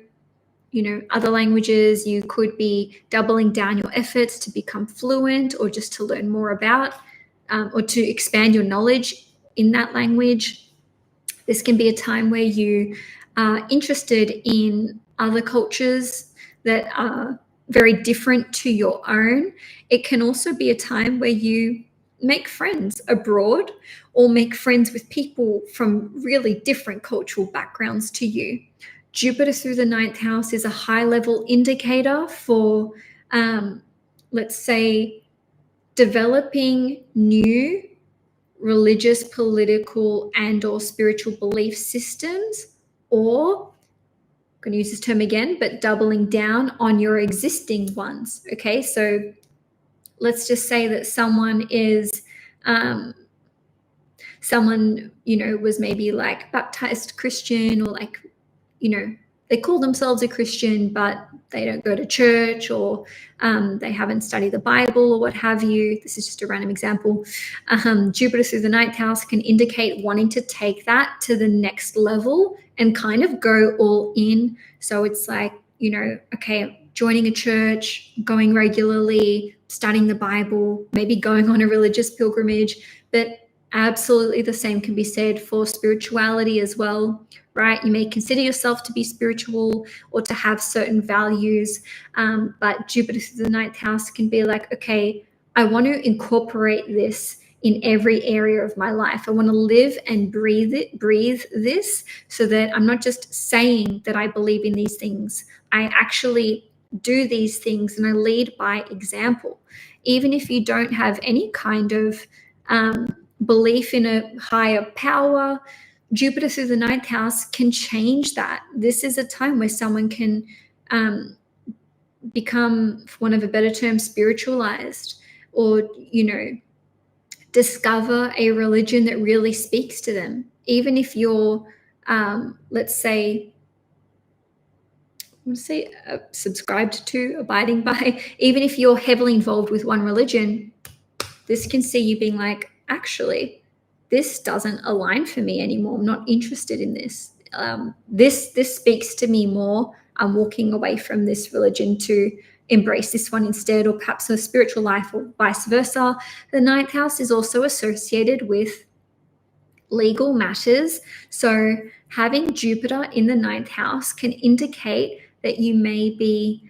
S1: other languages, you could be doubling down your efforts to become fluent, or just to learn more about, or to expand your knowledge in that language. This can be a time where you are interested in other cultures that are very different to your own. It can also be a time where you make friends abroad or make friends with people from really different cultural backgrounds to you. Jupiter through the ninth house is a high-level indicator for, let's say, developing new religious, political, and or spiritual belief systems, or I'm going to use this term again, but doubling down on your existing ones. Okay, so let's just say that someone is someone, was maybe like baptized Christian, or like, they call themselves a Christian, but they don't go to church, or they haven't studied the Bible or what have you. This is just a random example. Jupiter through the ninth house can indicate wanting to take that to the next level and kind of go all in. So it's like, okay, joining a church, going regularly, studying the Bible, maybe going on a religious pilgrimage, but absolutely the same can be said for spirituality as well, right? You may consider yourself to be spiritual or to have certain values, but Jupiter through the ninth house can be like, okay, I want to incorporate this in every area of my life. I want to live and breathe this, so that I'm not just saying that I believe in these things. I actually do these things and I lead by example. Even if you don't have any kind of belief in a higher power, Jupiter through the ninth house can change that. This is a time where someone can become, for want of a better term, spiritualized, or, discover a religion that really speaks to them. Even if you're, let's say, subscribed to, abiding by, even if you're heavily involved with one religion, this can see you being like, actually, this doesn't align for me anymore. I'm not interested in this. This speaks to me more. I'm walking away from this religion to embrace this one instead, or perhaps a spiritual life, or vice versa. The ninth house is also associated with legal matters. So having Jupiter in the ninth house can indicate that you may be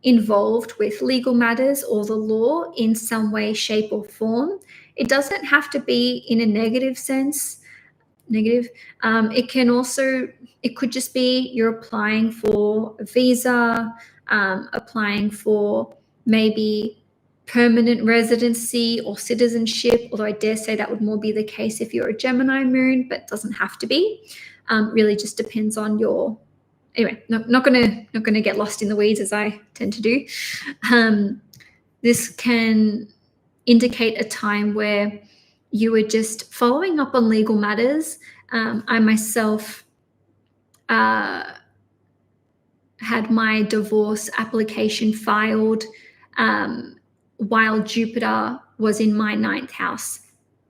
S1: involved with legal matters or the law in some way, shape, or form. It doesn't have to be in a negative sense. It could just be you're applying for a visa, applying for maybe permanent residency or citizenship, although I dare say that would more be the case if you're a Gemini moon, but doesn't have to be. Really just depends on your, anyway, not gonna get lost in the weeds as I tend to do. This can indicate a time where you were just following up on legal matters. I myself had my divorce application filed while Jupiter was in my ninth house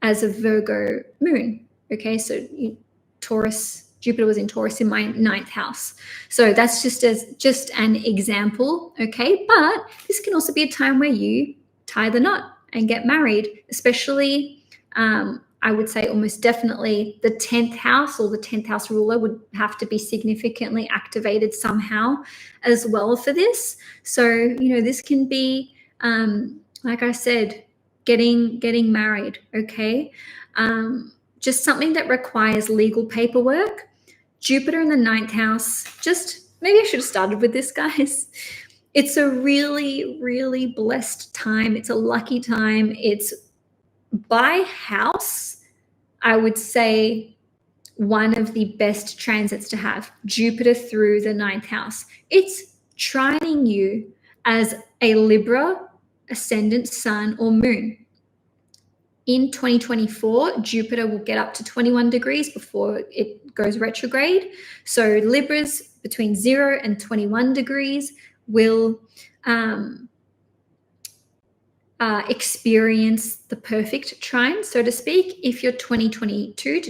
S1: as a Virgo moon. Okay, so Jupiter was in Taurus in my ninth house. So that's just an example, okay? But this can also be a time where you tie the knot and get married, especially I would say almost definitely the 10th house, or the 10th house ruler would have to be significantly activated somehow as well for this. So, this can be, like I said, getting married, okay? Just something that requires legal paperwork. Jupiter in the ninth house, maybe I should have started with this, guys. It's a really, really blessed time. It's a lucky time. It's by house, I would say, one of the best transits to have. Jupiter through the ninth house. It's trining you as a Libra, ascendant, sun, or moon. In 2024, Jupiter will get up to 21 degrees before it goes retrograde. So Libras between 0 and 21 degrees will experience the perfect trine, so to speak. If you're 22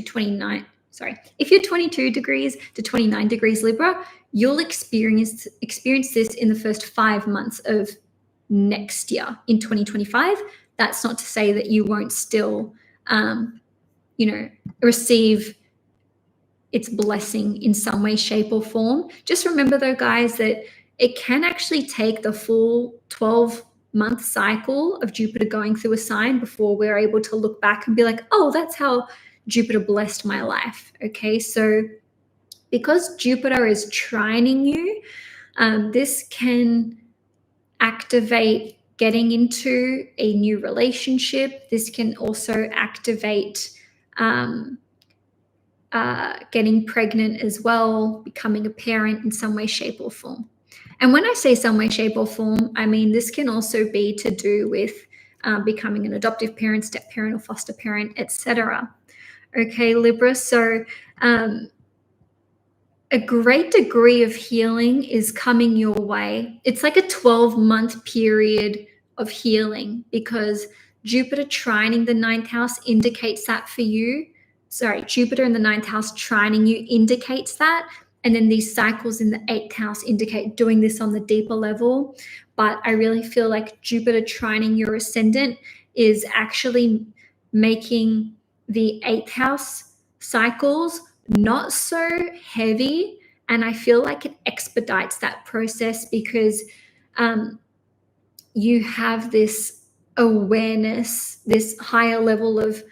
S1: degrees to 29 degrees Libra, you'll experience this in the first 5 months of next year, in 2025. That's not to say that you won't still, receive its blessing in some way, shape, or form. Just remember though, guys, that it can actually take the full 12-month cycle of Jupiter going through a sign before we're able to look back and be like, oh, that's how Jupiter blessed my life. Okay, so because Jupiter is trining you, this can activate getting into a new relationship. This can also activate getting pregnant as well, becoming a parent in some way, shape, or form. And when I say some way, shape, or form, I mean this can also be to do with becoming an adoptive parent, step parent, or foster parent, etc. Okay, Libra. So a great degree of healing is coming your way. It's like a 12-month period of healing because Jupiter trining the 9th house indicates that for you. Sorry, Jupiter in the 9th house trining you indicates that. And then these cycles in the 8th house indicate doing this on the deeper level. But I really feel like Jupiter trining your ascendant is actually making the 8th house cycles not so heavy, and I feel like it expedites that process because you have this awareness, this higher level of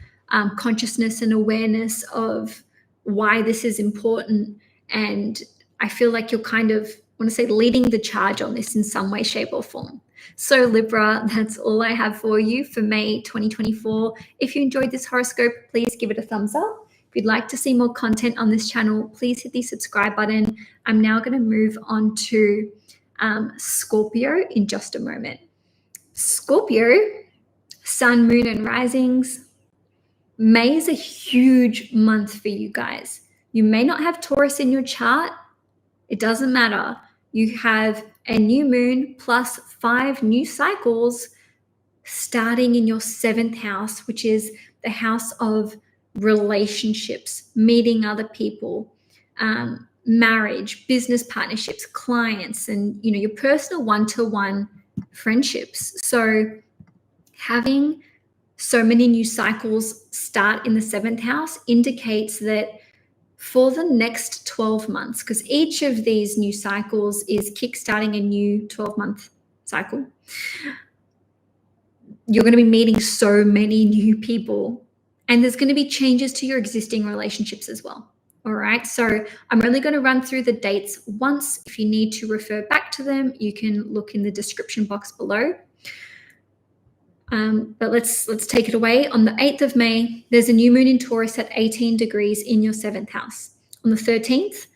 S1: consciousness and awareness of why this is important. And I feel like you're kind of, I want to say, leading the charge on this in some way, shape, or form. So Libra, that's all I have for you for May 2024. If you enjoyed this horoscope, please give it a thumbs up. If you'd like to see more content on this channel, please hit the subscribe button. I'm now going to move on to Scorpio in just a moment. Scorpio, sun, moon, and risings. May is a huge month for you guys. You may not have Taurus in your chart. It doesn't matter. You have a new moon plus 5 new cycles starting in your 7th house, which is the house of relationships, meeting other people, marriage, business partnerships, clients, and your personal one-to-one friendships. So having so many new cycles start in the 7th house indicates that for the next 12 months, because each of these new cycles is kickstarting a new 12-month cycle, you're going to be meeting so many new people. And there's going to be changes to your existing relationships as well. All right. So I'm only going to run through the dates once. If you need to refer back to them, you can look in the description box below. But let's take it away. On the 8th of May, there's a new moon in Taurus at 18 degrees in your 7th house. On the 13th,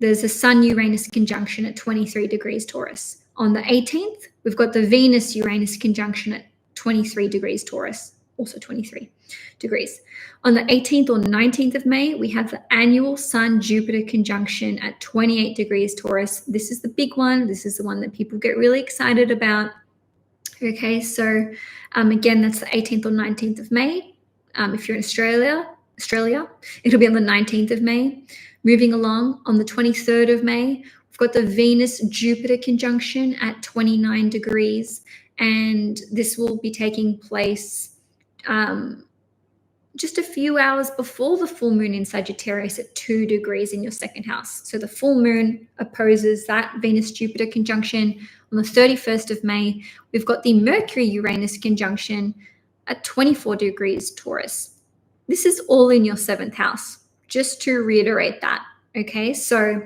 S1: there's a Sun-Uranus conjunction at 23 degrees Taurus. On the 18th, we've got the Venus-Uranus conjunction at 23 degrees Taurus, also 23 degrees. On the 18th or 19th of May, we have the annual Sun-Jupiter conjunction at 28 degrees Taurus. This is the big one. This is the one that people get really excited about. Okay, so again, that's the 18th or 19th of May. If you're in Australia, it'll be on the 19th of May. Moving along, on the 23rd of May, we've got the Venus-Jupiter conjunction at 29 degrees. And this will be taking place just a few hours before the full moon in Sagittarius at 2 degrees in your 2nd house. So the full moon opposes that Venus-Jupiter conjunction. On the 31st of May, we've got the Mercury-Uranus conjunction at 24 degrees Taurus. This is all in your 7th house, just to reiterate that. Okay, so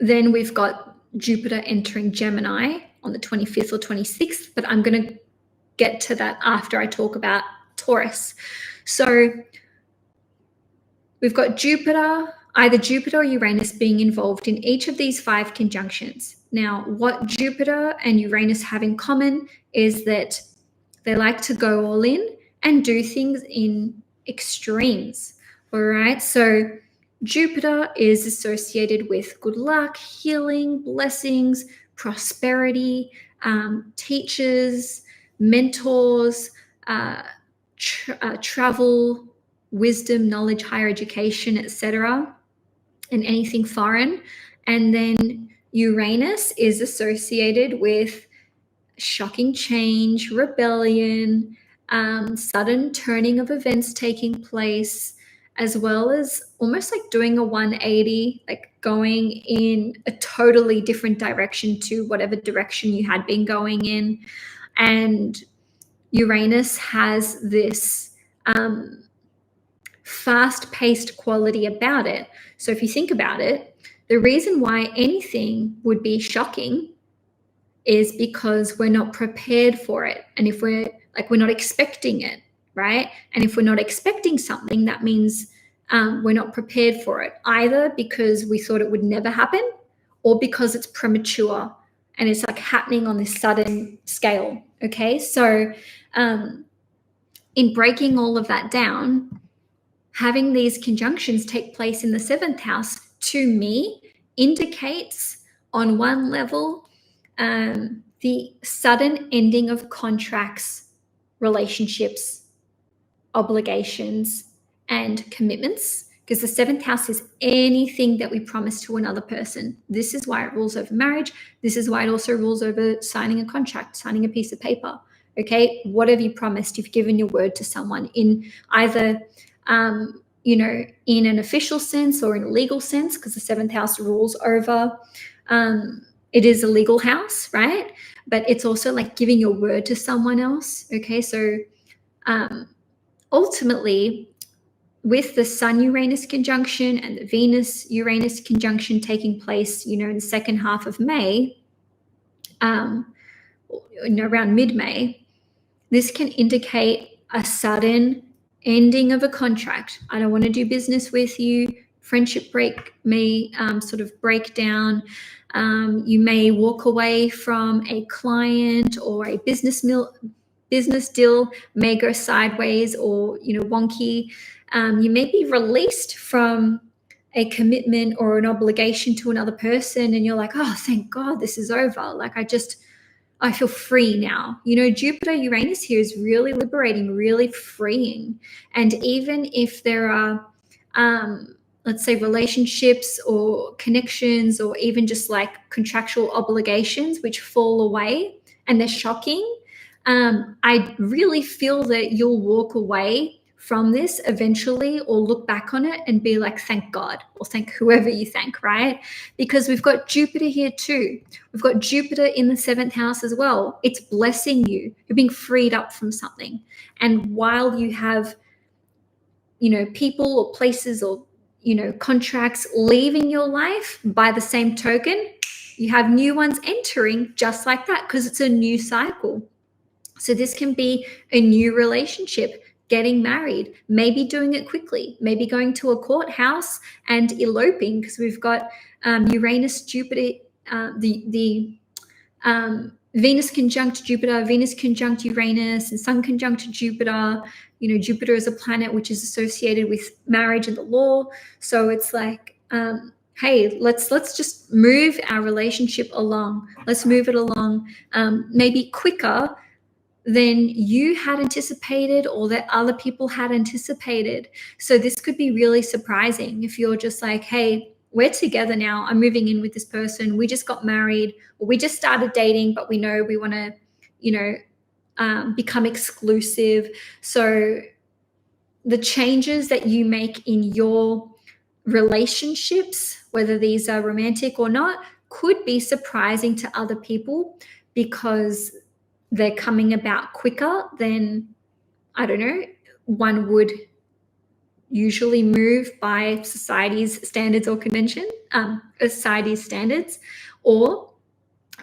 S1: then we've got Jupiter entering Gemini on the 25th or 26th, but I'm going to get to that after I talk about Taurus. So we've got Jupiter, either Jupiter or Uranus being involved in each of these 5 conjunctions. Now, what Jupiter and Uranus have in common is that they like to go all in and do things in extremes. All right, so Jupiter is associated with good luck, healing, blessings, prosperity, teachers, mentors, travel, wisdom, knowledge, higher education, etc., and anything foreign. And then Uranus is associated with shocking change, rebellion, sudden turning of events taking place, as well as almost like doing a 180, like going in a totally different direction to whatever direction you had been going in. And Uranus has this fast-paced quality about it. So if you think about it, the reason why anything would be shocking is because we're not prepared for it. And if we're not expecting it, right? And if we're not expecting something, that means we're not prepared for it, either because we thought it would never happen or because it's premature and it's like happening on this sudden scale. Okay. So in breaking all of that down, having these conjunctions take place in the 7th house, to me, indicates on one level the sudden ending of contracts, relationships, obligations, and commitments, because the 7th house is anything that we promise to another person. This is why it rules over marriage. This is why it also rules over signing a contract, signing a piece of paper. Okay, what have you promised? You've given your word to someone in either in an official sense or in a legal sense, because the 7th house rules over it is a legal house, right? But it's also like giving your word to someone else. Okay, so ultimately, with the Sun-Uranus conjunction and the Venus-Uranus conjunction taking place, in the second half of May, around mid-May, this can indicate a sudden ending of a contract. I don't want to do business with you. Friendship may sort of break down. You may walk away from a client, or a business deal may go sideways or wonky. You may be released from a commitment or an obligation to another person, and you're like, oh, thank God this is over. Like I feel free now. Jupiter Uranus here is really liberating, really freeing. And even if there are let's say relationships or connections, or even just like contractual obligations which fall away and they're shocking, I really feel that you'll walk away from this eventually, or look back on it and be like, thank God, or thank whoever you thank, right? Because we've got Jupiter here too. We've got Jupiter in the 7th house as well. It's blessing you. You're being freed up from something. And while you have, people or places or, contracts leaving your life, by the same token, you have new ones entering just like that, because it's a new cycle. So this can be a new relationship, getting married, maybe doing it quickly, maybe going to a courthouse and eloping, because we've got Uranus, Jupiter, the Venus conjunct Jupiter, Venus conjunct Uranus, and Sun conjunct Jupiter. Jupiter is a planet which is associated with marriage and the law. So it's like, hey, let's just move our relationship along. Let's move it along, maybe quicker than you had anticipated or that other people had anticipated. So this could be really surprising if you're just like, hey, we're together now. I'm moving in with this person. We just got married, or we just started dating, but we know we want to, become exclusive. So the changes that you make in your relationships, whether these are romantic or not, could be surprising to other people, because they're coming about quicker than, I don't know, one would usually move by society's standards or convention, society's standards, or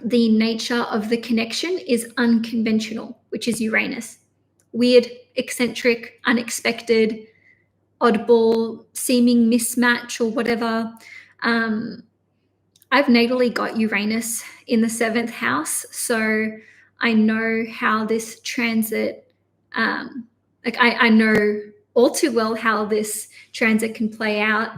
S1: the nature of the connection is unconventional, which is Uranus. Weird, eccentric, unexpected, oddball, seeming mismatch, or whatever. I've natally got Uranus in the 7th house, so I know how this transit, I know all too well how this transit can play out,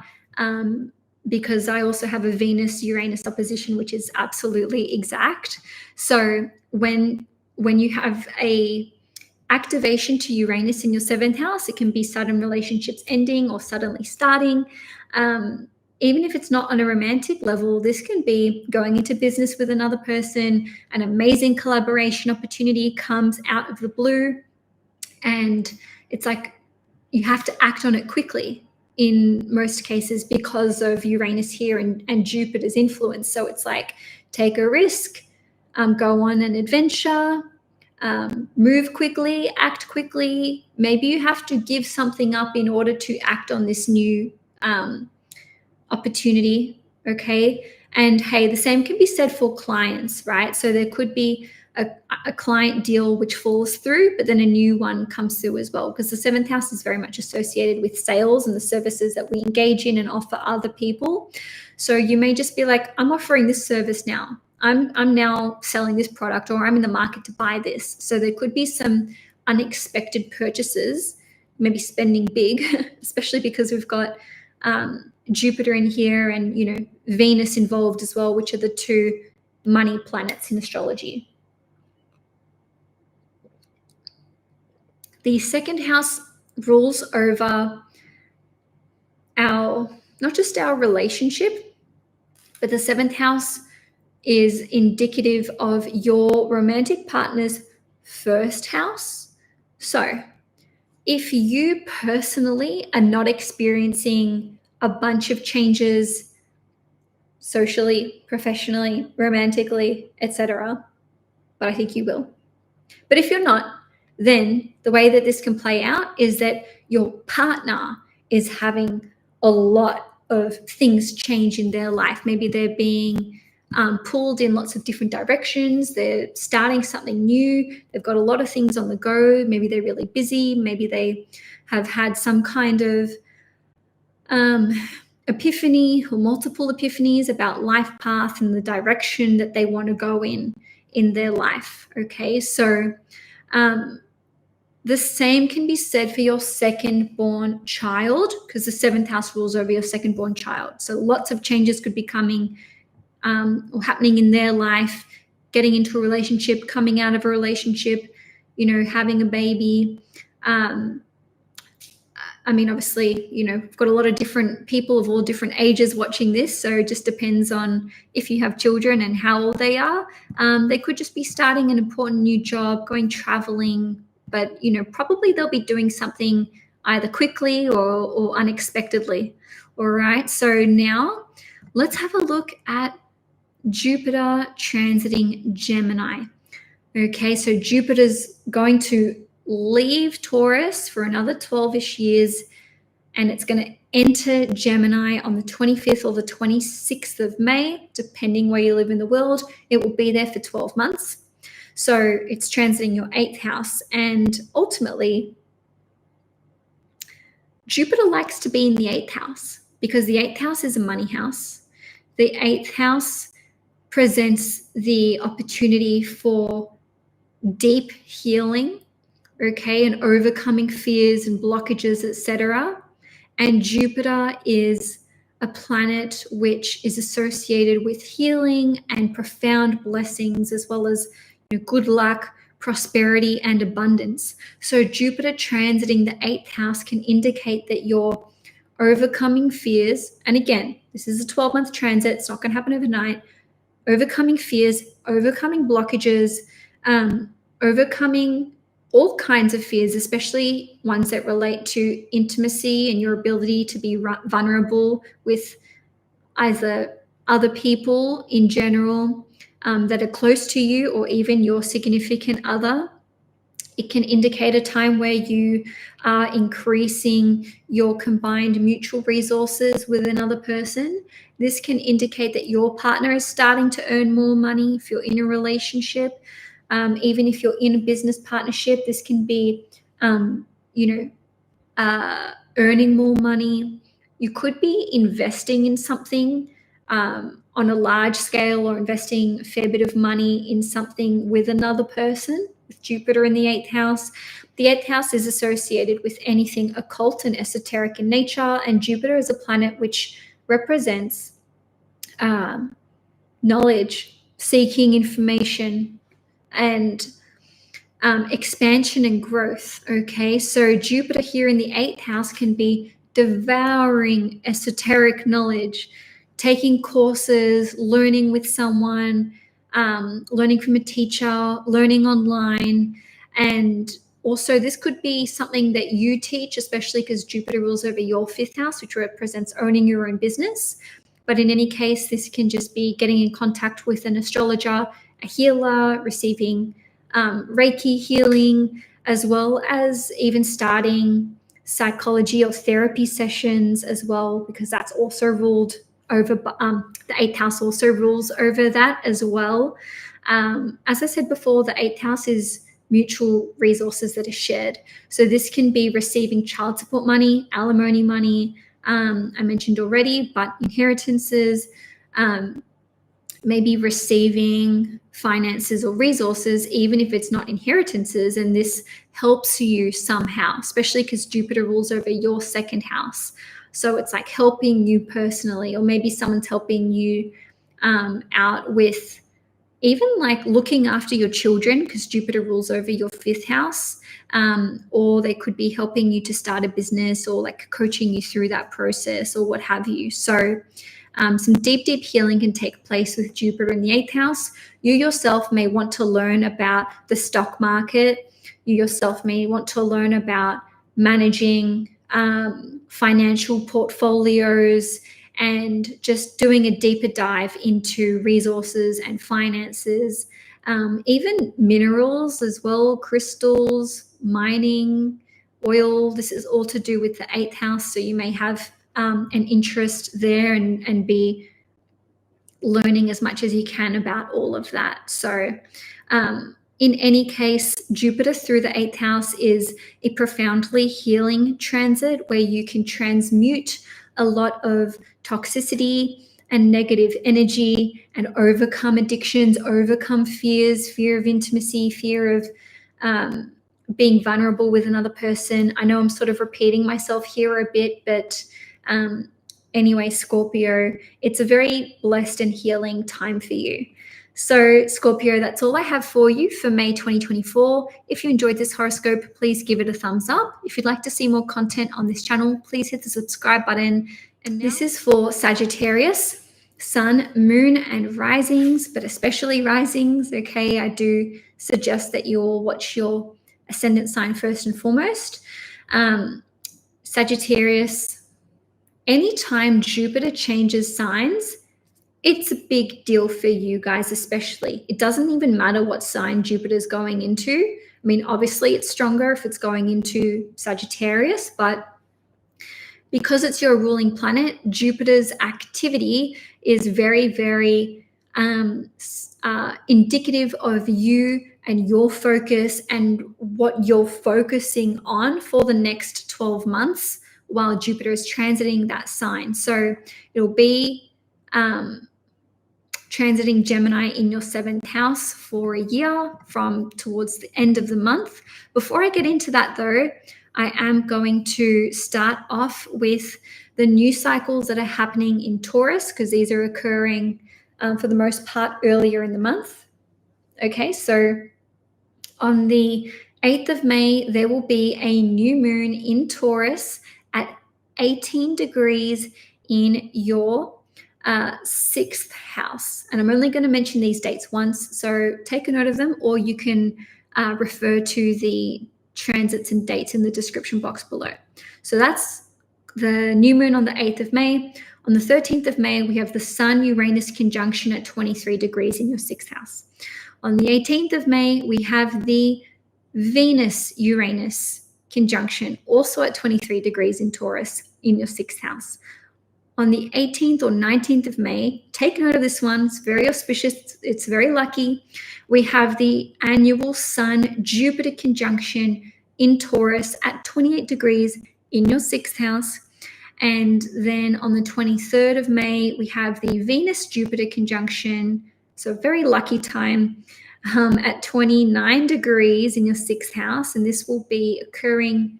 S1: because I also have a Venus-Uranus opposition, which is absolutely exact. So when you have a activation to Uranus in your 7th house, it can be sudden relationships ending or suddenly starting. Even if it's not on a romantic level, this can be going into business with another person. An amazing collaboration opportunity comes out of the blue. And it's like you have to act on it quickly in most cases because of Uranus here and Jupiter's influence. So it's like, take a risk, go on an adventure, move quickly, act quickly. Maybe you have to give something up in order to act on this new opportunity, okay? And hey, the same can be said for clients, right? So there could be a client deal which falls through, but then a new one comes through as well, because the seventh house is very much associated with sales and the services that we engage in and offer other people. So you may just be like, I'm offering this service now. I'm now selling this product, or I'm in the market to buy this. So there could be some unexpected purchases, maybe spending big, especially because we've got Jupiter in here and, you know, Venus involved as well, which are the two money planets in astrology. The second house rules over not just our relationship, but the seventh house is indicative of your romantic partner's first house. So if you personally are not experiencing a bunch of changes socially, professionally, romantically, etc., but I think you will. But if you're not, then the way that this can play out is that your partner is having a lot of things change in their life. Maybe they're being pulled in lots of different directions. They're starting something new. They've got a lot of things on the go. Maybe they're really busy. Maybe they have had some kind of epiphany or multiple epiphanies about life path and the direction that they want to go in their life. Okay, so the same can be said for your second born child, because the seventh house rules over your second born child. So lots of changes could be coming or happening in their life, getting into a relationship, coming out of a relationship, you know, having a baby. I mean, obviously, you know, we've got a lot of different people of all different ages watching this. So it just depends on if you have children and how old they are. They could just be starting an important new job, going traveling, but, you know, probably they'll be doing something either quickly or unexpectedly. All right. So now let's have a look at Jupiter transiting Gemini. Okay. So Jupiter's going to leave Taurus for another 12-ish years, and it's going to enter Gemini on the 25th or the 26th of May, depending where you live in the world. It will be there for 12 months. So it's transiting your 8th house, and ultimately Jupiter likes to be in the 8th house because the 8th house is a money house. The 8th house presents the opportunity for deep healing, okay, and overcoming fears and blockages, etc. And Jupiter is a planet which is associated with healing and profound blessings, as well as, you know, good luck, prosperity, and abundance. So Jupiter transiting the 8th house can indicate that you're overcoming fears. And again, this is a 12-month transit. It's not going to happen overnight. Overcoming fears, overcoming blockages, overcoming all kinds of fears, especially ones that relate to intimacy and your ability to be vulnerable with either other people in general that are close to you, or even your significant other. It can indicate a time where you are increasing your combined mutual resources with another person. This can indicate that your partner is starting to earn more money if you're in a relationship. Even if you're in a business partnership, this can be, earning more money. You could be investing in something on a large scale, or investing a fair bit of money in something with another person, with Jupiter in the 8th house. The 8th house is associated with anything occult and esoteric in nature, and Jupiter is a planet which represents knowledge, seeking information, and expansion and growth. Okay, so Jupiter here in the 8th house can be devouring esoteric knowledge, taking courses, learning with someone, learning from a teacher, learning online, and Also, this could be something that you teach, especially because Jupiter rules over your 5th house, which represents owning your own business. But in any case, this can just be getting in contact with an astrologer, a healer, receiving Reiki healing, as well as even starting psychology or therapy sessions as well, because that's also ruled over, the 8th house also rules over that as well. As I said before, the 8th house is mutual resources that are shared. So this can be receiving child support money, alimony money, I mentioned already, but inheritances, maybe receiving finances or resources, even if it's not inheritances, and this helps you somehow, especially because Jupiter rules over your 2nd house. So it's like helping you personally, or maybe someone's helping you out with even like looking after your children, because Jupiter rules over your 5th house, or they could be helping you to start a business, or like coaching you through that process, or what have you. So some deep healing can take place with Jupiter in the 8th house. You yourself may want to learn about the stock market. You yourself may want to learn about managing financial portfolios, and just doing a deeper dive into resources and finances, even minerals as well, crystals, mining, oil. This is all to do with the 8th house. So you may have an interest there, and be learning as much as you can about all of that. So in any case, Jupiter through the 8th house is a profoundly healing transit where you can transmute a lot of toxicity and negative energy and overcome addictions, overcome fears, fear of intimacy, fear of being vulnerable with another person. I know I'm sort of repeating myself here a bit, but anyway, Scorpio, it's a very blessed and healing time for you. So Scorpio, that's all I have for you for May 2024. If you enjoyed this horoscope, please give it a thumbs up. If you'd like to see more content on this channel, please hit the subscribe button. And this is for Sagittarius, Sun, Moon, and risings, but especially risings. Okay, I do suggest that you'll watch your ascendant sign first and foremost. Sagittarius, anytime Jupiter changes signs, it's a big deal for you guys, especially. It doesn't even matter what sign Jupiter's going into. I mean, obviously it's stronger if it's going into Sagittarius, but because it's your ruling planet, Jupiter's activity is very, very indicative of you and your focus and what you're focusing on for the next 12 months while Jupiter is transiting that sign. So it'll be transiting Gemini in your 7th house for a year from towards the end of the month. Before I get into that though, I am going to start off with the new cycles that are happening in Taurus, because these are occurring for the most part earlier in the month. Okay, so on the 8th of May, there will be a new moon in Taurus at 18 degrees in your 6th house. And I'm only going to mention these dates once, so take a note of them, or you can refer to the transits and dates in the description box below. So that's the new moon on the 8th of May. On the 13th of May, we have the Sun-Uranus conjunction at 23 degrees in your 6th house. On the 18th of May, we have the Venus-Uranus conjunction, also at 23 degrees in Taurus in your 6th house. On the 18th or 19th of May, take note of this one, it's very auspicious, it's very lucky. We have the annual Sun-Jupiter conjunction in Taurus at 28 degrees in your 6th house. And then on the 23rd of May, we have the Venus-Jupiter conjunction, so a very lucky time, at 29 degrees in your 6th house. And this will be occurring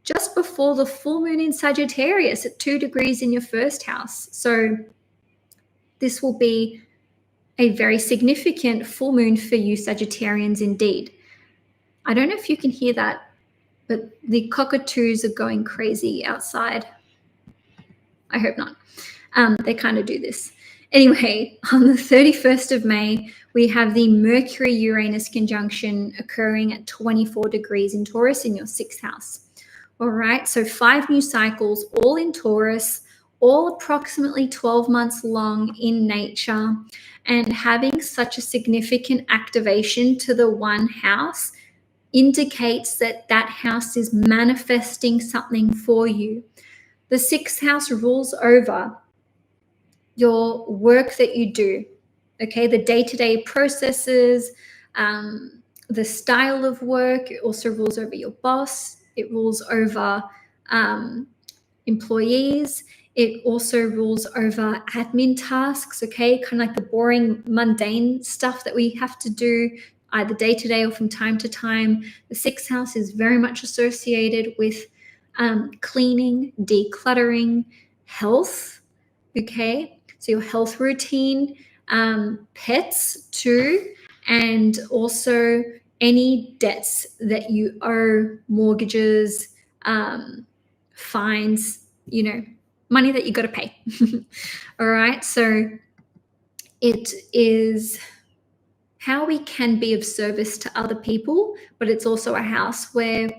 S1: just before the full moon in Sagittarius at 2 degrees in your 1st house. So this will be a very significant full moon for you Sagittarians indeed. I don't know if you can hear that, but the cockatoos are going crazy outside. I hope not. They kind of do this. Anyway, on the 31st of May, we have the Mercury-Uranus conjunction occurring at 24 degrees in Taurus in your 6th house. All right, so 5 new cycles, all in Taurus, all approximately 12 months long in nature, and having such a significant activation to the one house indicates that that house is manifesting something for you. The 6th house rules over your work that you do, okay, the day-to-day processes, the style of work. It also rules over your boss. It rules over employees. It also rules over admin tasks, okay, kind of like the boring, mundane stuff that we have to do either day-to-day or from time to time. The 6th house is very much associated with cleaning, decluttering, health, okay, so your health routine, pets too, and also any debts that you owe, mortgages, fines, money that you got to pay. All right, so it is how we can be of service to other people, but it's also a house where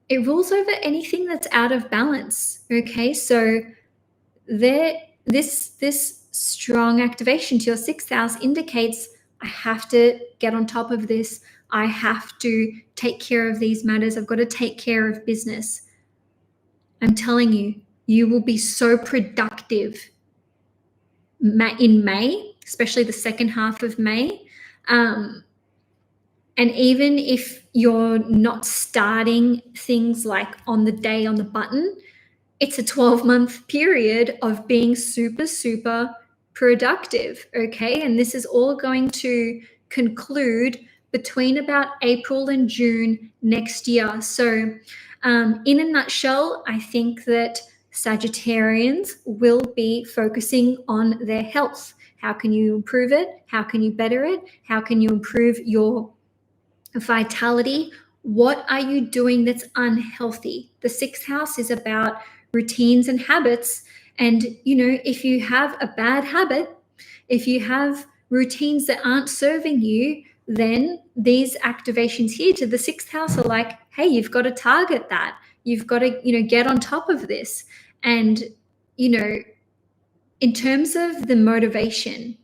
S1: it rules over anything that's out of balance. Okay, so this strong activation to your 6th house indicates I have to get on top of this. I have to take care of these matters. I've got to take care of business. I'm telling you, you will be so productive in May, especially the second half of May. And even if you're not starting things like on the day on the button, it's a 12-month period of being super, super productive, okay? And this is all going to conclude between about April and June next year. So in a nutshell, I think that Sagittarians will be focusing on their health. How can you improve it? How can you better it? How can you improve your vitality? What are you doing that's unhealthy? The 6th house is about routines and habits. And, if you have a bad habit, if you have routines that aren't serving you, then these activations here to the 6th house are like, hey, you've got to target that. You've got to, get on top of this. And, in terms of the motivation,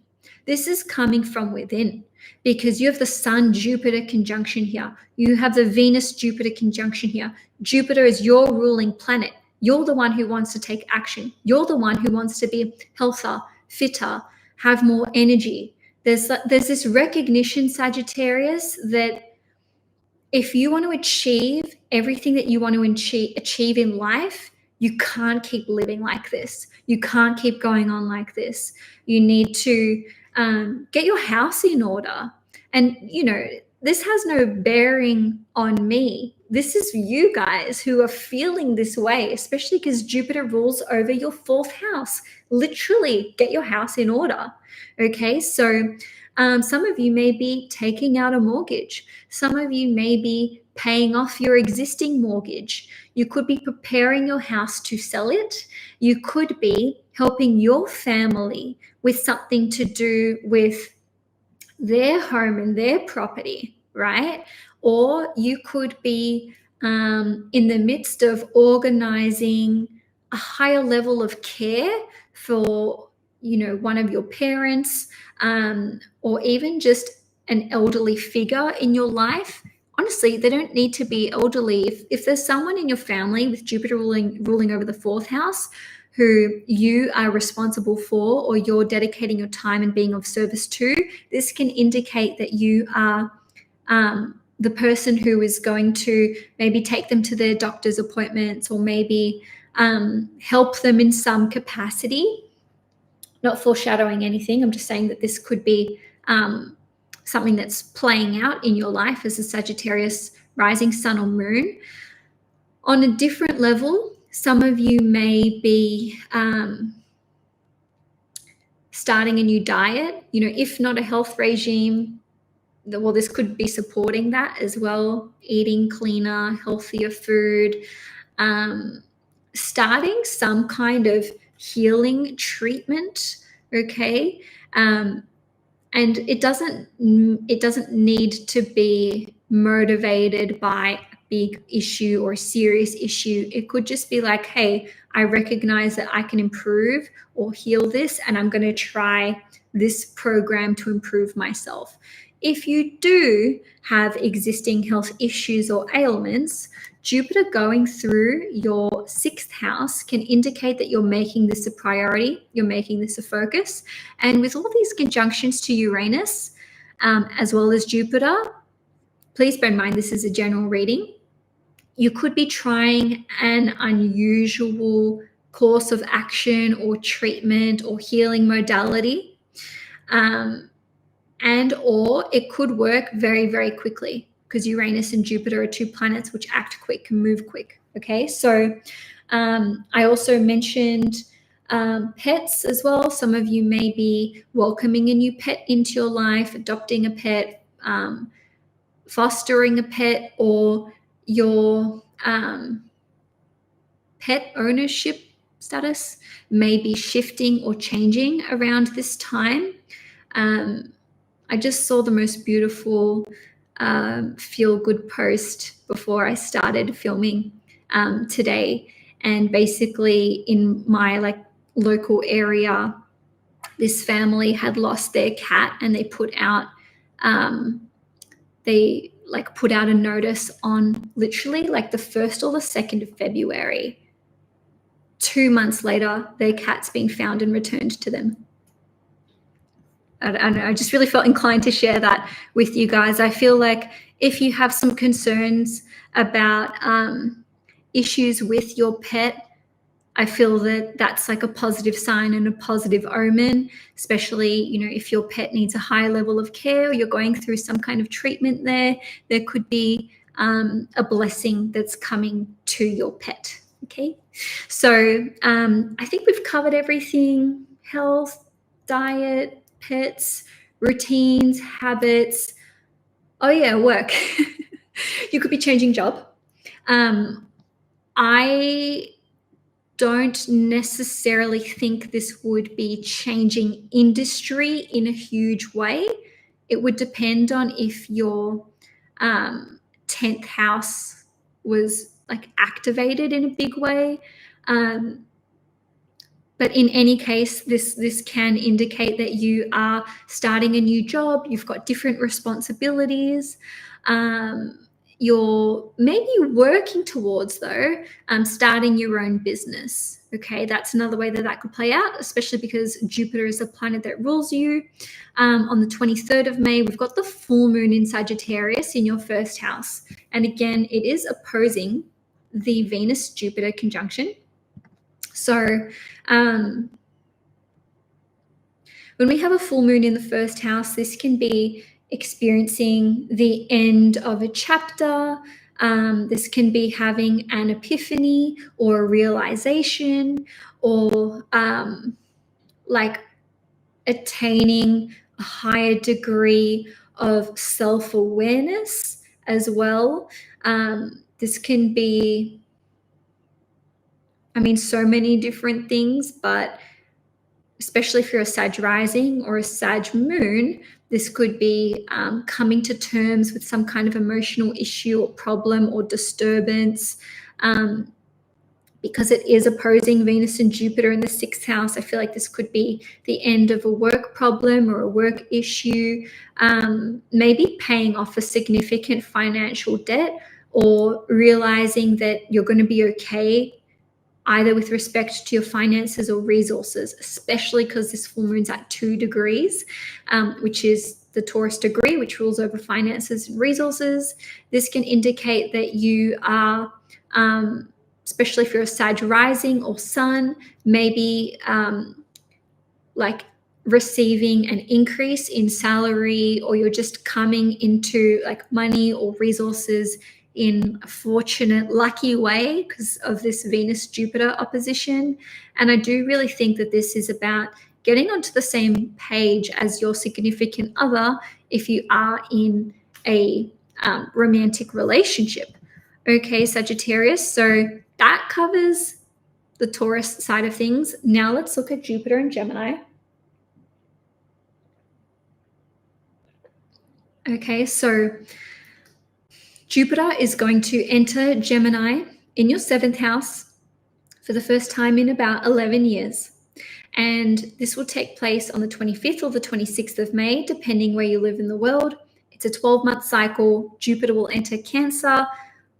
S1: this is coming from within, because you have the Sun-Jupiter conjunction here. You have the Venus-Jupiter conjunction here. Jupiter is your ruling planet. You're the one who wants to take action. You're the one who wants to be healthier, fitter, have more energy. There's this recognition, Sagittarius, that if you want to achieve everything that you want to achieve in life, you can't keep living like this. You can't keep going on like this. You need to get your house in order. And, this has no bearing on me. This is you guys who are feeling this way, especially because Jupiter rules over your 4th house. Literally, get your house in order. Okay, so some of you may be taking out a mortgage. Some of you may be paying off your existing mortgage. You could be preparing your house to sell it. You could be helping your family with something to do with their home and their property, right? Or you could be in the midst of organizing a higher level of care for, one of your parents, or even just an elderly figure in your life. Honestly, they don't need to be elderly. If there's someone in your family with Jupiter ruling over the 4th house who you are responsible for, or you're dedicating your time and being of service to, this can indicate that you are the person who is going to maybe take them to their doctor's appointments, or maybe help them in some capacity. Not foreshadowing anything. I'm just saying that this could be something that's playing out in your life as a Sagittarius rising sun or moon. On a different level, some of you may be starting a new diet, if not a health regime. Well, this could be supporting that as well, eating cleaner, healthier food, starting some kind of healing treatment Okay. And it doesn't need to be motivated by a big issue or a serious issue. It could just be like, hey, I recognize that I can improve or heal this, and I'm going to try this program to improve myself. If you do have existing health issues or ailments, Jupiter going through your sixth house can indicate that you're making this a priority, you're making this a focus. And with all these conjunctions to Uranus, as well as Jupiter, please bear in mind this is a general reading. You could be trying an unusual course of action or treatment or healing modality. And or it could work very, very quickly, because Uranus and Jupiter are two planets which act quick, can move quick. Okay, so I also mentioned pets as well. Some of you may be welcoming a new pet into your life, adopting a pet, fostering a pet, or your pet ownership status may be shifting or changing around this time. I just saw the most beautiful feel-good post before I started filming today. And basically in my local area, this family had lost their cat, and they put out put out a notice on literally the 1st or the 2nd of February. 2 months later, their cat's been found and returned to them. I just really felt inclined to share that with you guys. I feel like if you have some concerns about issues with your pet, I feel that that's like a positive sign and a positive omen, especially, if your pet needs a high level of care or you're going through some kind of treatment there could be a blessing that's coming to your pet. Okay. So I think we've covered everything: health, diet, pets, routines, habits. Oh yeah, work. You could be changing job. I don't necessarily think this would be changing industry in a huge way. It would depend on if your 10th house was activated in a big way. But in any case, this can indicate that you are starting a new job. You've got different responsibilities. You're maybe working towards, though, starting your own business. Okay, that's another way that could play out, especially because Jupiter is a planet that rules you. On the 23rd of May, we've got the full moon in Sagittarius in your first house. And again, it is opposing the Venus-Jupiter conjunction. So when we have a full moon in the first house, this can be experiencing the end of a chapter. This can be having an epiphany or a realization, or attaining a higher degree of self-awareness as well. This can be, so many different things, but especially if you're a Sag rising or a Sag moon, this could be coming to terms with some kind of emotional issue or problem or disturbance. Because it is opposing Venus and Jupiter in the 6th house, I feel like this could be the end of a work problem or a work issue, maybe paying off a significant financial debt, or realizing that you're going to be okay either with respect to your finances or resources, especially because this full moon's at 2 degrees, which is the Taurus degree, which rules over finances and resources. This can indicate that you are, especially if you're a Sag rising or sun, maybe receiving an increase in salary, or you're just coming into money or resources in a fortunate, lucky way because of this Venus-Jupiter opposition. And I do really think that this is about getting onto the same page as your significant other if you are in a romantic relationship. Okay, Sagittarius. So that covers the Taurus side of things. Now let's look at Jupiter and Gemini. Okay, so Jupiter is going to enter Gemini in your 7th house for the first time in about 11 years. And this will take place on the 25th or the 26th of May, depending where you live in the world. It's a 12-month cycle. Jupiter will enter Cancer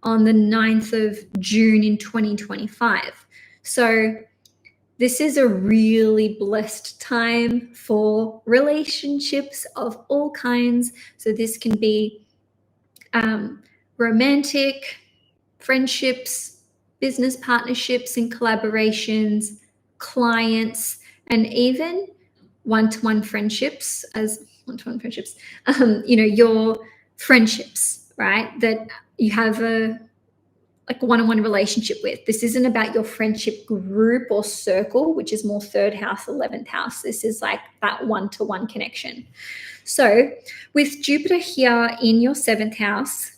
S1: on the 9th of June in 2025. So this is a really blessed time for relationships of all kinds. So this can be romantic, friendships, business partnerships and collaborations, clients, and even one-to-one friendships, your friendships, right? That you have a one-on-one relationship with. This isn't about your friendship group or circle, which is more 3rd house, 11th house. This is like that one-to-one connection. So with Jupiter here in your 7th house,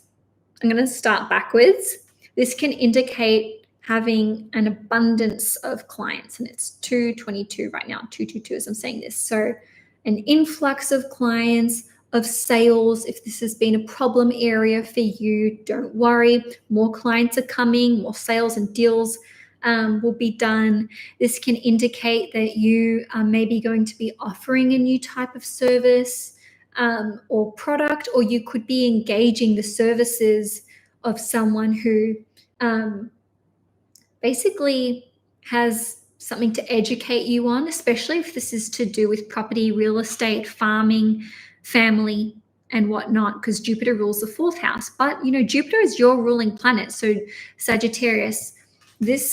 S1: I'm going to start backwards. This can indicate having an abundance of clients, and it's 222 right now, 222 as I'm saying this. So an influx of clients, of sales. If this has been a problem area for you, don't worry. More clients are coming, more sales and deals will be done. This can indicate that you are maybe going to be offering a new type of service or product, or you could be engaging the services of someone who basically has something to educate you on, especially if this is to do with property, real estate, farming, family, and whatnot, because Jupiter rules the 4th house. But, Jupiter is your ruling planet. So Sagittarius,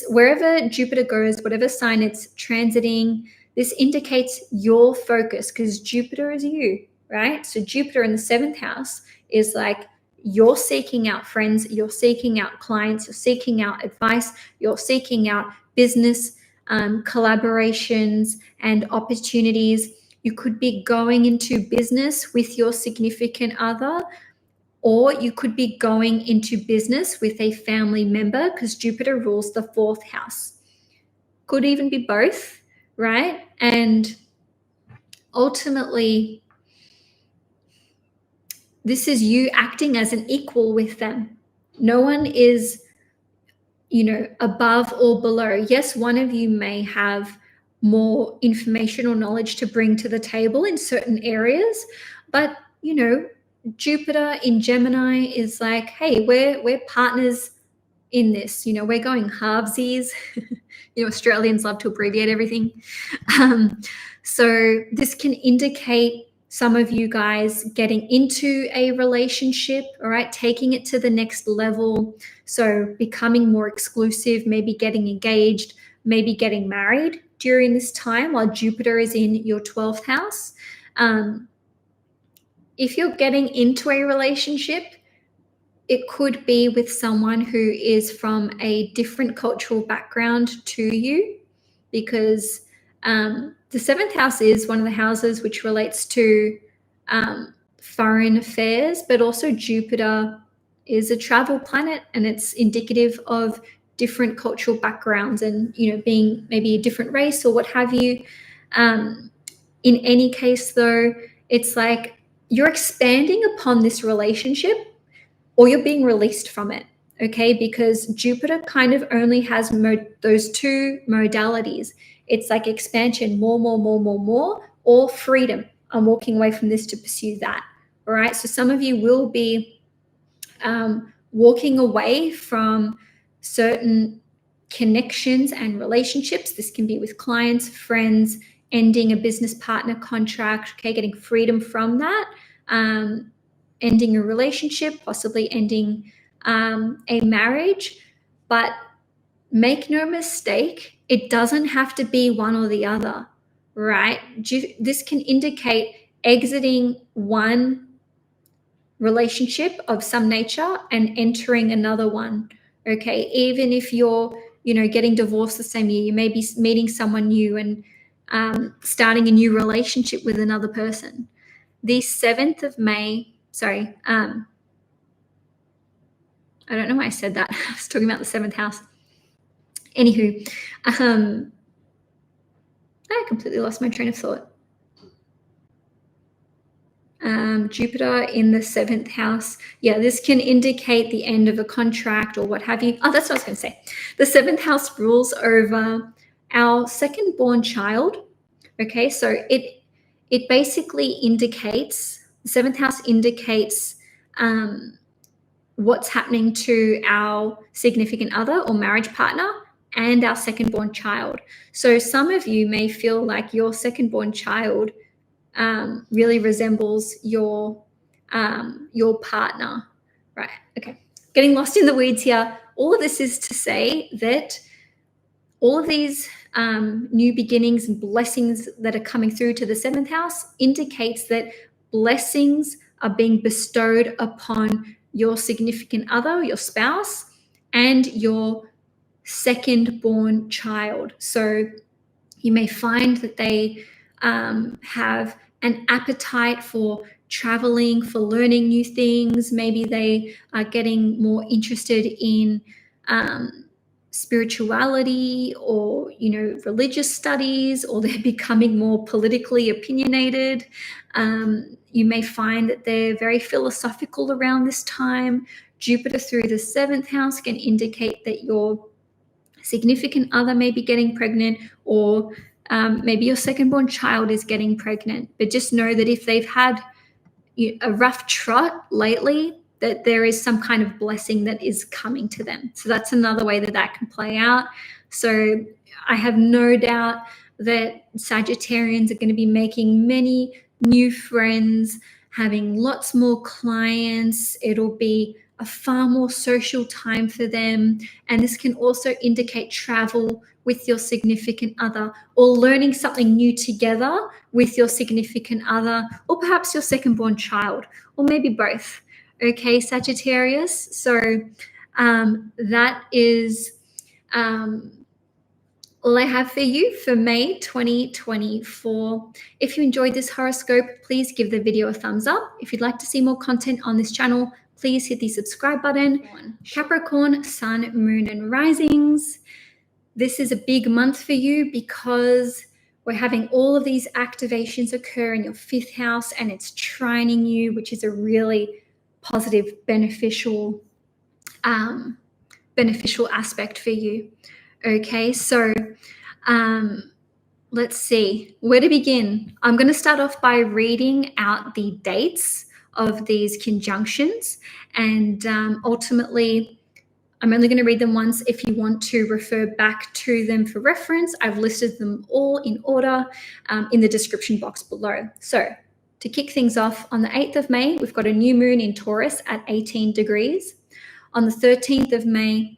S1: wherever Jupiter goes, whatever sign it's transiting, this indicates your focus, because Jupiter is you, right? So Jupiter in the 7th house is like, you're seeking out friends, you're seeking out clients, you're seeking out advice, you're seeking out business collaborations and opportunities. You could be going into business with your significant other, or you could be going into business with a family member, because Jupiter rules the 4th house. Could even be both, right? And ultimately, this is you acting as an equal with them. No one is, above or below. Yes, one of you may have more information or knowledge to bring to the table in certain areas, but Jupiter in Gemini is like, hey, we're partners in this. We're going halvesies. Australians love to abbreviate everything. So this can indicate some of you guys getting into a relationship, all right, taking it to the next level. So becoming more exclusive, maybe getting engaged, maybe getting married during this time while Jupiter is in your 12th house. If you're getting into a relationship, it could be with someone who is from a different cultural background to you, because the 7th house is one of the houses which relates to foreign affairs, but also Jupiter is a travel planet, and it's indicative of different cultural backgrounds and, being maybe a different race or what have you. In any case, though, it's like you're expanding upon this relationship, or you're being released from it, okay? Because Jupiter kind of only has those 2 modalities. It's like expansion, more, or freedom. I'm walking away from this to pursue that, all right? So some of you will be walking away from certain connections and relationships. This can be with clients, friends, ending a business partner contract, okay, getting freedom from that, ending a relationship, possibly ending a marriage. But make no mistake, it doesn't have to be one or the other, right? This can indicate exiting one relationship of some nature and entering another one, okay? Even if you're, getting divorced the same year, you may be meeting someone new and starting a new relationship with another person. The 7th of May, sorry, I don't know why I said that. I was talking about the 7th house. Anywho, I completely lost my train of thought. Jupiter in the 7th house. Yeah, this can indicate the end of a contract or what have you. Oh, that's what I was going to say. The 7th house rules over our second born child. Okay, so it basically indicates, the 7th house indicates what's happening to our significant other or marriage partner and our second born child. So some of you may feel like your second born child really resembles your partner, right? Okay, getting lost in the weeds here. All of this is to say that all of these new beginnings and blessings that are coming through to the 7th house indicates that blessings are being bestowed upon your significant other, your spouse, and your second born child. So you may find that they have an appetite for traveling, for learning new things. Maybe they are getting more interested in spirituality or, religious studies, or they're becoming more politically opinionated. You may find that they're very philosophical around this time. Jupiter through the 7th house can indicate that your significant other may be getting pregnant, or maybe your second born child is getting pregnant. But just know that if they've had a rough trot lately, that there is some kind of blessing that is coming to them. So that's another way that can play out. So I have no doubt that Sagittarians are going to be making many new friends, having lots more clients. It'll be a far more social time for them. And this can also indicate travel with your significant other, or learning something new together with your significant other, or perhaps your second born child, or maybe both. Okay, Sagittarius. So that is all I have for you for May 2024. If you enjoyed this horoscope, please give the video a thumbs up. If you'd like to see more content on this channel, please hit the subscribe button. Capricorn, Sun, Moon, and Risings. This is a big month for you because we're having all of these activations occur in your 5th house, and it's trining you, which is a really positive, beneficial aspect for you. Okay, so let's see where to begin. I'm going to start off by reading out the dates of these conjunctions, and ultimately I'm only going to read them once. If you want to refer back to them for reference, I've listed them all in order in the description box below. So to kick things off, on the 8th of May, we've got a new moon in Taurus at 18 degrees. On the 13th of May,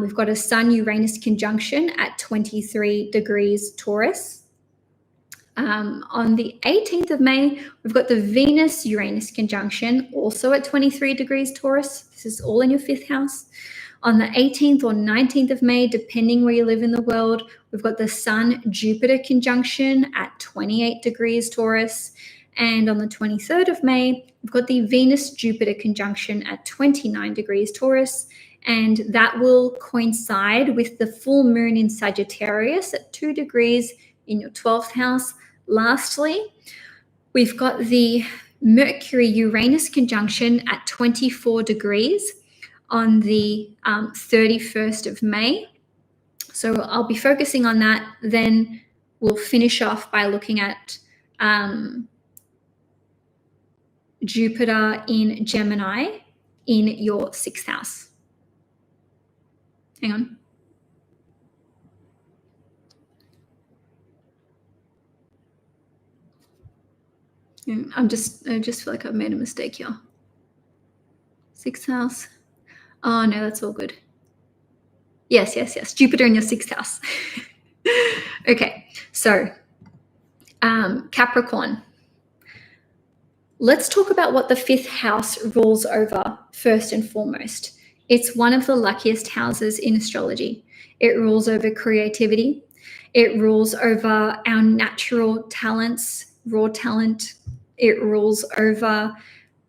S1: we've got a Sun-Uranus conjunction at 23 degrees Taurus. On the 18th of May, we've got the Venus-Uranus conjunction, also at 23 degrees Taurus. This is all in your 5th house. On the 18th or 19th of May, depending where you live in the world, we've got the Sun-Jupiter conjunction at 28 degrees Taurus. And on the 23rd of May, we've got the Venus-Jupiter conjunction at 29 degrees Taurus. And that will coincide with the full moon in Sagittarius at 2 degrees in your 12th house. Lastly, we've got the Mercury-Uranus conjunction at 24 degrees on the 31st of May. So I'll be focusing on that. Then we'll finish off by looking at Jupiter in Gemini in your 6th house. Hang on. I just feel like I've made a mistake here. 6th house. Oh no, that's all good. Yes. Jupiter in your 6th house. Okay, so Capricorn. Let's talk about what the 5th house rules over first and foremost. It's one of the luckiest houses in astrology. It rules over creativity. It rules over our natural talents, raw talent. It rules over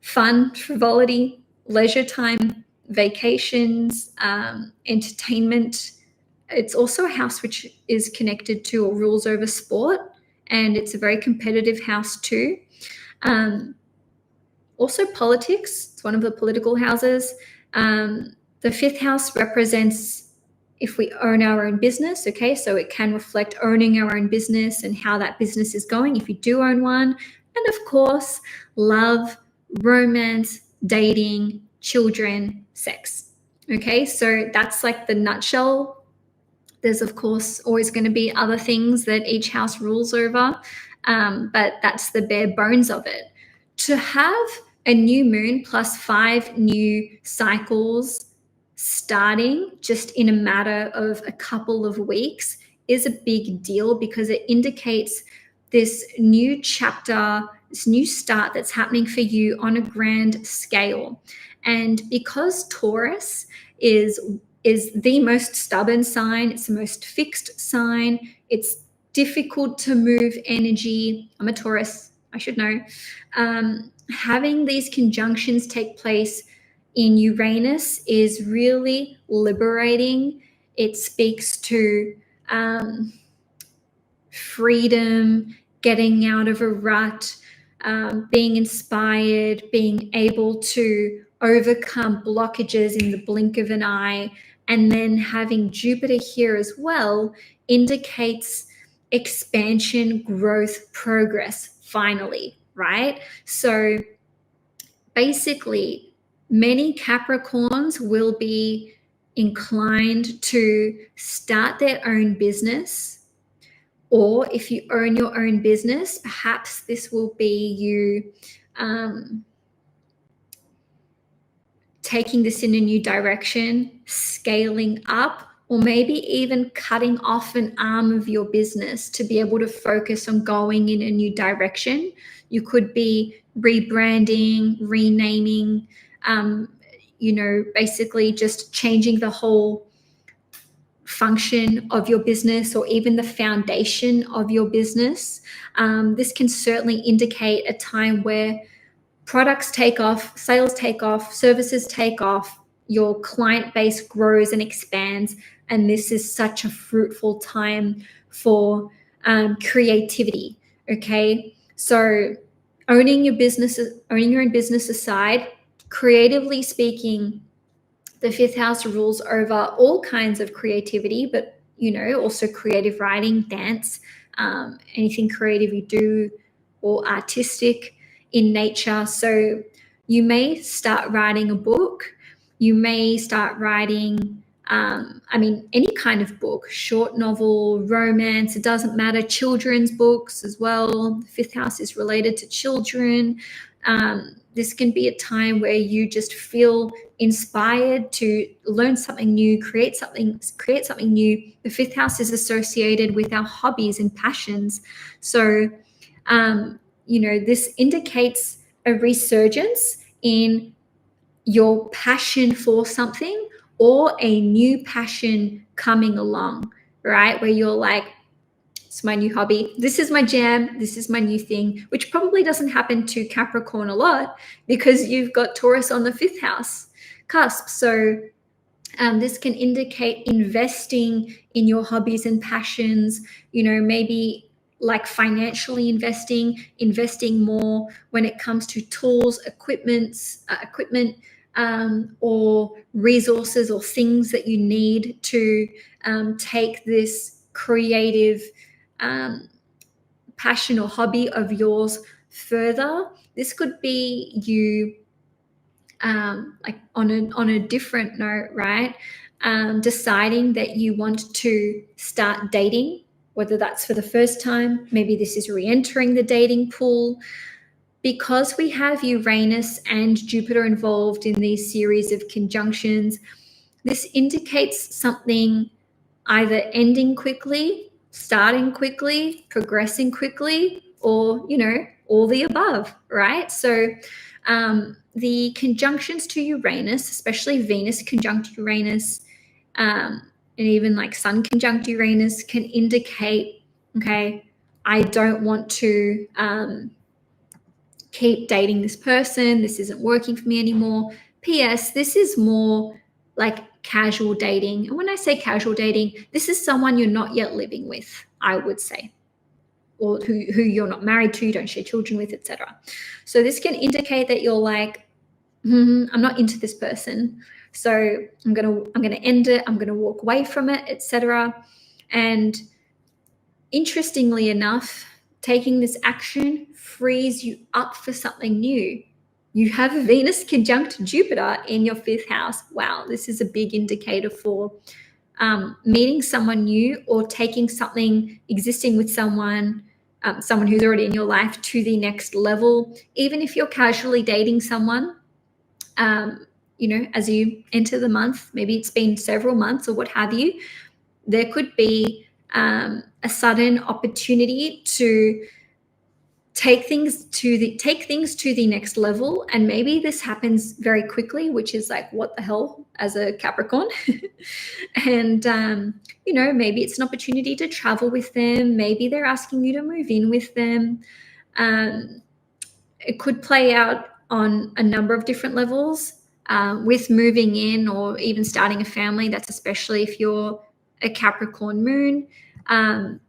S1: fun, frivolity, leisure time, vacations, entertainment. It's also a house which is connected to or rules over sport, and it's a very competitive house too. Also politics. It's one of the political houses. The fifth house represents if we own our own business, okay? So it can reflect owning our own business and how that business is going if you do own one. And of course, love, romance, dating, children, sex. Okay, so that's like the nutshell. There's, of course, always going to be other things that each house rules over, but that's the bare bones of it. To have a new moon plus 5 new cycles starting just in a matter of a couple of weeks is a big deal, because it indicates this new chapter, this new start that's happening for you on a grand scale. And because Taurus is the most stubborn sign, it's the most fixed sign, it's difficult to move energy. I'm a Taurus, I should know. Having these conjunctions take place in Uranus is really liberating. It speaks to freedom, getting out of a rut, being inspired, being able to overcome blockages in the blink of an eye. And then having Jupiter here as well indicates expansion, growth, progress, finally, right? So basically, many Capricorns will be inclined to start their own business. Or if you own your own business, perhaps this will be you taking this in a new direction, scaling up, or maybe even cutting off an arm of your business to be able to focus on going in a new direction. You could be rebranding, renaming, basically just changing the whole function of your business or even the foundation of your business. This can certainly indicate a time where products take off, sales take off, services take off, your client base grows and expands, and this is such a fruitful time for creativity. Okay, so owning your own business aside, creatively speaking, the fifth house rules over all kinds of creativity, but also creative writing, dance, anything creative you do, or artistic in nature. So you may start writing a book. You may start writing, any kind of book, short novel, romance, it doesn't matter, children's books as well. The fifth house is related to children. This can be a time where you just feel inspired to learn something new, create something new. The fifth house is associated with our hobbies and passions. So, this indicates a resurgence in your passion for something or a new passion coming along, right? Where you're like, it's my new hobby. This is my jam. This is my new thing, which probably doesn't happen to Capricorn a lot because you've got Taurus on the fifth house cusp. So this can indicate investing in your hobbies and passions, maybe like financially investing more when it comes to tools, equipment, or resources or things that you need to take this creative passion or hobby of yours further. This could be you like on a different note, right? Deciding that you want to start dating, whether that's for the first time, maybe this is re-entering the dating pool. Because we have Uranus and Jupiter involved in these series of conjunctions, this indicates something either ending quickly, starting quickly, progressing quickly, or, all the above, right? So the conjunctions to Uranus, especially Venus conjunct Uranus, and even like Sun conjunct Uranus, can indicate, okay, I don't want to keep dating this person. This isn't working for me anymore. P.S. This is more like casual dating. And when I say casual dating, this is someone you're not yet living with, I would say. or who you're not married to, you don't share children with, etc. So this can indicate that you're like, I'm not into this person, so I'm gonna end it, I'm gonna walk away from it, etc. And interestingly enough, taking this action frees you up for something new. You have a Venus conjunct Jupiter in your 5th house. Wow, this is a big indicator for meeting someone new or taking something existing with someone who's already in your life to the next level. Even if you're casually dating someone, as you enter the month, maybe it's been several months or what have you, there could be a sudden opportunity to take things to the next level. And maybe this happens very quickly, which is like, what the hell, as a Capricorn. And maybe it's an opportunity to travel with them, maybe they're asking you to move in with them. It could play out on a number of different levels, with moving in or even starting a family. That's especially if you're a Capricorn moon. In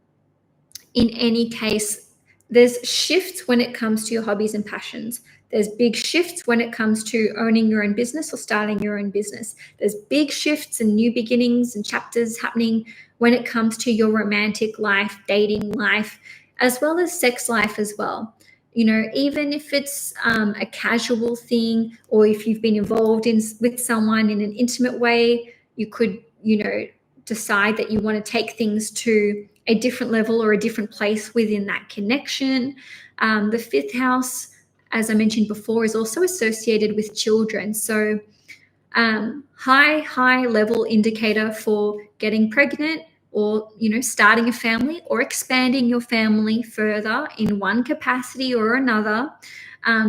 S1: any case, there's shifts when it comes to your hobbies and passions. There's big shifts when it comes to owning your own business or starting your own business. There's big shifts and new beginnings and chapters happening when it comes to your romantic life, dating life, as well as sex life as well. Even if it's a casual thing, or if you've been involved with someone in an intimate way, you could, decide that you want to take things to a different level or a different place within that connection. The 5th house, as I mentioned before, is also associated with children. So high level indicator for getting pregnant, or starting a family or expanding your family further in one capacity or another.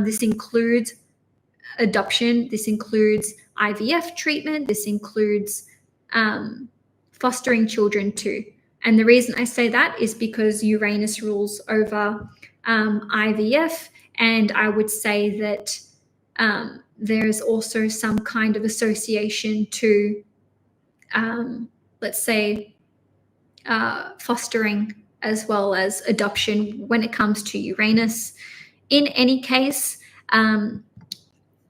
S1: This includes adoption, this includes IVF treatment, this includes fostering children too. And the reason I say that is because Uranus rules over IVF, and I would say that there's also some kind of association to, let's say, fostering as well as adoption when it comes to Uranus. In any case,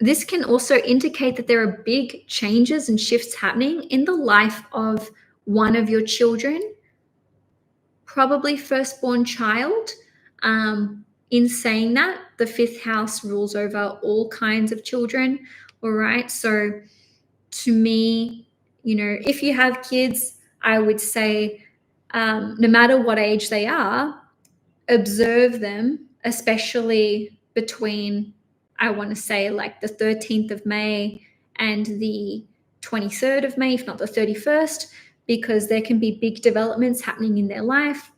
S1: this can also indicate that there are big changes and shifts happening in the life of one of your children, probably firstborn child. In saying that, the 5th house rules over all kinds of children. All right. So to me, if you have kids, I would say, no matter what age they are, observe them, especially between, I want to say, like the 13th of May and the 23rd of May, if not the 31st, because there can be big developments happening in their life,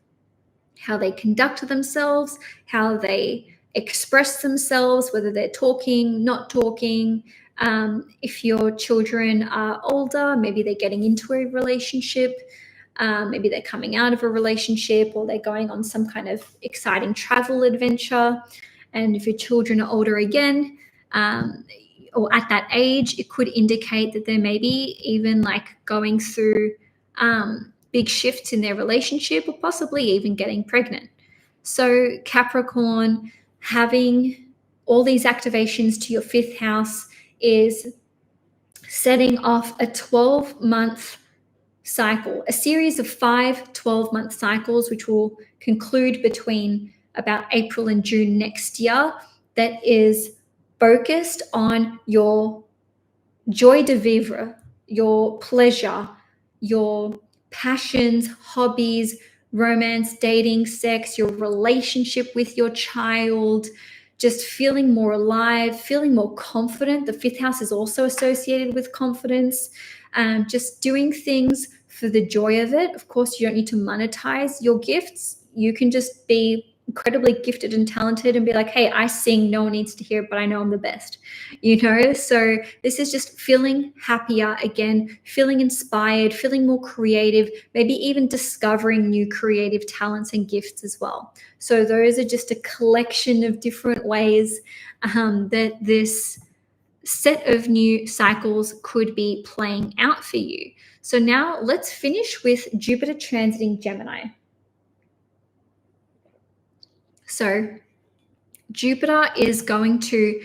S1: how they conduct themselves, how they express themselves, whether they're talking, not talking. If your children are older, maybe they're getting into a relationship, maybe they're coming out of a relationship, or they're going on some kind of exciting travel adventure. And if your children are older again, or at that age, it could indicate that they're maybe even like going through big shifts in their relationship, or possibly even getting pregnant. So Capricorn, having all these activations to your 5th house is setting off a 12-month cycle, a series of 5 12-month cycles, which will conclude between about April and June next year, that is focused on your joie de vivre, your pleasure, your passions, hobbies, romance, dating, sex, your relationship with your child, just feeling more alive, feeling more confident. The 5th house is also associated with confidence. Just doing things for the joy of it. Of course, you don't need to monetize your gifts. You can just be incredibly gifted and talented and be like, hey, I sing, no one needs to hear it, but I know I'm the best, So this is just feeling happier again, feeling inspired, feeling more creative, maybe even discovering new creative talents and gifts as well. So those are just a collection of different ways that this set of new cycles could be playing out for you. So now let's finish with Jupiter transiting Gemini. So Jupiter is going to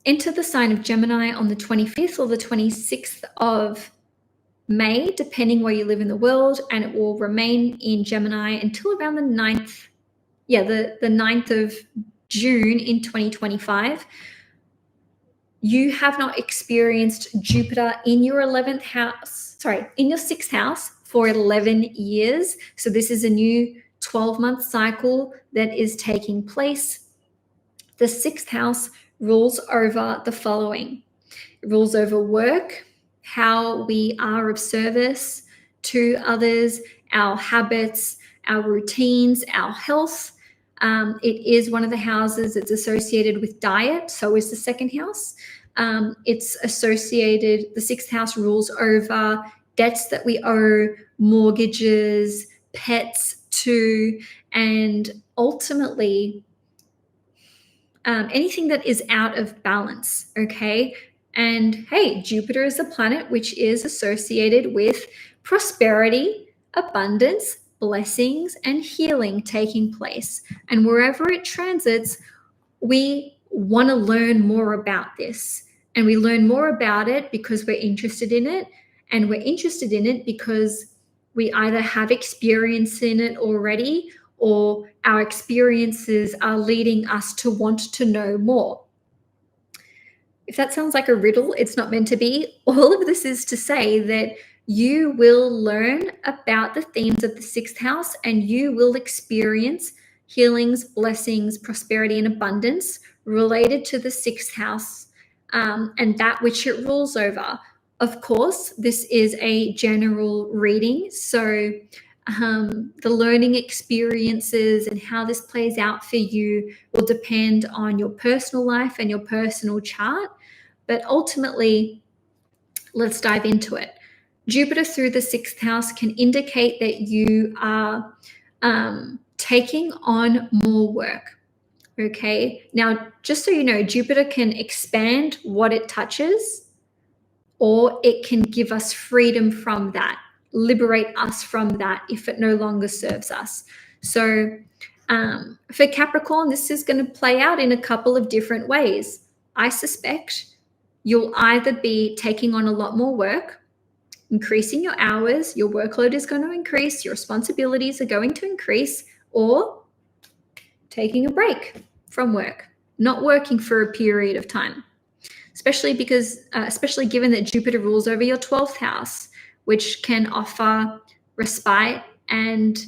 S1: enter the sign of Gemini on the 25th or the 26th of May, depending where you live in the world, and it will remain in Gemini until around the 9th, the 9th of June in 2025. You have not experienced Jupiter in your 11th house, in your 6th house for 11 years. So this is a new 12-month cycle that is taking place. The 6th house rules over the following. It rules over work, how we are of service to others, our habits, our routines, our health. It is one of the houses that's associated with diet. So is the 2nd house. It's associated, the 6th house rules over debts that we owe, mortgages, pets too, and ultimately anything that is out of balance, okay? And hey, Jupiter is a planet which is associated with prosperity, abundance, blessings, and healing taking place. And wherever it transits, we want to learn more about this. And we learn more about it because we're interested in it. And we're interested in it because we either have experience in it already, or our experiences are leading us to want to know more. If that sounds like a riddle, it's not meant to be. All of this is to say that you will learn about the themes of the 6th house, and you will experience healings, blessings, prosperity, and abundance related to the 6th house and that which it rules over. Of course, this is a general reading, so the learning experiences and how this plays out for you will depend on your personal life and your personal chart. But ultimately, let's dive into it. Jupiter through the 6th house can indicate that you are taking on more work. Okay. Now, just so you know, Jupiter can expand what it touches, or it can give us freedom from that, liberate us from that if it no longer serves us. So for Capricorn, this is going to play out in a couple of different ways. I suspect you'll either be taking on a lot more work, increasing your hours, your workload is going to increase, your responsibilities are going to increase, or taking a break from work, not working for a period of time, especially given that Jupiter rules over your 12th house, which can offer respite and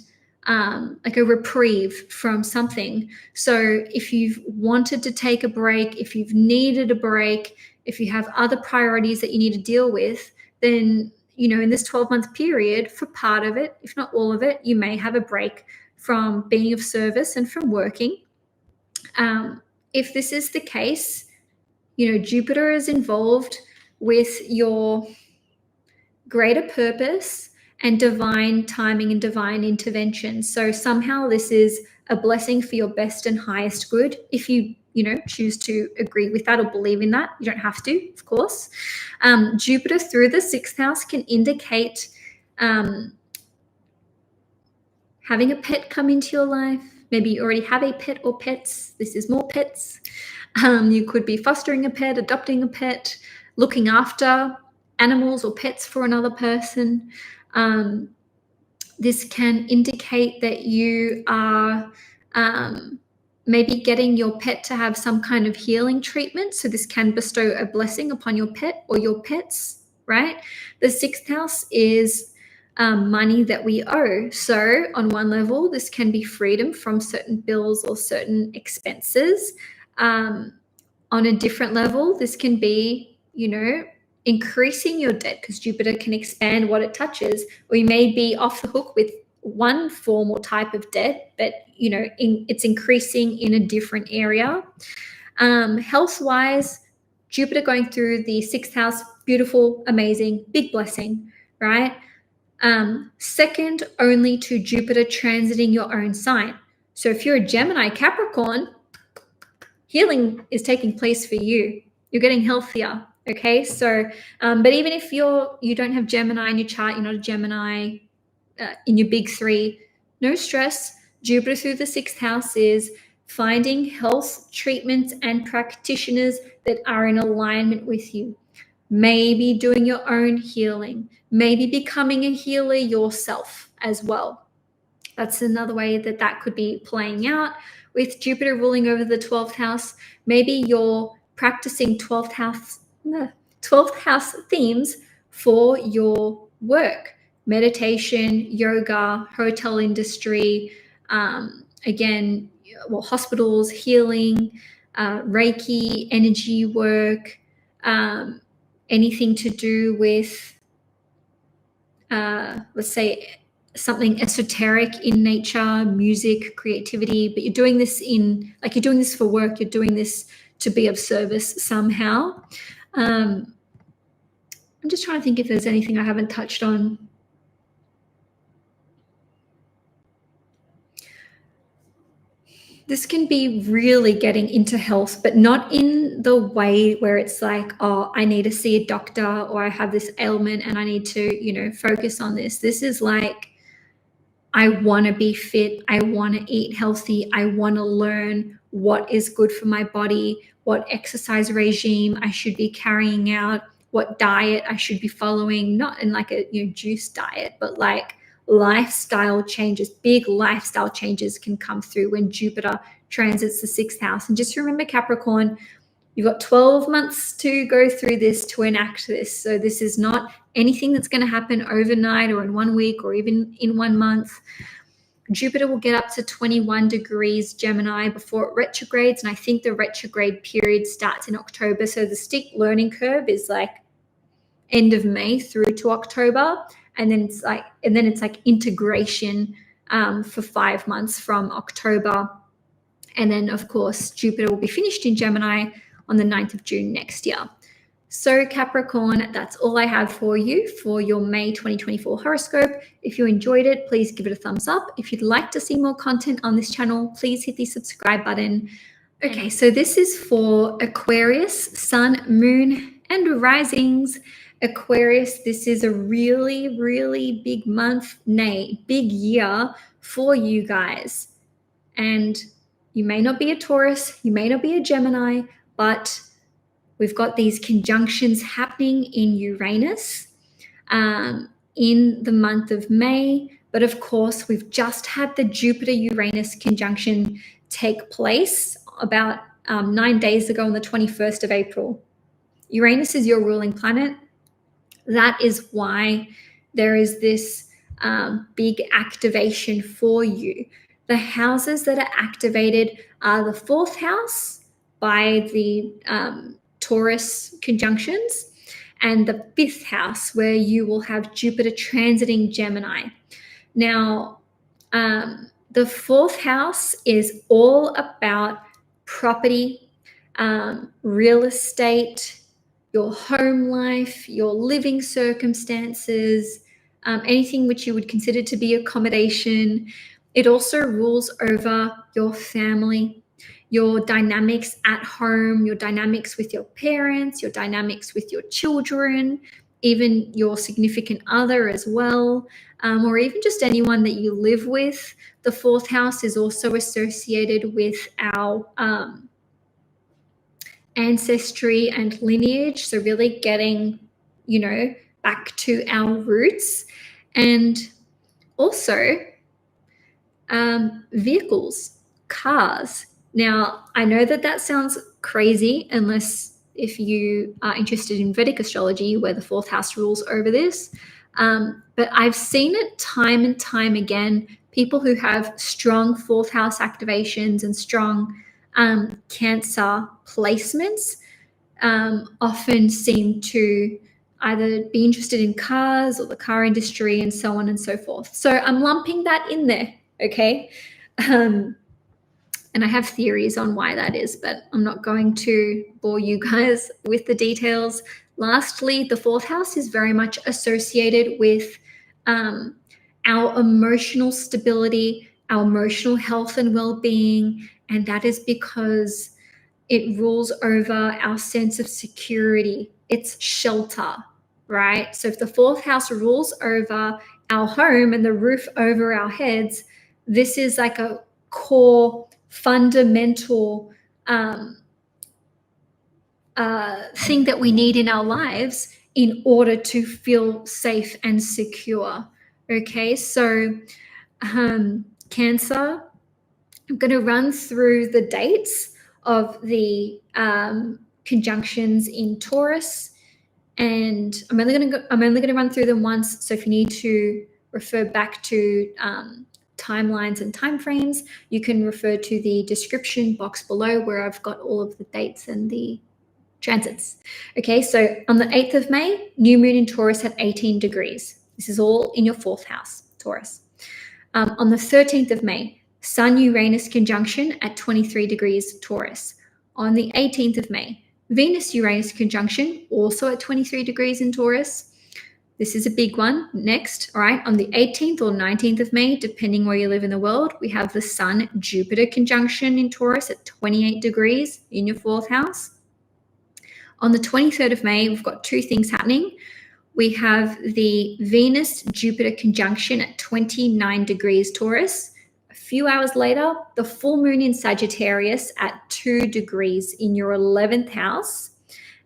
S1: like a reprieve from something. So if you've wanted to take a break, if you've needed a break, if you have other priorities that you need to deal with, then, in this 12-month period, for part of it, if not all of it, you may have a break from being of service and from working. If this is the case, Jupiter is involved with your greater purpose and divine timing and divine intervention. So somehow this is a blessing for your best and highest good. If you, choose to agree with that or believe in that, you don't have to, of course. Jupiter through the 6th house can indicate having a pet come into your life. Maybe you already have a pet or pets. This is more pets. You could be fostering a pet, adopting a pet, looking after animals or pets for another person. This can indicate that you are maybe getting your pet to have some kind of healing treatment. So this can bestow a blessing upon your pet or your pets, right? The 6th house is money that we owe. So on one level, this can be freedom from certain bills or certain expenses. On a different level, this can be, increasing your debt, because Jupiter can expand what it touches. We may be off the hook with one form or type of debt, but, it's increasing in a different area. Health-wise, Jupiter going through the 6th house, beautiful, amazing, big blessing, right? Second only to Jupiter transiting your own sign. So if you're a Gemini, Capricorn, healing is taking place for you. You're getting healthier. Okay. So, but even if you don't have Gemini in your chart, you're not a Gemini in your big 3, no stress. Jupiter through the 6th house is finding health treatments and practitioners that are in alignment with you. Maybe doing your own healing, maybe becoming a healer yourself as well. That's another way that that could be playing out. With Jupiter ruling over the 12th house, maybe you're practicing 12th house themes for your work, meditation, yoga, hotel industry, again, well, hospitals, healing, Reiki, energy work, anything to do with, let's say, something esoteric in nature, music, creativity, but you're doing this you're doing this for work, you're doing this to be of service somehow. I'm just trying to think if there's anything I haven't touched on. This can be really getting into health, but not in the way where it's like, oh, I need to see a doctor, or I have this ailment and I need to, focus on this. This is like, I want to be fit. I want to eat healthy. I want to learn what is good for my body, what exercise regime I should be carrying out, what diet I should be following, not in like a juice diet, but like lifestyle changes. Big lifestyle changes can come through when Jupiter transits the 6th house. And just remember, Capricorn, you've got 12 months to go through this, to enact this. So this is not anything that's going to happen overnight or in 1 week or even in 1 month. Jupiter will get up to 21 degrees Gemini before it retrogrades. And I think the retrograde period starts in October. So the steep learning curve is like end of May through to October. And then it's like integration for 5 months from October. And then, of course, Jupiter will be finished in Gemini on the 9th of June next year. So Capricorn, that's all I have for you for your May 2024 horoscope. If you enjoyed it, please give it a thumbs up. If you'd like to see more content on this channel, please hit the subscribe button. Okay, so this is for Aquarius, Sun, Moon, and risings. Aquarius, this is a really, really big month, big year for you guys. And you may not be a Taurus, you may not be a Gemini, but we've got these conjunctions happening in Uranus in the month of May. But of course, we've just had the Jupiter-Uranus conjunction take place about 9 days ago on the 21st of April. Uranus is your ruling planet. That is why there is this big activation for you. The houses that are activated are the 4th house by the Taurus conjunctions, and the 5th house where you will have Jupiter transiting Gemini. Now, the 4th house is all about property, real estate, your home life, your living circumstances, anything which you would consider to be accommodation. It also rules over your family, your dynamics at home, your dynamics with your parents, your dynamics with your children, even your significant other as well, or even just anyone that you live with. The 4th house is also associated with our ancestry and lineage. So really getting, back to our roots. And also vehicles, cars. Now, I know that sounds crazy if you are interested in Vedic astrology, where the 4th house rules over this. But I've seen it time and time again. People who have strong 4th house activations and strong Cancer placements often seem to either be interested in cars or the car industry and so on and so forth. So I'm lumping that in there, okay? And I have theories on why that is, but I'm not going to bore you guys with the details. Lastly, the 4th house is very much associated with our emotional stability, our emotional health and well-being, and that is because it rules over our sense of security. It's shelter, right? So if the 4th house rules over our home and the roof over our heads, this is like a core fundamental thing that we need in our lives in order to feel safe and secure. Okay, so Cancer, I'm going to run through the dates of the conjunctions in Taurus, and I'm only going to run through them once. So if you need to refer back to timelines and timeframes, you can refer to the description box below where I've got all of the dates and the transits. Okay, so on the 8th of May, new moon in Taurus at 18 degrees. This is all in your 4th house, Taurus. On the 13th of May, Sun-Uranus conjunction at 23 degrees Taurus. On the 18th of May, Venus-Uranus conjunction, also at 23 degrees in Taurus. This is a big one. Next, all right, on the 18th or 19th of May, depending where you live in the world, we have the Sun-Jupiter conjunction in Taurus at 28 degrees in your 4th house. On the 23rd of May, we've got two things happening. We have the Venus-Jupiter conjunction at 29 degrees Taurus. A few hours later, the full moon in Sagittarius at 2 degrees in your 11th house.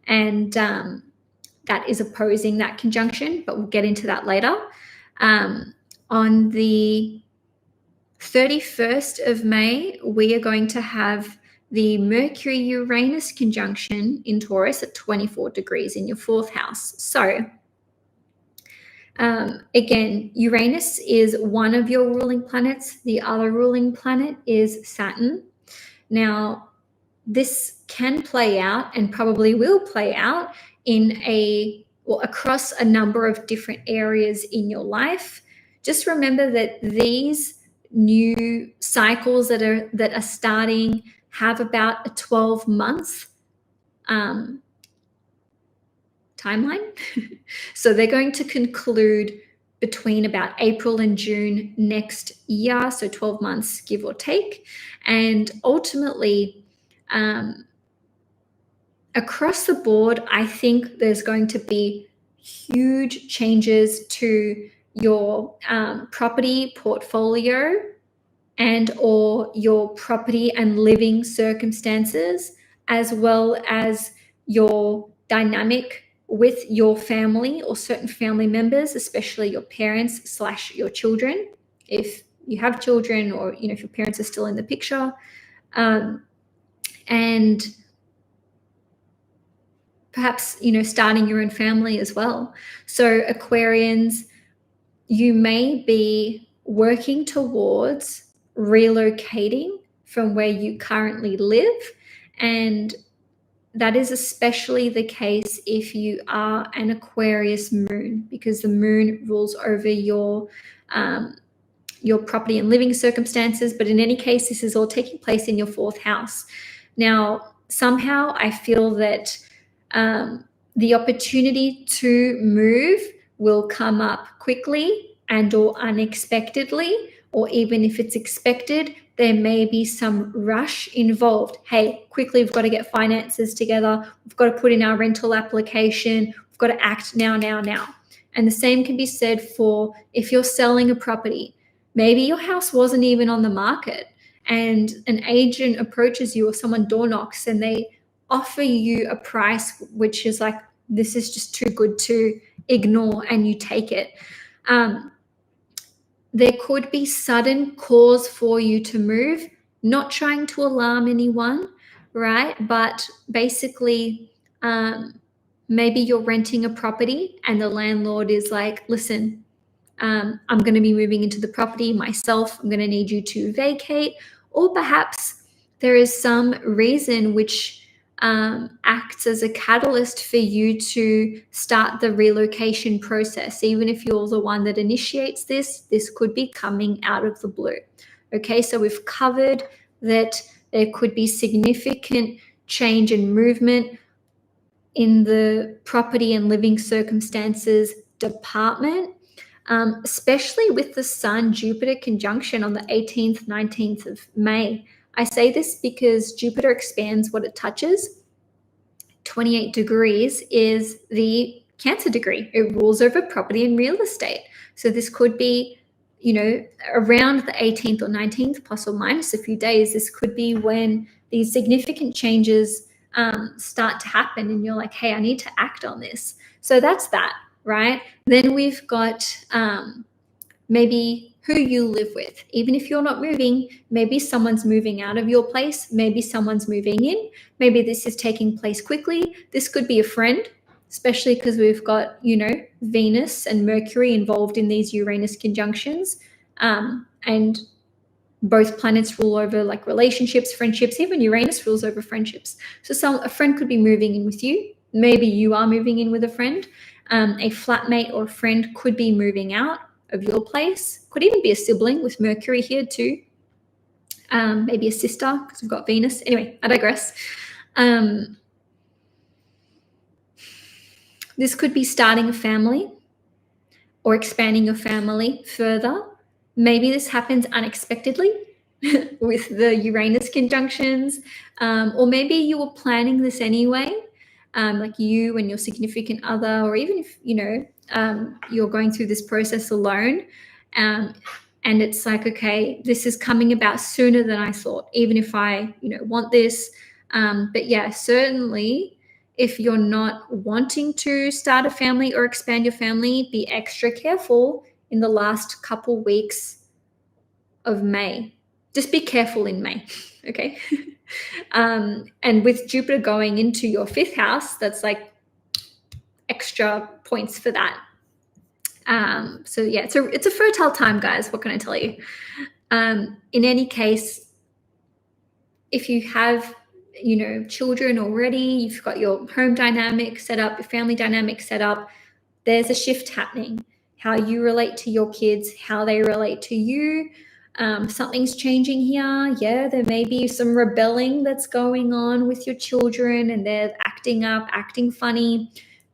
S1: And that is opposing that conjunction, but we'll get into that later. On the 31st of May, we are going to have the Mercury-Uranus conjunction in Taurus at 24 degrees in your 4th house. So again, Uranus is one of your ruling planets. The other ruling planet is Saturn. Now, this can play out and probably will play out in across a number of different areas in your life. Just remember that these new cycles that are starting have about a 12-month timeline. So they're going to conclude between about April and June next year, so 12 months, give or take. And ultimately, across the board, I think there's going to be huge changes to your property portfolio and or your property and living circumstances, as well as your dynamic with your family or certain family members, especially your parents / your children, if you have children, or if your parents are still in the picture, and perhaps starting your own family as well. So Aquarians, you may be working towards relocating from where you currently live, and that is especially the case if you are an Aquarius moon, because the moon rules over your property and living circumstances. But in any case, this is all taking place in your 4th house. Now, somehow I feel that the opportunity to move will come up quickly and or unexpectedly, or even if it's expected, there may be some rush involved. Hey, quickly, we've got to get finances together. We've got to put in our rental application. We've got to act now. And the same can be said for if you're selling a property. Maybe your house wasn't even on the market and an agent approaches you or someone door knocks and they offer you a price which is like, this is just too good to ignore, and you take it. There could be sudden cause for you to move, not trying to alarm anyone, right? But basically, maybe you're renting a property and the landlord is like, listen, I'm going to be moving into the property myself. I'm going to need you to vacate. Or perhaps there is some reason which acts as a catalyst for you to start the relocation process. Even if you're the one that initiates this could be coming out of the blue. Okay, so we've covered that there could be significant change and movement in the property and living circumstances department, especially with the Sun-Jupiter conjunction on the 18th, 19th of May. I say this because Jupiter expands what it touches. 28 degrees is the Cancer degree. It rules over property and real estate. So this could be, around the 18th or 19th, plus or minus a few days, this could be when these significant changes start to happen and you're like, hey, I need to act on this. So that's that, right? Then we've got maybe who you live with. Even if you're not moving, maybe someone's moving out of your place, maybe someone's moving in, maybe this is taking place quickly. This could be a friend, especially because we've got, Venus and Mercury involved in these Uranus conjunctions. And both planets rule over like relationships, friendships, even Uranus rules over friendships. So a friend could be moving in with you. Maybe you are moving in with a friend. A flatmate or friend could be moving out of your place. Could even be a sibling with Mercury here too. Maybe a sister because we've got Venus. Anyway, I digress. This could be starting a family or expanding your family further. Maybe this happens unexpectedly with the Uranus conjunctions, or maybe you were planning this anyway, like you and your significant other, or even if, you're going through this process alone, and it's like, okay, this is coming about sooner than I thought, even if I, want this. But yeah, certainly if you're not wanting to start a family or expand your family, be extra careful in the last couple weeks of May. Just be careful in May, okay? And with Jupiter going into your 5th house, that's like extra points for that. So yeah, it's a fertile time, guys. What can I tell you? In any case, if you have, children already, you've got your home dynamic set up, your family dynamic set up, there's a shift happening. How you relate to your kids, how they relate to you. Something's changing here. Yeah, there may be some rebelling that's going on with your children and they're acting up, acting funny,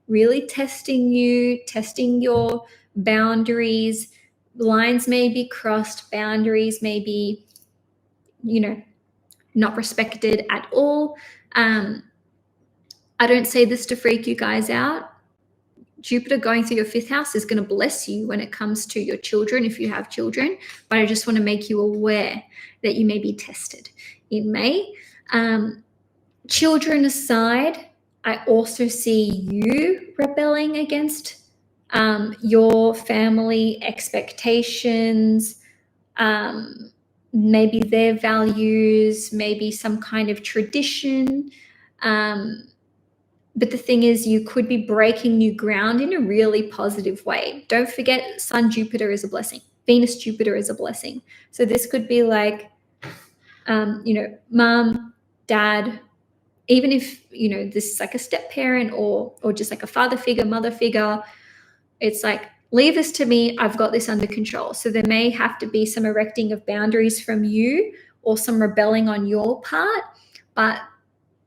S1: really testing you, testing your boundaries. Lines may be crossed, boundaries may be, not respected at all. I don't say this to freak you guys out. Jupiter going through your 5th house is going to bless you when it comes to your children, if you have children, but I just want to make you aware that you may be tested in May. Children aside, I also see you rebelling against your family expectations, maybe their values, maybe some kind of tradition. But the thing is, you could be breaking new ground in a really positive way. Don't forget, Sun Jupiter is a blessing. Venus Jupiter is a blessing. So this could be like, mom, dad, even if, this is like a step parent or just like a father figure, mother figure, it's like, leave this to me. I've got this under control. So there may have to be some erecting of boundaries from you or some rebelling on your part. But,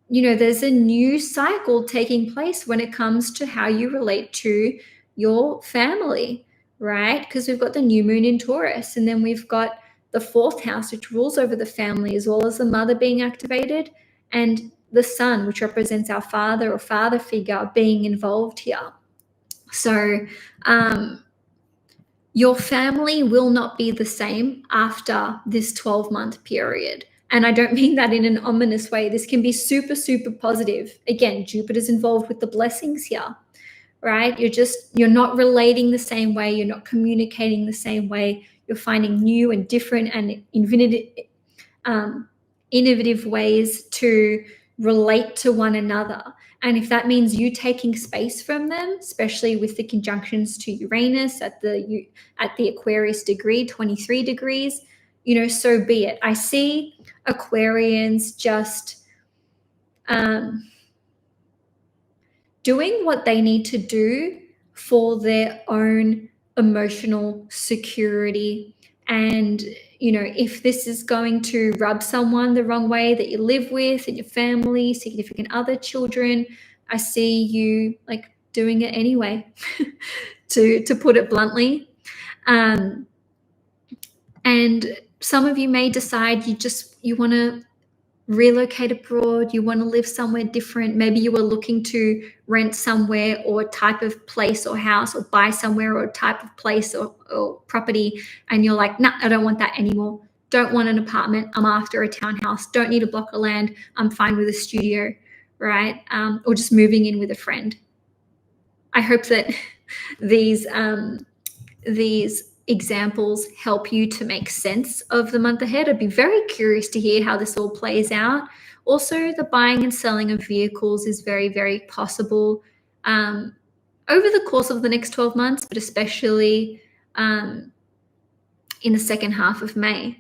S1: there's a new cycle taking place when it comes to how you relate to your family, right? Because we've got the new moon in Taurus, and then we've got the 4th house, which rules over the family, as well as the mother being activated, and the sun, which represents our father or father figure, being involved here. So your family will not be the same after this 12-month period. And I don't mean that in an ominous way. This can be super, super positive. Again, Jupiter's involved with the blessings here, right? You're not relating the same way. You're not communicating the same way. You're finding new and different and innovative ways to relate to one another. And if that means you taking space from them, especially with the conjunctions to Uranus at the Aquarius degree, 23 degrees, so be it. I see Aquarians just doing what they need to do for their own emotional security. And, if this is going to rub someone the wrong way that you live with and your family, significant other, children, I see you like doing it anyway, to put it bluntly. And some of you may decide you want to relocate abroad, you want to live somewhere different. Maybe you were looking to rent somewhere or type of place or house, or buy somewhere or type of place or property, and you're like, nah, I don't want that anymore. Don't want an apartment. I'm after a townhouse. Don't need a block of land. I'm fine with a studio, right? Or just moving in with a friend. I hope that these examples help you to make sense of the month ahead. I'd be very curious to hear how this all plays out. Also, the buying and selling of vehicles is very, very possible over the course of the next 12 months, but especially in the second half of May.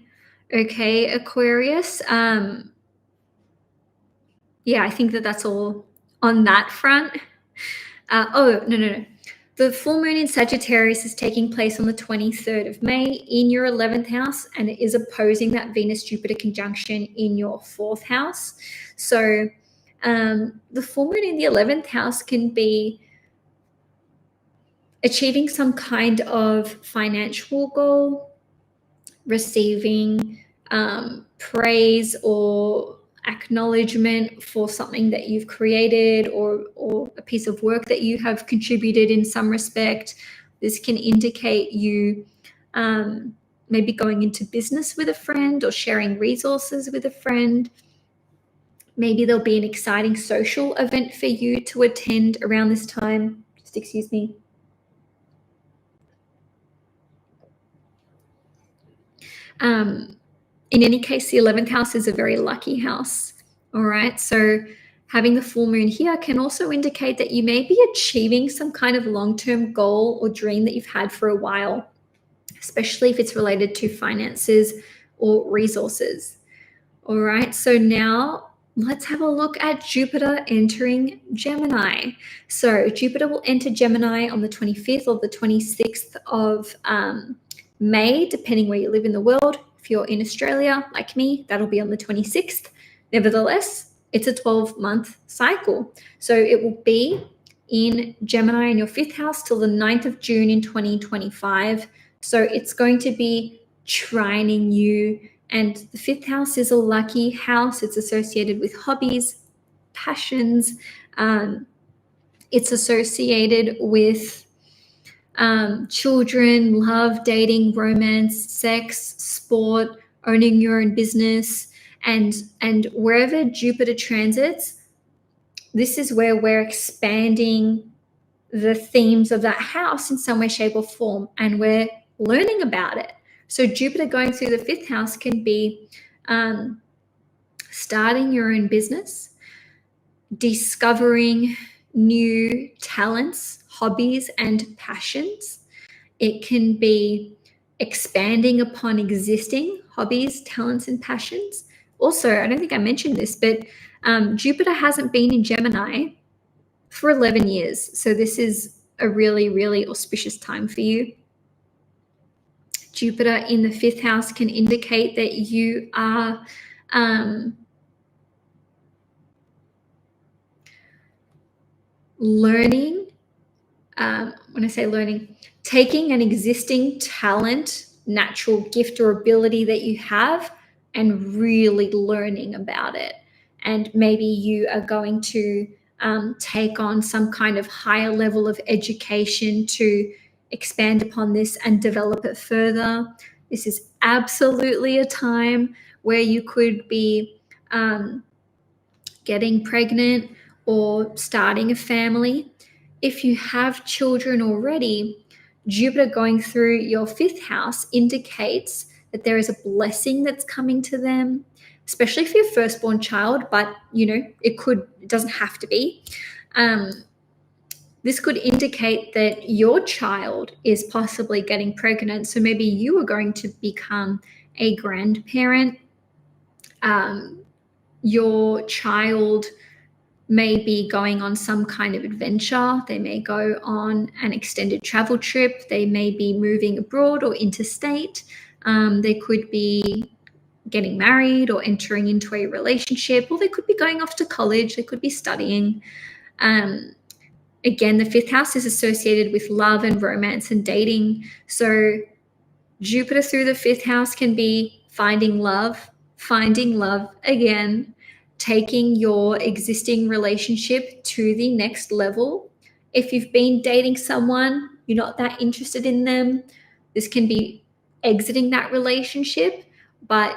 S1: Okay, Aquarius. Yeah, I think that's all on that front. No. The full moon in Sagittarius is taking place on the 23rd of May in your 11th house, and it is opposing that Venus-Jupiter conjunction in your 4th house. So the full moon in the 11th house can be achieving some kind of financial goal, receiving praise or acknowledgement for something that you've created or a piece of work that you have contributed in some respect. This can indicate you maybe going into business with a friend or sharing resources with a friend. Maybe there'll be an exciting social event for you to attend around this time. Just excuse me. In any case, the 11th house is a very lucky house. All right. So having the full moon here can also indicate that you may be achieving some kind of long-term goal or dream that you've had for a while, especially if it's related to finances or resources. All right. So now let's have a look at Jupiter entering Gemini. So Jupiter will enter Gemini on the 25th or the 26th of May, depending where you live in the world. If you're in Australia, like me, that'll be on the 26th. Nevertheless, it's a 12-month cycle. So it will be in Gemini in your 5th house till the 9th of June in 2025. So it's going to be trining you. And the 5th house is a lucky house. It's associated with hobbies, passions. It's associated with children, love, dating, romance, sex, sport, owning your own business, and wherever Jupiter transits, this is where we're expanding the themes of that house in some way, shape, or form, and we're learning about it. So Jupiter going through the 5th house can be starting your own business, discovering new talents, hobbies, and passions. It can be expanding upon existing hobbies, talents, and passions. Also, I don't think I mentioned this, but Jupiter hasn't been in Gemini for 11 years. So this is a really, really auspicious time for you. Jupiter in the 5th house can indicate that you are learning. When I say learning, taking an existing talent, natural gift or ability that you have and really learning about it. And maybe you are going to take on some kind of higher level of education to expand upon this and develop it further. This is absolutely a time where you could be getting pregnant or starting a family. If you have children already, Jupiter going through your 5th house indicates that there is a blessing that's coming to them, especially for your firstborn child, but it doesn't have to be. This could indicate that your child is possibly getting pregnant. So maybe you are going to become a grandparent. Your child may be going on some kind of adventure. They may go on an extended travel trip. They may be moving abroad or interstate. They could be getting married or entering into a relationship, or they could be going off to college. They could be studying. Again, the 5th house is associated with love and romance and dating. So Jupiter through the 5th house can be finding love, finding love again, taking your existing relationship to the next level. If you've been dating someone, you're not that interested in them, this can be exiting that relationship, but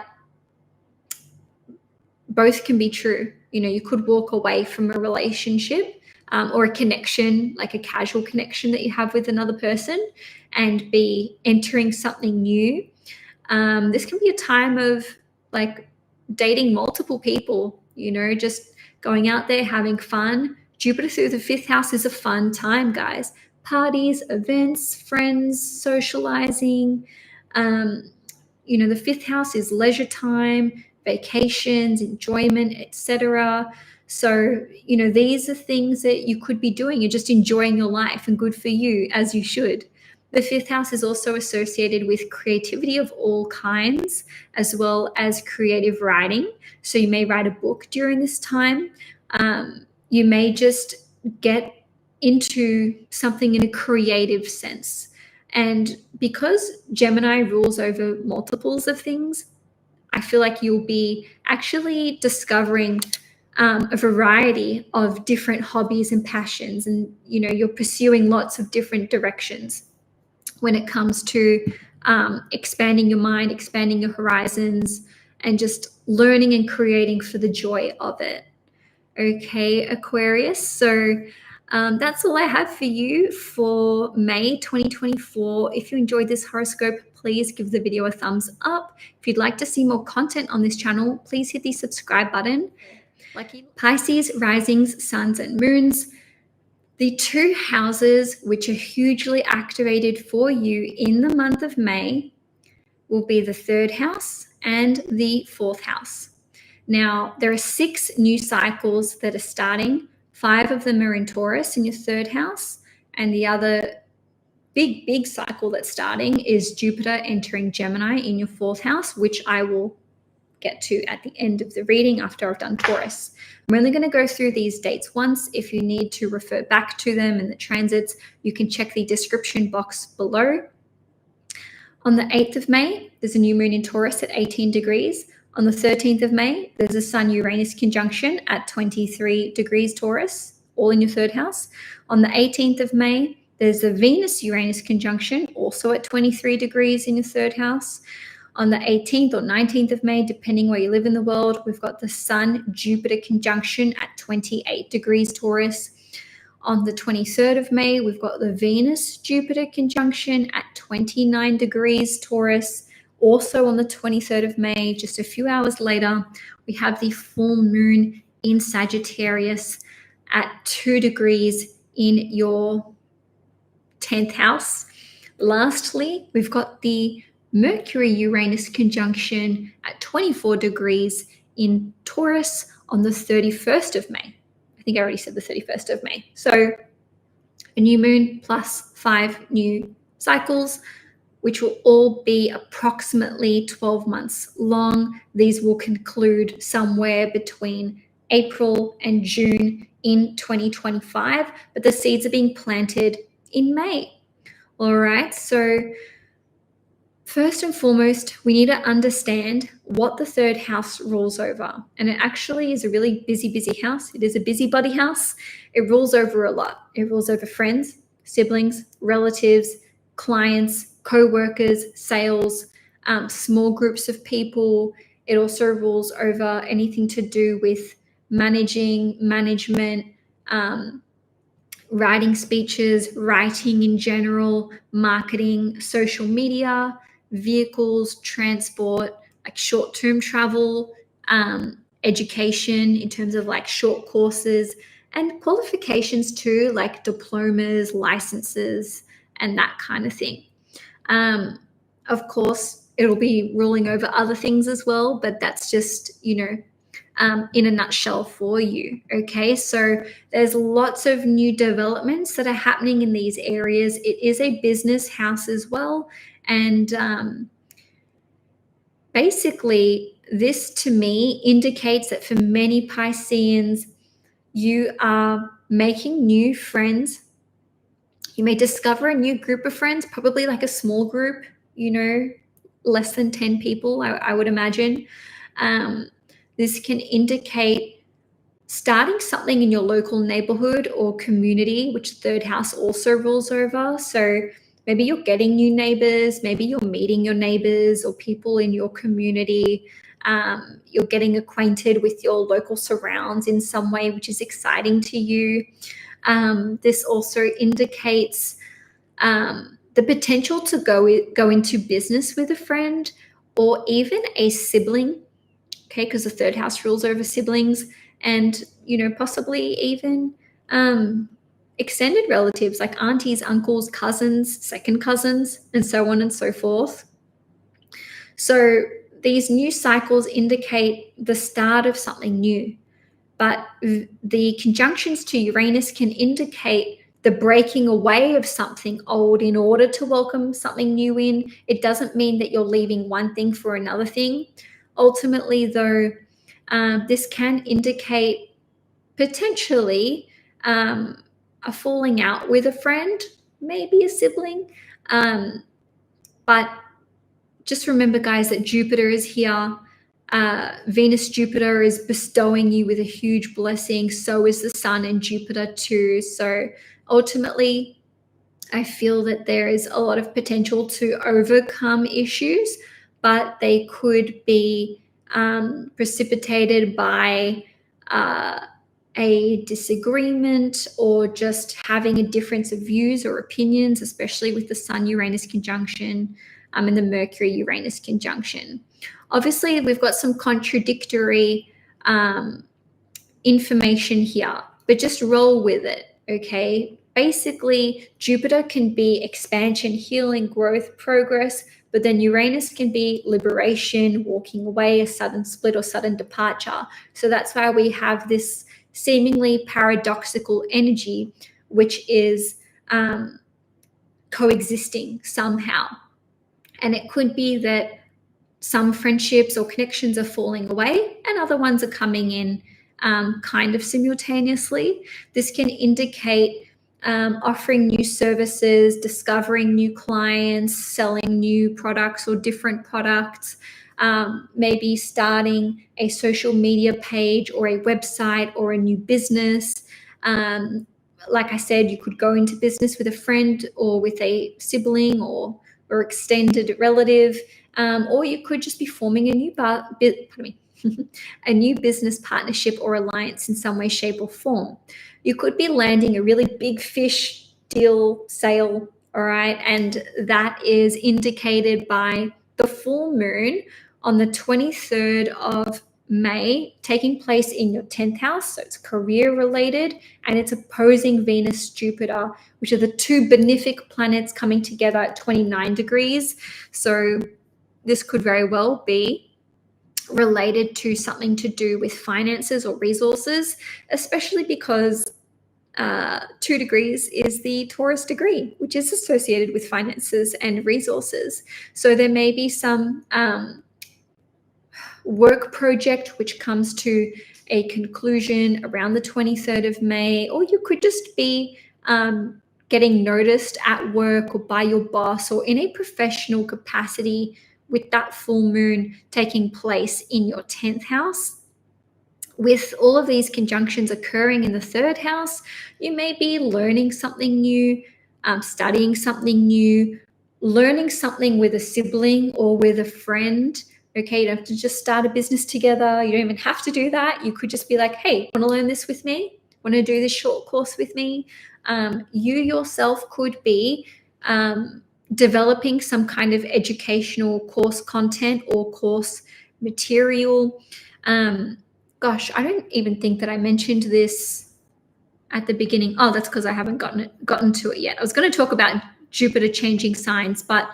S1: both can be true. You know, you could walk away from a relationship or a connection, like a casual connection that you have with another person, and be entering something new. This can be a time of like dating multiple people, you know, just going out there, having fun. Jupiter through the 5th house is a fun time, guys. Parties, events, friends, socializing. You know, the 5th house is leisure time, vacations, enjoyment, etc. So, you know, these are things that you could be doing. You're just enjoying your life, and good for you, as you should. The 5th house is also associated with creativity of all kinds, as well as creative writing. So you may write a book during this time. You may just get into something in a creative sense. And because Gemini rules over multiples of things, I feel like you'll be actually discovering a variety of different hobbies and passions. And, you know, you're pursuing lots of different directions when it comes to expanding your mind, expanding your horizons, and just learning and creating for the joy of it. Okay, Aquarius. So that's all I have for you for May 2024. If you enjoyed this horoscope, please give the video a thumbs up. If you'd like to see more content on this channel, please hit the subscribe button. Pisces, risings, suns, and moons. The 2 houses which are hugely activated for you in the month of May will be the 3rd house and the 4th house. Now, there are 6 new cycles that are starting. 5 of them are in Taurus in your 3rd house, and the other big cycle that's starting is Jupiter entering Gemini in your 4th house, which I will get to at the end of the reading after I've done Taurus. I'm only going to go through these dates once. If you need to refer back to them and the transits, you can check the description box below. On the 8th of May, there's a new moon in Taurus at 18 degrees. On the 13th of May, there's a Sun-Uranus conjunction at 23 degrees Taurus, all in your 3rd house. On the 18th of May, there's a Venus-Uranus conjunction, also at 23 degrees in your 3rd house. On the 18th or 19th of May, depending where you live in the world, we've got the Sun-Jupiter conjunction at 28 degrees Taurus. On the 23rd of May, we've got the Venus-Jupiter conjunction at 29 degrees Taurus. Also on the 23rd of May, just a few hours later, we have the full moon in Sagittarius at 2 degrees in your 10th house. Lastly, we've got the Mercury-Uranus conjunction at 24 degrees in Taurus on the 31st of May. I think I already said the 31st of May. So a new moon plus 5 new cycles, which will all be approximately 12 months long. These will conclude somewhere between April and June in 2025, but the seeds are being planted in May. All right, so first and foremost, we need to understand what the 3rd house rules over. And it actually is a really busy house. It is a busybody house. It rules over a lot. It rules over friends, siblings, relatives, clients, co-workers, sales, small groups of people. It also rules over anything to do with management, writing speeches, writing in general, marketing, social media, vehicles, transport, like short-term travel, education in terms of like short courses, and qualifications too, like diplomas, licenses, and that kind of thing. Of course, it'll be ruling over other things as well, but that's just, you know, in a nutshell for you. Okay, so there's lots of new developments that are happening in these areas. It is a business house as well. And basically, this to me indicates that for many Pisceans, you are making new friends. You may discover a new group of friends, probably like a small group, you know, less than 10 people, I would imagine. This can indicate starting something in your local neighborhood or community, which third house also rules over. So maybe you're getting new neighbors, maybe you're meeting your neighbors or people in your community. You're getting acquainted with your local surrounds in some way, which is exciting to you. This also indicates the potential to go into business with a friend or even a sibling, okay, because the third house rules over siblings, and possibly even extended relatives like aunties, uncles, cousins, second cousins, and so on and so forth. So these new cycles indicate the start of something new, but the conjunctions to Uranus can indicate the breaking away of something old in order to welcome something new in. It doesn't mean that you're leaving one thing for another thing. Ultimately, though, this can indicate potentially a falling out with a friend, maybe a sibling. But just remember, guys, that Jupiter is here. Venus, Jupiter is bestowing you with a huge blessing. So is the Sun and Jupiter too. So ultimately, I feel that there is a lot of potential to overcome issues, but they could be precipitated by a disagreement or just having a difference of views or opinions, especially with the Sun-Uranus conjunction and the Mercury-Uranus conjunction. Obviously, we've got some contradictory information here, but just roll with it, okay? Basically, Jupiter can be expansion, healing, growth, progress, but then Uranus can be liberation, walking away, a sudden split or sudden departure. So that's why we have this seemingly paradoxical energy, which is coexisting somehow. And it could be that some friendships or connections are falling away and other ones are coming in kind of simultaneously. This can indicate offering new services, discovering new clients, selling new products or different products, maybe starting a social media page or a website or a new business. Like I said, you could go into business with a friend or with a sibling or extended relative, or you could just be forming a new a new business partnership or alliance in some way, shape, or form. You could be landing a really big fish deal, sale, all right? And that is indicated by the full moon on the 23rd of May taking place in your 10th house. So it's career related and it's opposing Venus, Jupiter, which are the two benefic planets coming together at 29 degrees. So this could very well be related to something to do with finances or resources, especially because 2 degrees is the Taurus degree, which is associated with finances and resources. So there may be some work project which comes to a conclusion around the 23rd of May, or you could just be getting noticed at work or by your boss or in a professional capacity with that full moon taking place in your 10th house. With all of these conjunctions occurring in the 3rd house, you may be learning something new, studying something new, learning something with a sibling or with a friend. Okay, you don't have to just start a business together. You don't even have to do that. You could just be like, hey, want to learn this with me? Want to do this short course with me? You yourself could be developing some kind of educational course content or course material. Gosh, I don't even think that I mentioned this at the beginning. Oh, that's because I haven't gotten to it yet. I was going to talk about Jupiter changing signs, but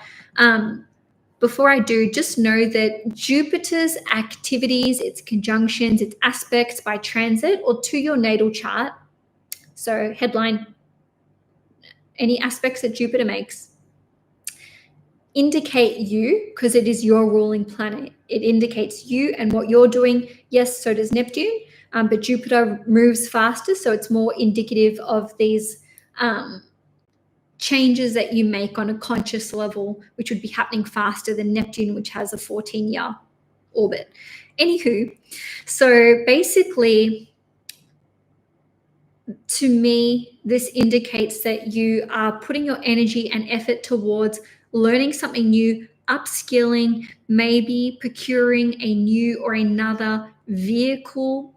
S1: before I do, just know that Jupiter's activities, its conjunctions, its aspects by transit or to your natal chart. So headline, any aspects that Jupiter makes indicate you because it is your ruling planet. It indicates you and what you're doing. Yes, so does Neptune, but Jupiter moves faster, so it's more indicative of these changes that you make on a conscious level, which would be happening faster than Neptune, which has a 14-year orbit. Anywho, so basically, to me, this indicates that you are putting your energy and effort towards learning something new, upskilling, maybe procuring a new or another vehicle,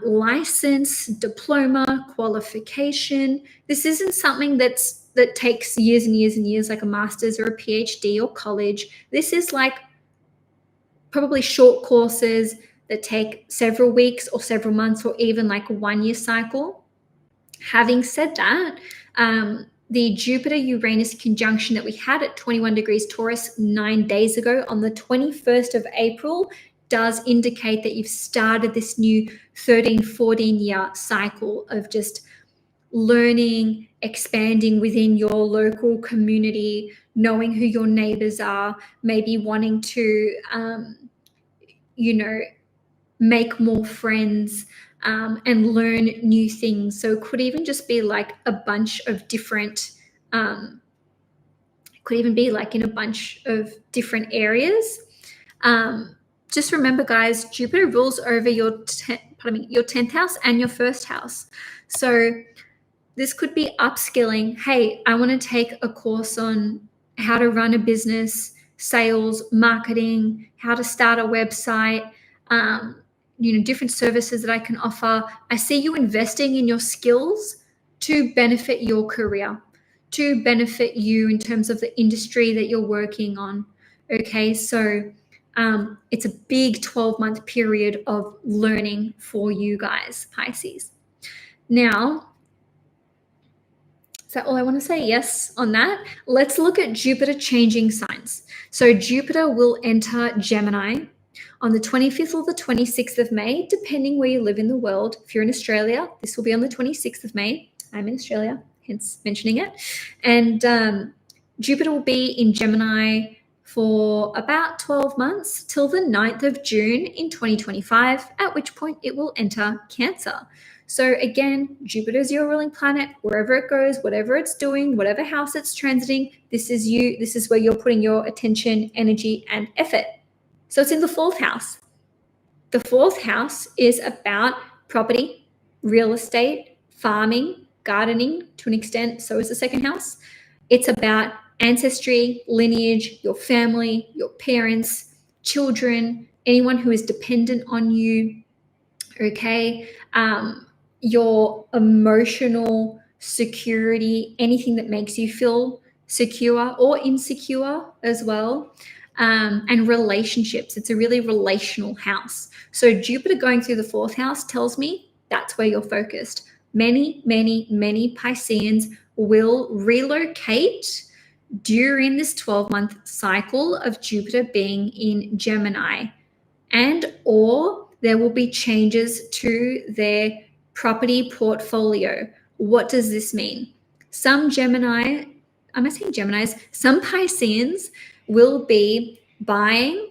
S1: license, diploma, qualification. This isn't something that takes years and years and years, like a master's or a PhD or college. This is like probably short courses that take several weeks or several months or even like a 1 year cycle. Having said that, the Jupiter-Uranus conjunction that we had at 21 degrees Taurus 9 days ago on the 21st of April does indicate that you've started this new 13, 14-year cycle of just learning, expanding within your local community, knowing who your neighbors are, maybe wanting to, make more friends, and learn new things. So it could even just be like a bunch of different, could even be like in a bunch of different areas. Just remember, guys, Jupiter rules over your 10th house and your first house. So this could be upskilling. Hey, I want to take a course on how to run a business, sales, marketing, how to start a website, different services that I can offer. I see you investing in your skills to benefit your career, to benefit you in terms of the industry that you're working on. Okay, so it's a big 12-month period of learning for you guys, Pisces. Now, is that all I want to say? Yes, on that. Let's look at Jupiter changing signs. So Jupiter will enter Gemini on the 25th or the 26th of May, depending where you live in the world. If you're in Australia, this will be on the 26th of May. I'm in Australia, hence mentioning it. And Jupiter will be in Gemini for about 12 months till the 9th of June in 2025, at which point it will enter Cancer. So again, Jupiter is your ruling planet. Wherever it goes, whatever it's doing, whatever house it's transiting, this is you. This is where you're putting your attention, energy, and effort. So it's in the 4th house. The 4th house is about property, real estate, farming, gardening to an extent. So is the 2nd house. It's about ancestry, lineage, your family, your parents, children, anyone who is dependent on you. Okay. Your emotional security, anything that makes you feel secure or insecure as well. And relationships. It's a really relational house. So Jupiter going through the 4th house tells me that's where you're focused. Many, many, many Pisceans will relocate during this 12-month cycle of Jupiter being in Gemini, and or there will be changes to their property portfolio. What does this mean? Some Geminis, some Pisceans will be buying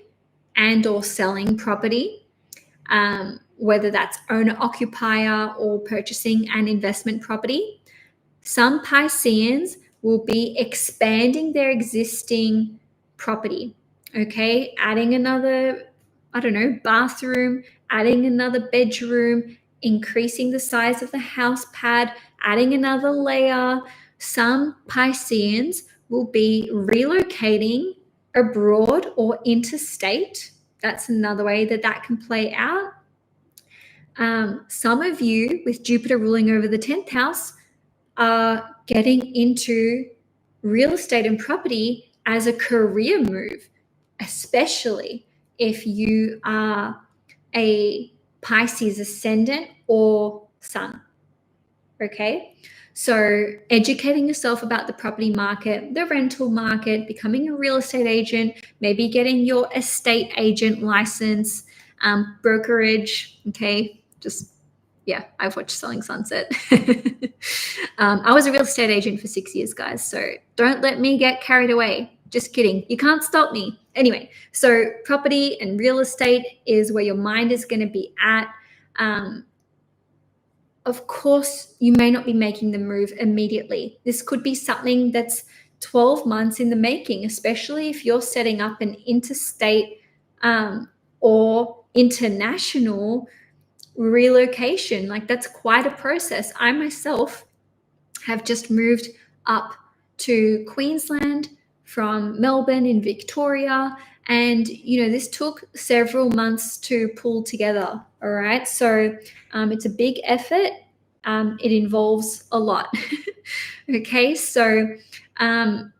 S1: and or selling property, whether that's owner-occupier or purchasing an investment property. Some Pisceans will be expanding their existing property, okay? Adding another, bathroom, adding another bedroom, increasing the size of the house pad, adding another layer. Some Pisceans will be relocating abroad or interstate. That's another way that can play out. Some of you with Jupiter ruling over the 10th house are getting into real estate and property as a career move, especially if you are a Pisces ascendant or sun. Okay, so educating yourself about the property market, the rental market, becoming a real estate agent, maybe getting your estate agent license, brokerage. Okay, I've watched Selling Sunset. I was a real estate agent for 6 years, guys, so don't let me get carried away. Just kidding. You can't stop me. Anyway, so property and real estate is where your mind is going to be at. Of course, you may not be making the move immediately. This could be something that's 12 months in the making, especially if you're setting up an interstate or international relocation. Like, that's quite a process. I myself have just moved up to Queensland from Melbourne in Victoria. And, this took several months to pull together. All right. So it's a big effort. It involves a lot. Okay. So on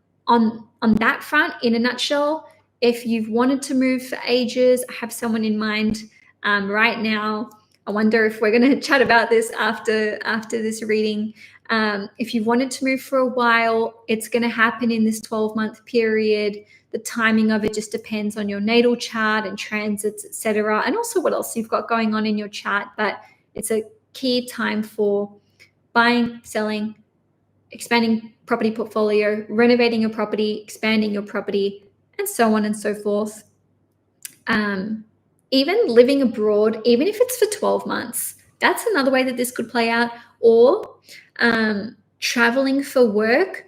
S1: that front, in a nutshell, if you've wanted to move for ages, I have someone in mind right now. I wonder if we're going to chat about this after this reading. If you've wanted to move for a while, it's going to happen in this 12-month period. The timing of it just depends on your natal chart and transits, etc., and also what else you've got going on in your chart. But it's a key time for buying, selling, expanding property portfolio, renovating your property, expanding your property, and so on and so forth. Even living abroad, even if it's for 12 months, that's another way that this could play out. Or traveling for work,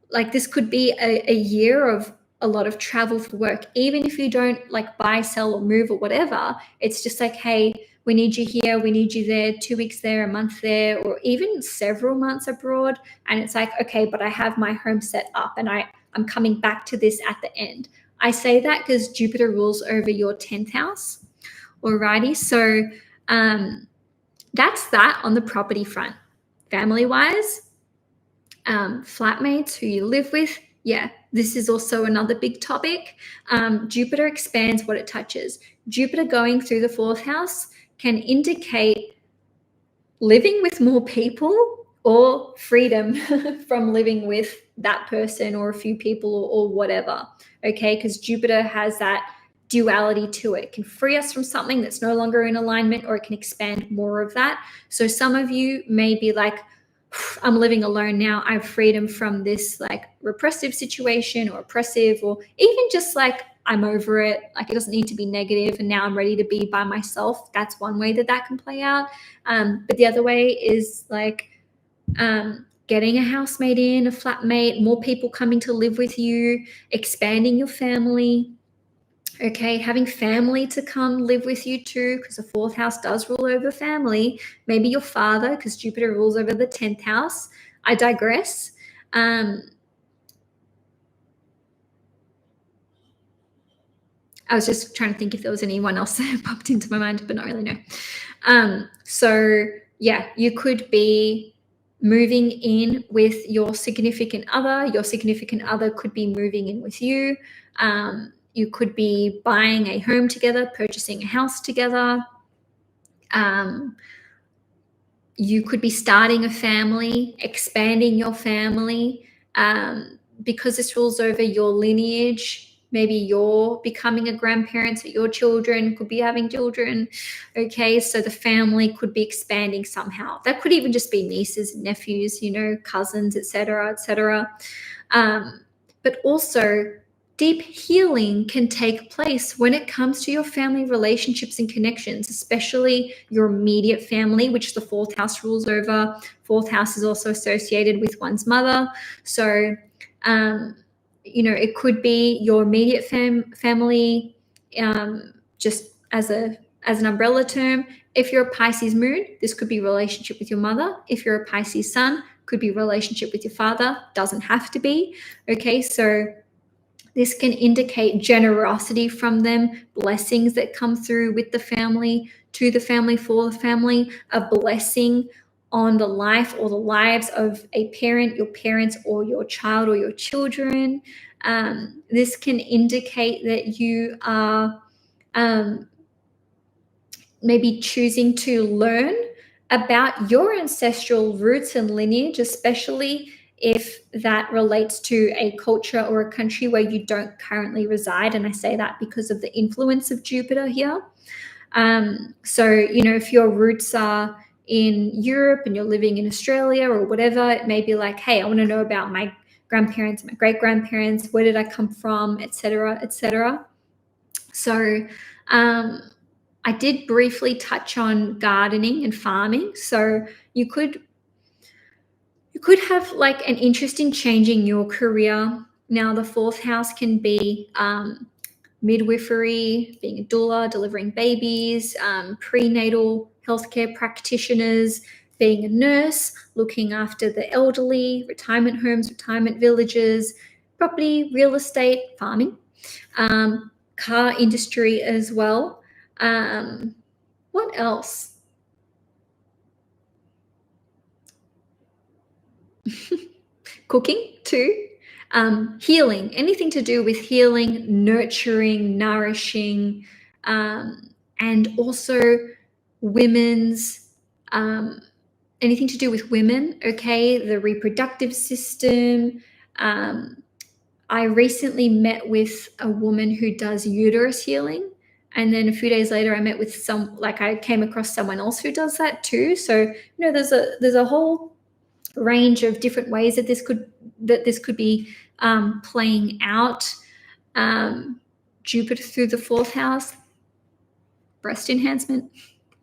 S1: like this could be a year of a lot of travel for work. Even if you don't like buy, sell, or move or whatever, it's just like, hey, we need you here, we need you there, 2 weeks there, a month there, or even several months abroad. And it's like, okay, but I have my home set up and I'm coming back to this at the end. I say that because Jupiter rules over your 10th house. Alrighty, so that's that on the property front. Family-wise, flatmates, who you live with, yeah, this is also another big topic. Jupiter expands what it touches. Jupiter going through the 4th house can indicate living with more people or freedom from living with that person or a few people or whatever, okay? Because Jupiter has that duality to it. It can free us from something that's no longer in alignment, or it can expand more of that. So some of you may be like, I'm living alone now. I have freedom from this like repressive situation or oppressive, or even just like I'm over it. Like it doesn't need to be negative, and now I'm ready to be by myself. That's one way that can play out. But the other way is like getting a housemate in, a flatmate, more people coming to live with you, expanding your family. Okay, having family to come live with you too, because the 4th house does rule over family. Maybe your father, because Jupiter rules over the 10th house. I digress. I was just trying to think if there was anyone else that popped into my mind, but not really, no. So yeah, you could be moving in with your significant other. Your significant other could be moving in with you. You could be buying a home together, purchasing a house together. You could be starting a family, expanding your family, because this rules over your lineage. Maybe you're becoming a grandparent, so your children could be having children. Okay, so the family could be expanding somehow. That could even just be nieces, nephews, cousins, etc., etc. But also, deep healing can take place when it comes to your family relationships and connections, especially your immediate family, which the 4th house rules over. 4th house is also associated with one's mother. So, it could be your immediate family, just as an umbrella term. If you're a Pisces moon, this could be relationship with your mother. If you're a Pisces sun, could be relationship with your father. Doesn't have to be. Okay, so this can indicate generosity from them, blessings that come through with the family, to the family, for the family, a blessing on the life or the lives of a parent, your parents, or your child or your children. This can indicate that you are maybe choosing to learn about your ancestral roots and lineage, especially if that relates to a culture or a country where you don't currently reside. And I say that because of the influence of Jupiter here. So, if your roots are in Europe and you're living in Australia or whatever, it may be like, hey, I want to know about my grandparents, my great-grandparents, where did I come from, etc., etc. So, I did briefly touch on gardening and farming. So you could have like an interest in changing your career. Now, the 4th house can be midwifery, being a doula, delivering babies, prenatal healthcare practitioners, being a nurse, looking after the elderly, retirement homes, retirement villages, property, real estate, farming, car industry as well. What else? Cooking too. Healing, anything to do with healing, nurturing, nourishing, and also women's, anything to do with women, okay, the reproductive system. I recently met with a woman who does uterus healing. And then a few days later, I met with I came across someone else who does that too. So, there's a whole range of different ways that this could be playing out. Jupiter through the 4th house, breast enhancement.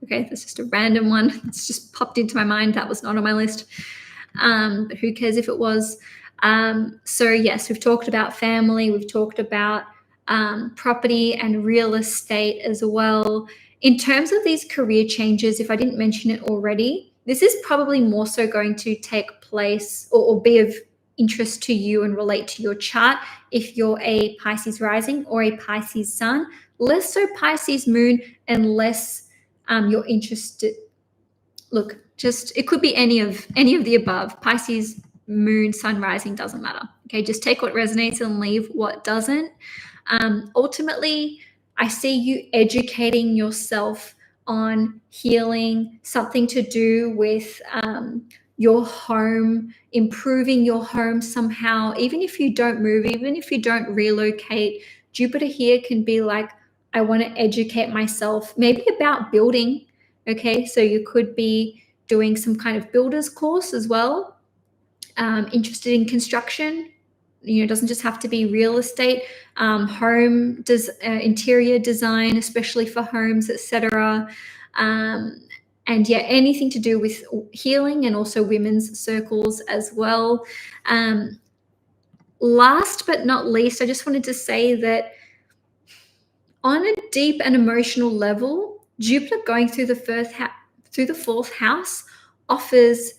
S1: Okay, that's just a random one. It's just popped into my mind. That was not on my list. But who cares if it was? So yes, we've talked about family. We've talked about property and real estate as well. In terms of these career changes, if I didn't mention it already, this is probably more so going to take place or be of interest to you and relate to your chart if you're a Pisces rising or a Pisces sun. Less so Pisces moon, unless you're interested. Look, just it could be any of the above. Pisces moon, sun, rising, doesn't matter. Okay, just take what resonates and leave what doesn't. Ultimately, I see you educating yourself on healing, something to do with your home, improving your home somehow. Even if you don't move, even if you don't relocate, Jupiter here can be like, I want to educate myself, maybe about building. Okay, so you could be doing some kind of builder's course as well. Interested in construction. It doesn't just have to be real estate, home interior design, especially for homes, etc. And yeah, anything to do with healing and also women's circles as well. Last but not least, I just wanted to say that on a deep and emotional level, Jupiter going through the 4th house offers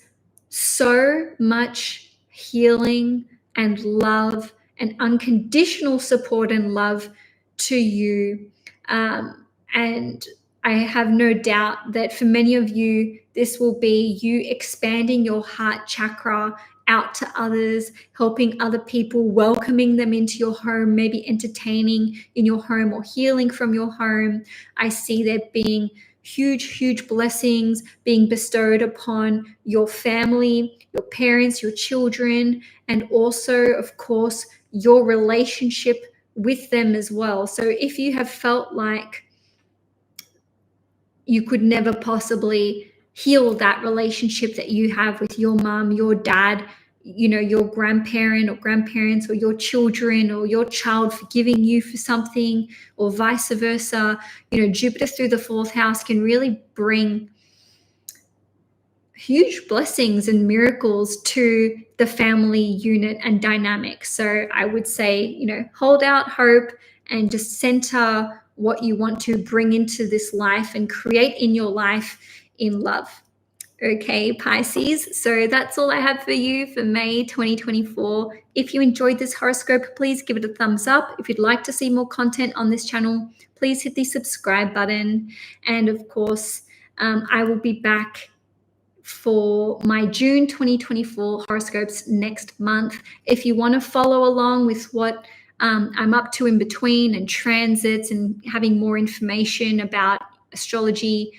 S1: so much healing and love and unconditional support and love to you. And I have no doubt that for many of you, this will be you expanding your heart chakra out to others, helping other people, welcoming them into your home, maybe entertaining in your home or healing from your home. I see there being huge blessings being bestowed upon your family, your parents, your children, and also, of course, your relationship with them as well. So if you have felt like you could never possibly heal that relationship that you have with your mom, your dad, your grandparent or grandparents, or your children, or your child forgiving you for something, or vice versa, Jupiter through the 4th house can really bring huge blessings and miracles to the family unit and dynamic. So I would say, hold out hope and just center what you want to bring into this life and create in your life in love. Okay, Pisces. So that's all I have for you for May 2024. If you enjoyed this horoscope, please give it a thumbs up. If you'd like to see more content on this channel, please hit the subscribe button. And of course, I will be back for my June 2024 horoscopes next month. If you want to follow along with what I'm up to in between and transits and having more information about astrology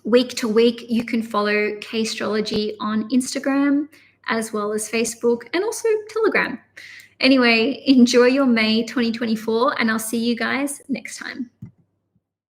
S1: week to week, you can follow Castrology on Instagram as well as Facebook and also Telegram. Anyway, enjoy your May 2024 and I'll see you guys next time.